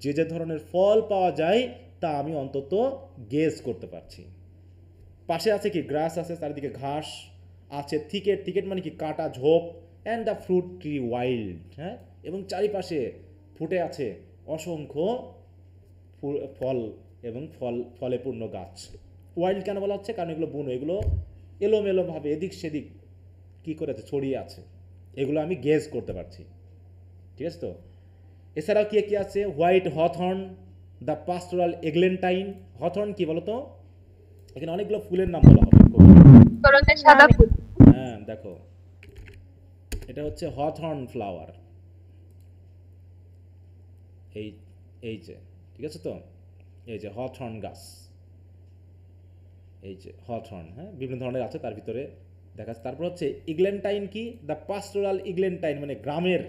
যে যে ধরনের ফল পাওয়া যায় তা আমি অন্তত গেজ করতে পারছি। পাশে আছে কি গ্রাস আছে, চারিদিকে ঘাস আছে, থিকেট, থিকেট মানে কি কাটা ঝোপ, and the fruit tree wild, হ্যাঁ, এবং চারিপাশে ফুটে আছে অসংখ্য ফল এবং ফলে পূর্ণ গাছ। ওয়াইল্ড কেন বলা হচ্ছে? কারণ এগুলো বুনো, এগুলো এলোমেলোভাবে এদিক সেদিক কী করেছে ছড়িয়ে আছে, এগুলো আমি গেজ করতে পারছি, ঠিক আছে তো। এছাড়াও কি কি আছে? White hawthorn, the pastoral eglantine. Hawthorn কি বলতো? এখানে অনেকগুলো ফুলের নাম বলা হবে। হ্যাঁ দেখো এটা হচ্ছে হথর্ন ফ্লাওয়ার, এই যে, ঠিক আছে তো, এই যে হথর্ন গাছ, এই যে হথর্ন, হ্যাঁ বিভিন্ন ধরনের আছে তার ভিতরে দেখা যাচ্ছে। তারপর হচ্ছে ইগলেন্টাইন কি? দ্য পাস্টোরাল ইগলেন্টাইন মানে গ্রামের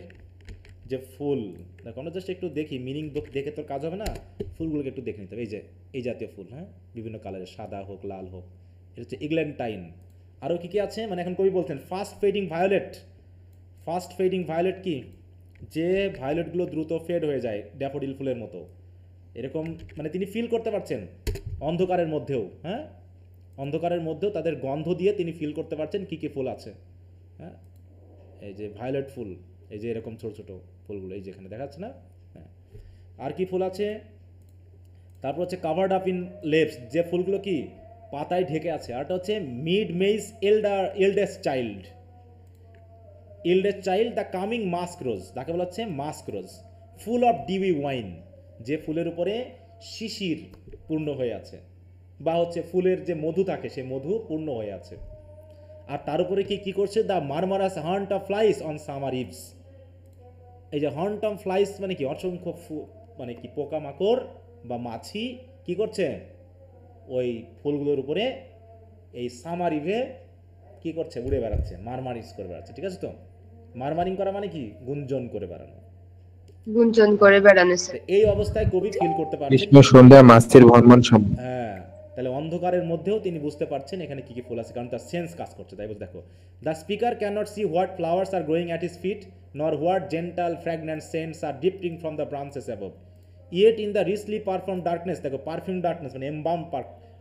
যে ফুল। দেখো আমরা জাস্ট একটু দেখি, মিনিং দেখে তোর কাজ হবে না, ফুলগুলোকে একটু দেখে নিতে হবে। এই যে এই জাতীয় ফুল, হ্যাঁ বিভিন্ন কালারের, সাদা হোক লাল হোক, এটা হচ্ছে ইগলেন্টাইন। আরও কী কী আছে মানে এখন কবি বলছেন fast fading violet. Fast fading violet কি? যে ভায়োলেটগুলো দ্রুত ফেড হয়ে যায় ড্যাফোডিল ফুলের মতো, এরকম মানে তিনি ফিল করতে পারছেন অন্ধকারের মধ্যেও, হ্যাঁ অন্ধকারের মধ্যেও তাদের গন্ধ দিয়ে তিনি ফিল করতে পারছেন কী কী ফুল আছে। হ্যাঁ এই যে ভায়োলেট ফুল, এই যে এরকম ছোটো ছোটো ফুলগুলো, এই যে এখানে দেখা যাচ্ছে না, হ্যাঁ। আর কি ফুল আছে? তারপর হচ্ছে কাভার্ড আপ ইন লেভস, যে ফুলগুলো কি পাতায় ঢেকে আছে। আরটা হচ্ছে mid May's eldest child, the coming musk rose, তাকে বলা হচ্ছে musk rose. Full of dewy wine, যে ফুলের উপরে শিশির পূর্ণ হয়ে আছে, বা হচ্ছে ফুলের যে মধু থাকে সে মধু পূর্ণ হয়ে আছে। আর তার উপরে কি করছে? The murmurous haunt of flies on summer eves, এই যে হান্ট অফ ফ্লাইস মানে কি অসংখ্য মানে কি পোকামাকড় বা মাছি কি করছে ওই ফুলগুলোর উপরে এই সামার ইভে কি করছে? উড়ে বেড়াচ্ছে, মারমারিস করে বেড়াচ্ছে, ঠিক আছে তো। মারমারিং করা মানে কি? গুঞ্জন করে বেড়ানো, গুঞ্জন করে বেড়ানো। এই অবস্থায় কবি ফিল করতে পারছে গ্রীষ্ম সন্ধ্যা মাছের ভ্রমণ সম্ভব। হ্যাঁ তাহলে অন্ধকারের মধ্যেও তিনি বুঝতে পারছেন এখানে কী কী ফুল আছে, কারণ তার সেন্স কাজ করছে। তাই বুঝ দেখো, the speaker can not see what flowers are growing at his feet nor what gentle fragrant scents are dipping from the branches above, yet in the richly perfume darkness, দেখো পারফিউম ডার্কনেস মানে embalm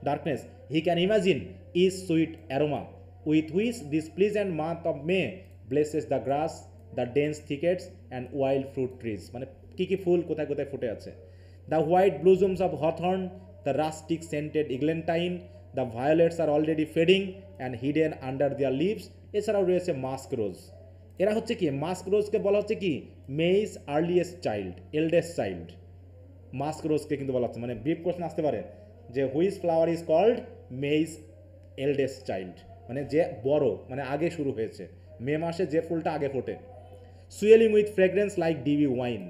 darkness, he can imagine is sweet aroma with which this pleasant month of May blesses the grass, the dense thickets and wild fruit trees, মানে কী কী ফুল কোথায় কোথায় ফুটে আছে। The white blossoms of hawthorn, the rustic scented eglantine, the violets are already fading and hidden under their leaves, এছাড়াও রয়েছে মাস্ক রোজ। এরা হচ্ছে কি, মাস্ক রোজকে বলা হচ্ছে কি May's earliest child, eldest child. Musk রোজকে কিন্তু বলা হচ্ছে, মানে ব্রিফ কোশ্চেন আসতে পারে যে which flower is called May's eldest child, মানে যে বড়, মানে আগে শুরু হয়েছে, মে মাসে যে ফুলটা আগে ফোটে। Swelling with fragrance like dewy wine,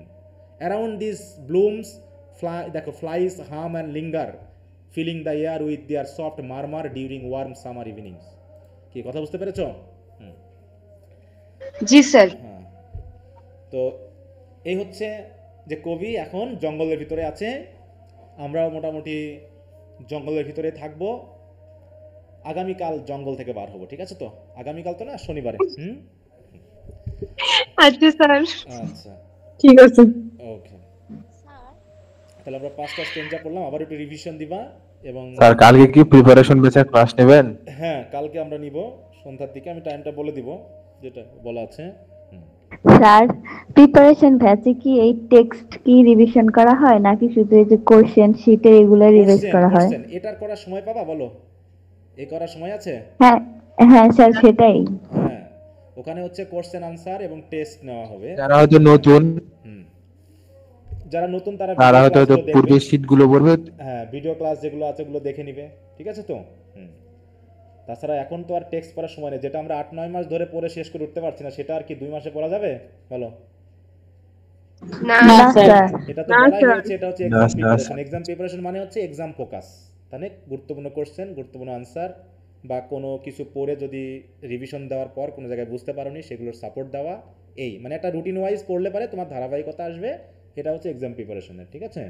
around this blooms দেখো flies hum and linger, filling the air with their soft murmur during warm summer evenings. কি কথা বুঝতে পেরেছ? জি স্যার। হ্যাঁ, তো এই হচ্ছে যে কবি এখন জঙ্গলের ভিতরে আছে, আমরাও মোটামুটি জঙ্গলের ভিতরে থাকবো। আগামীকাল জঙ্গল থেকে বার হবো, ঠিক আছে তো? আগামীকাল তো না, শনিবারে। আচ্ছা স্যার। আচ্ছা ঠিক আছে। ওকে, তাহলে আমরা 5টা স্টেঞ্জা পড়লাম, আবার একটু রিভিশন দিবা। এবং স্যার কালকে কি প্রিপারেশন বেচে ক্লাস নেবেন? হ্যাঁ, কালকে আমরা নিব সন্ধ্যার দিকে, আমি টাইমটা বলে দিব যেটা বলা আছে। স্যার প্রিপারেশন ব্যাচে কি এই টেক্সট কি রিভিশন করা হয় নাকি শুধু এই যে কোশ্চেন শীটে এগুলো রিভাইজ করা হয়? এটার করার সময় পাবা বলো? এই করার সময় আছে? হ্যাঁ হ্যাঁ স্যার সেটাই। হ্যাঁ, ওখানে হচ্ছে কোশ্চেন আনসার এবং টেস্ট নেওয়া হবে। যারা হয়তো নতুন, যারা নতুন তারা হয়তো পূর্বের শীটগুলো পড়বে। হ্যাঁ, ভিডিও ক্লাস যেগুলো আছে ওগুলো দেখে নিবে, ঠিক আছে তো? তাছাড়া এখন তো আর টেক্সট পড়ার সময় নেই, যেটা আমরা 8-9 মাস ধরে পড়ে শেষ করে উঠতে পারছি না, সেটা আর কি 2 মাসে পড়া যাবে বলো? না স্যার। এটা তো বলাই হয়েছে, এটা হচ্ছে এক্সাম প্রিপারেশন। এক্সাম প্রিপারেশন মানে হচ্ছে এক্সাম ফোকাস, মানে গুরুত্বপূর্ণ কোশ্চেন, গুরুত্বপূর্ণ আনসার বা কোনো কিছু পড়ে যদি রিভিশন দেওয়ার পর কোনো জায়গায় বুঝতে পারোনি সেগুলোর সাপোর্ট দেওয়া, এই মানে একটা রুটিন ওয়াইজ পড়লে পারে তোমার ধারাবাহিকতা আসবে। এটা হচ্ছে এক্সাম প্রিপারেশনের, ঠিক আছে?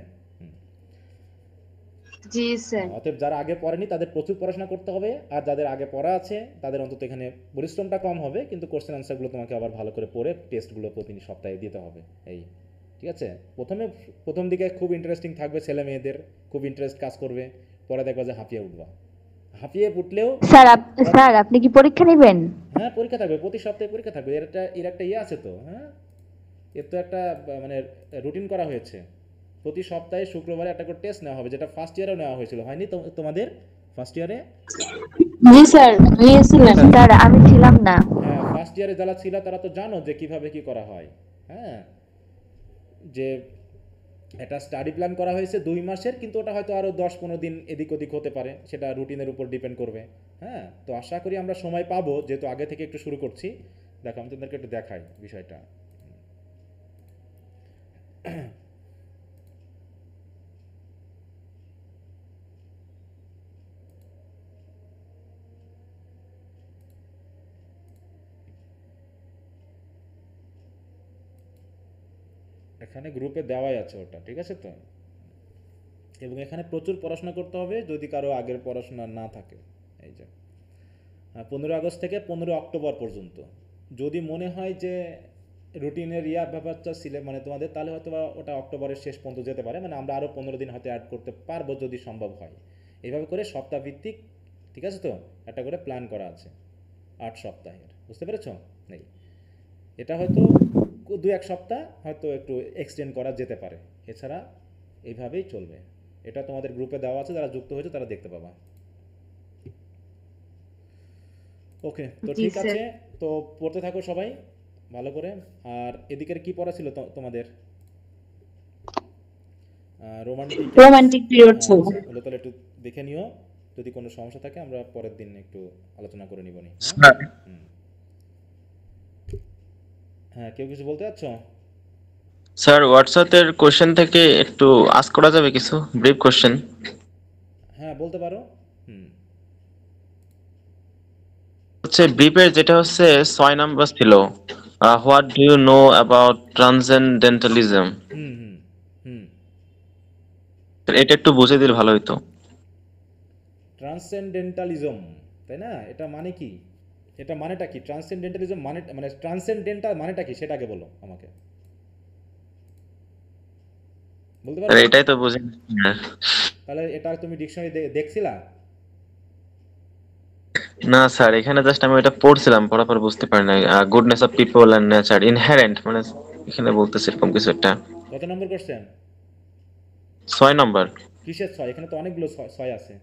জি স্যার। অতএব যারা আগে পড়েনি তাদের প্রচুর পড়াশোনা করতে হবে, আর যাদের আগে পড়া আছে তাদের অন্তত এখানে পরিশ্রমটা কম হবে, কিন্তু কোশ্চেন আনসারগুলো তোমাকে আবার ভালো করে পড়ে টেস্টগুলো প্রতি সপ্তাহে দিতে হবে। এই ঠিক আছে? প্রথম দিকে খুব ইন্টারেস্টিং থাকবে, ছেলে মেয়েদের খুব ইন্টারেস্ট কাজ করবে, পরে দেখবা যে হাঁপিয়ে উঠবা। হাঁপিয়ে উঠলেও স্যার আপনি কি পরীক্ষা নেবেন? হ্যাঁ, পরীক্ষা থাকবে, প্রতি সপ্তাহে পরীক্ষা থাকবে। এর একটা ইয়ে আছে তো, হ্যাঁ, এর তো একটা মানে রুটিন করা হয়েছে। প্রতি সপ্তাহে শুক্রবারে একটা করে টেস্ট নেওয়া হবে, যেটা ফার্স্ট ইয়ারেও নেওয়া হয়েছিল, হয়নি তোমাদের ফার্স্ট ইয়ারে? জি স্যার, নিয়েছিলেন। স্যার আমি ছিলাম না। হ্যাঁ, ফার্স্ট ইয়ারে যারা ছিল তারা তো জানো যে কিভাবে কি করা হয়। হ্যাঁ, যে একটা স্টাডি প্ল্যান করা হয়েছে 2 মাসের, কিন্তু ওটা হয়তো আরও 10-15 দিন এদিক ওদিক হতে পারে, সেটা রুটিনের উপর ডিপেন্ড করবে। হ্যাঁ, তো আশা করি আমরা সময় পাবো, যেহেতু আগে থেকে একটু শুরু করছি। দেখো আমি তোমাদেরকে একটু দেখাই বিষয়টা। এখানে গ্রুপে দেওয়াই আছে ওটা, ঠিক আছে তো? এবং এখানে প্রচুর পড়াশোনা করতে হবে যদি কারো আগের পড়াশোনা না থাকে। এই যে 15 আগস্ট থেকে 15 অক্টোবর পর্যন্ত যদি মনে হয় যে রুটিনের ব্যাপারটা মানে তোমাদের, তাহলে হয়তো ওটা অক্টোবরের শেষ পর্যন্ত যেতে পারে, মানে আমরা আরও 15 দিন হয়তো অ্যাড করতে পারবো যদি সম্ভব হয়। এইভাবে করে সপ্তাহ ভিত্তিক, ঠিক আছে তো, একটা করে প্ল্যান করা আছে 8 সপ্তাহের, বুঝতে পেরেছো? নেই, এটা হয়তো 2-1 সপ্তাহ হয়তো একটু এক্সটেন্ড করা যেতে পারে, এছাড়া এইভাবেই চলবে। এটা তোমাদের গ্রুপে দেওয়া আছে, যারা যুক্ত হয়েছে তারা দেখতে পাবা। ওকে, তো ঠিক আছে, তো পড়তে থাকো সবাই ভালো করে। আর এদিকের কি পড়া ছিল তোমাদের? রোমান্টিক পিরিয়ড ছিল। হলো, তাহলে একটু দেখে নিও, যদি কোনো সমস্যা থাকে আমরা পরের দিন একটু আলোচনা করে নিব নি। হ্যাঁ, কেউ কিছু বলতে চাচ্ছ? স্যার হোয়াটসঅ্যাপের কোশ্চেন থেকে একটু আস্ক করা যাবে কিছু ব্রিফ কোশ্চেন? হ্যাঁ, বলতে পারো। হচ্ছে ব্রিফের যেটা হচ্ছে 6 নাম্বার ছিল, what do you know about transcendentalism. Hmm. এটা একটু বুঝে দিলে ভালো হতো। ট্রান্সেন্ডেন্টালিজম, তাই না? এটা মানে কি, এটা মানেটা কি? ট্রান্সেন্ডেন্টালিজম মানে মানে ট্রান্সেন্ডেন্টাল মানেটা কি সেটা আগে বলো আমাকে, বলতে স্যার পারবে? এটাই তো বুঝি না। তাহলে এটা তুমি ডিকশনারি দেখছিলা? না স্যার, এখানে জাস্ট আমি এটা পড়ছিলাম, পড়ার পর বুঝতে পারি না। Goodness of people and nature inherent, মানে এখানে বলতেছে এরকম কিছু একটা। কত নম্বর কোশ্চেন? 6 নম্বর। কিসের 6? এখানে তো অনেকগুলো 6 আছে।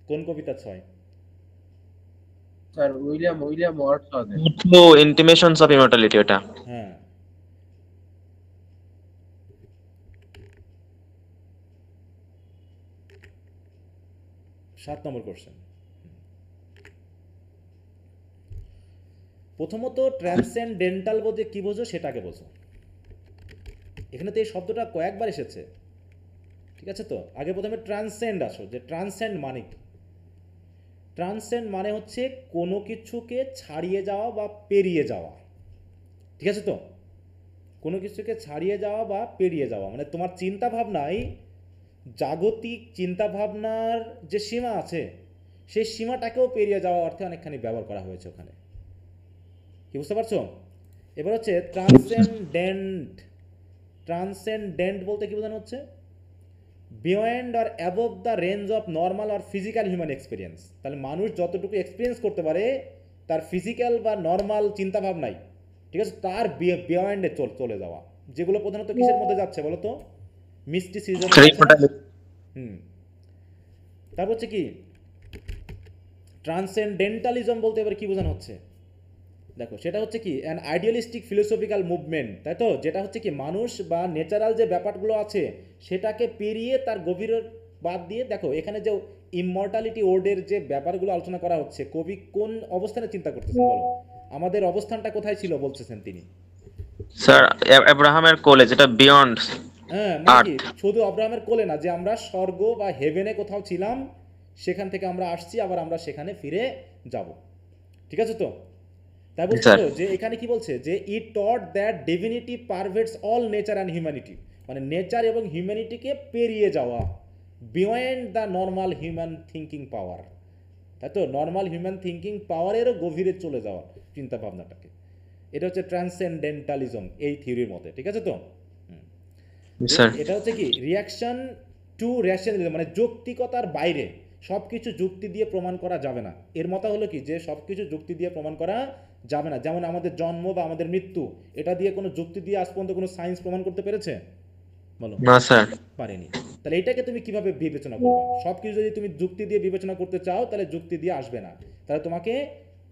কোন কবিতার 6? Sir William Wordsworth. Intimations of immortality ওটা। হ্যাঁ, 7 নম্বর কোশ্চেন। প্রথমত ট্রান্সেন্ডেন্টাল বলতে কি বোঝো সেটাকে বোঝো। এখানে তো এই শব্দটা কয়েকবার এসেছে, ঠিক আছে? তো আগে প্রথমে ট্রান্সেন্ড আসো, যে ট্রান্সেন্ড মানে কি? ট্রান্সেন্ড মানে হচ্ছে কোনো কিছুকে ছাড়িয়ে যাওয়া বা পেরিয়ে যাওয়া, ঠিক আছে? তো কোনো কিছুকে ছাড়িয়ে যাওয়া বা পেরিয়ে যাওয়া মানে তোমার চিন্তা ভাবনায় জাগতিক চিন্তাভাবনার যে সীমা আছে সেই সীমাটাকেও পেরিয়ে যাওয়া অর্থে অনেকখানি ব্যবহার করা হয়েছে ওখানে, কি বুঝতে পারছো? এবার হচ্ছে ট্রান্সেন্ডেন্ট। ট্রান্সেন্ডেন্ট বলতে কি বোঝানো হচ্ছে? Beyond or above the range of normal or physical human experience. তাহলে মানুষ যতটুকু এক্সপিরিয়েন্স করতে পারে তার ফিজিক্যাল বা নর্মাল চিন্তাভাবনায়, ঠিক আছে, তার বিয়ন্ডে চলে যাওয়া, যেগুলো প্রধানত কিসের মধ্যে যাচ্ছে বলো তো? মিস্টিসিজম। হুম। তারপর হচ্ছে কি ট্রান্সেন্ডেন্টালিজম বলতে এবার কি বোঝানো হচ্ছে? দেখো সেটা হচ্ছে কি অ্যান আইডিয়ালিস্টিক ফিলোসফিক্যাল মুভমেন্ট, তাই তো? যেটা হচ্ছে কি মানুষ বা ন্যাচারাল যে ব্যাপারগুলো আছে সেটাকে পেরিয়ে তার গভীর বাদ দিয়ে, দেখো এখানে যে ইমমর্টালিটি ওর্ডের যে ব্যাপারগুলো আলোচনা করা হচ্ছে, কবি কোন অবস্থানে চিন্তা করতেছেন বলো? আমাদের অবস্থানটা কোথায় ছিল বলতেছেন তিনি? স্যার আব্রাহামের কোলে, যেটা বিয়ন্ড হ্যাঁ, মানে কি আর্থ। শুধু আব্রাহামের কোলে না, যে আমরা স্বর্গ বা হেভেনে কোথাও ছিলাম, সেখান থেকে আমরা আসছি, আবার আমরা সেখানে ফিরে যাব, ঠিক আছে? তো তাই বলছে স্যার তো যে এখানে কি বলছে যে it taught that divinity pervades all nature and humanity, মানে নেচার এবং হিউম্যানিটিকে পেরিয়ে যাওয়া, beyond the normal human thinking power, তাই তো? নর্মাল হিউম্যান থিঙ্কিং পাওয়ারেরও গভীরে চলে যাওয়া চিন্তা ভাবনাটাকে, এটা হচ্ছে ট্রান্সেন্ডেন্টালিজম এই থিওরির মতে, ঠিক আছে? তো স্যার এটা হচ্ছে কি রিয়াকশন টু রেশনালিজম, মানে যৌক্তিকতার বাইরে সব কিছু যুক্তি দিয়ে প্রমাণ করা যাবে না। এর মতো হলো কি যে সব কিছু যুক্তি দিয়ে প্রমাণ করা যাবে না। যেমন আমাদের জন্ম বা আমাদের মৃত্যু, এটা দিয়ে কোনো যুক্তি দিয়ে আজ পর্যন্ত কোনো সায়েন্স প্রমাণ করতে পেরেছে বলো? না স্যার। পারেনি। তাহলে এটাকে তুমি কিভাবে বিবেচনা করবে? সব কিছু যদি তুমি যুক্তি দিয়ে বিবেচনা করতে চাও তাহলে যুক্তি দিয়ে আসবে না, তাহলে তোমাকে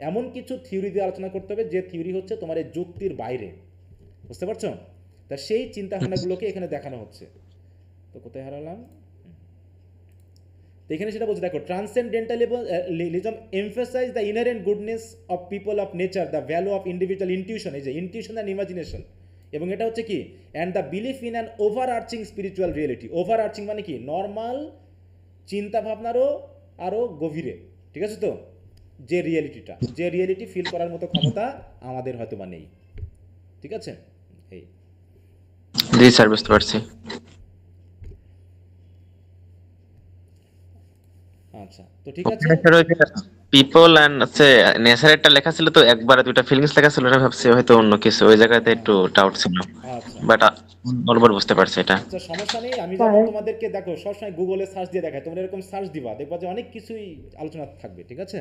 এমন কিছু থিওরি দিয়ে আলোচনা করতে হবে যে থিওরি হচ্ছে তোমার এই যুক্তির বাইরে, বুঝতে পারছো? তা সেই চিন্তাভাবনাগুলোকে এখানে দেখানো হচ্ছে। তো কোথায় হারালাম? তো এখানে সেটা বলছে, দেখো transcendentalism emphasize the inherent goodness of people of nature, the value of individual intuition, এই যে ইনটিউশন অ্যান্ড ইমাজিনেশন, এবং এটা হচ্ছে কি and the belief in an overarching spiritual reality. Overarching মানে কি নর্মাল চিন্তাভাবনারও আরও গভীরে, ঠিক আছে? তো যে রিয়েলিটি ফিল করার মতো ক্ষমতা আমাদের হয়তো বা নেই, ঠিক আছে? এই জি স্যার, বুঝতে পারছি। আচ্ছা, তো ঠিক আছে। পিপল এন্ড নেচার একটা লেখা ছিল, তো একবারে দুইটা ফিলিংস লেখা ছিল, এটা ভাবছি হয়তো অন্য কিছু, ওই জায়গাতে একটু ডাউট ছিল, আচ্ছা বাট বলবার বুঝতে পারছি এটা। আচ্ছা, সমস্যা নেই। আমি যেমন তোমাদেরকে দেখো সবসময় গুগলে সার্চ দিয়ে দেখাই, তোমরা এরকম সার্চ দিবা, দেখবা যে অনেক কিছুই আলোচনা থাকবে, ঠিক আছে?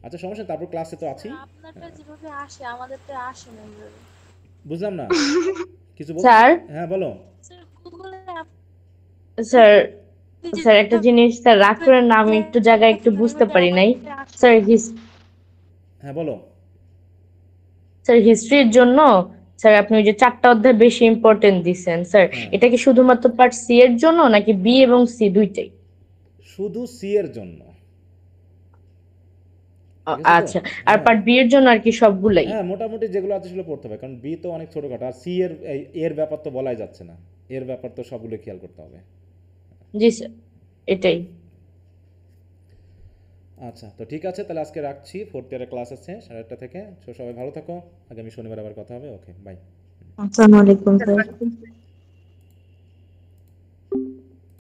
আচ্ছা, সমস্যা নেই, তারপর ক্লাসে তো আছি। আপনারটা যেভাবে আসে আমাদেরটা আসে না এভাবে। বুঝলাম না কিছু বল। স্যার হ্যাঁ বলো। স্যার গুগলে স্যার স্যার একটা জিনিস স্যার রাগ করেন না, আমি একটু জায়গায় একটু বুঝতে পারি নাই স্যার। হ্যাঁ বলো। স্যার হিস্ট্রির জন্য স্যার আপনি ওই যে 4টা অধ্যায় বেশি ইম্পর্টেন্ট দিচ্ছেন স্যার, এটা কি শুধুমাত্র পার্ট সি এর জন্য নাকি বি এবং সি দুইটাই? শুধু সি এর জন্য। আচ্ছা, আর পার্ট বি এর জন্য আর কি সবগুলাই? হ্যাঁ, মোটামুটি যেগুলো আছে সেগুলো পড়তে হবে, কারণ বি তো অনেক ছোটখাটো, আর সি এর ব্যাপার তো বলাই যাচ্ছে না, এর ব্যাপার তো সবগুলো খেয়াল করতে হবে। জি স্যার, এটাই। আচ্ছা, তো ঠিক আছে, তাহলে আজকে রাখছি। 4th ইয়ারের ক্লাস আছে 8:30 থেকে। সবাই ভালো থাকো, আগামী শনিবার আবার কথা হবে। ওকে, বাই। আসসালামু আলাইকুম স্যার।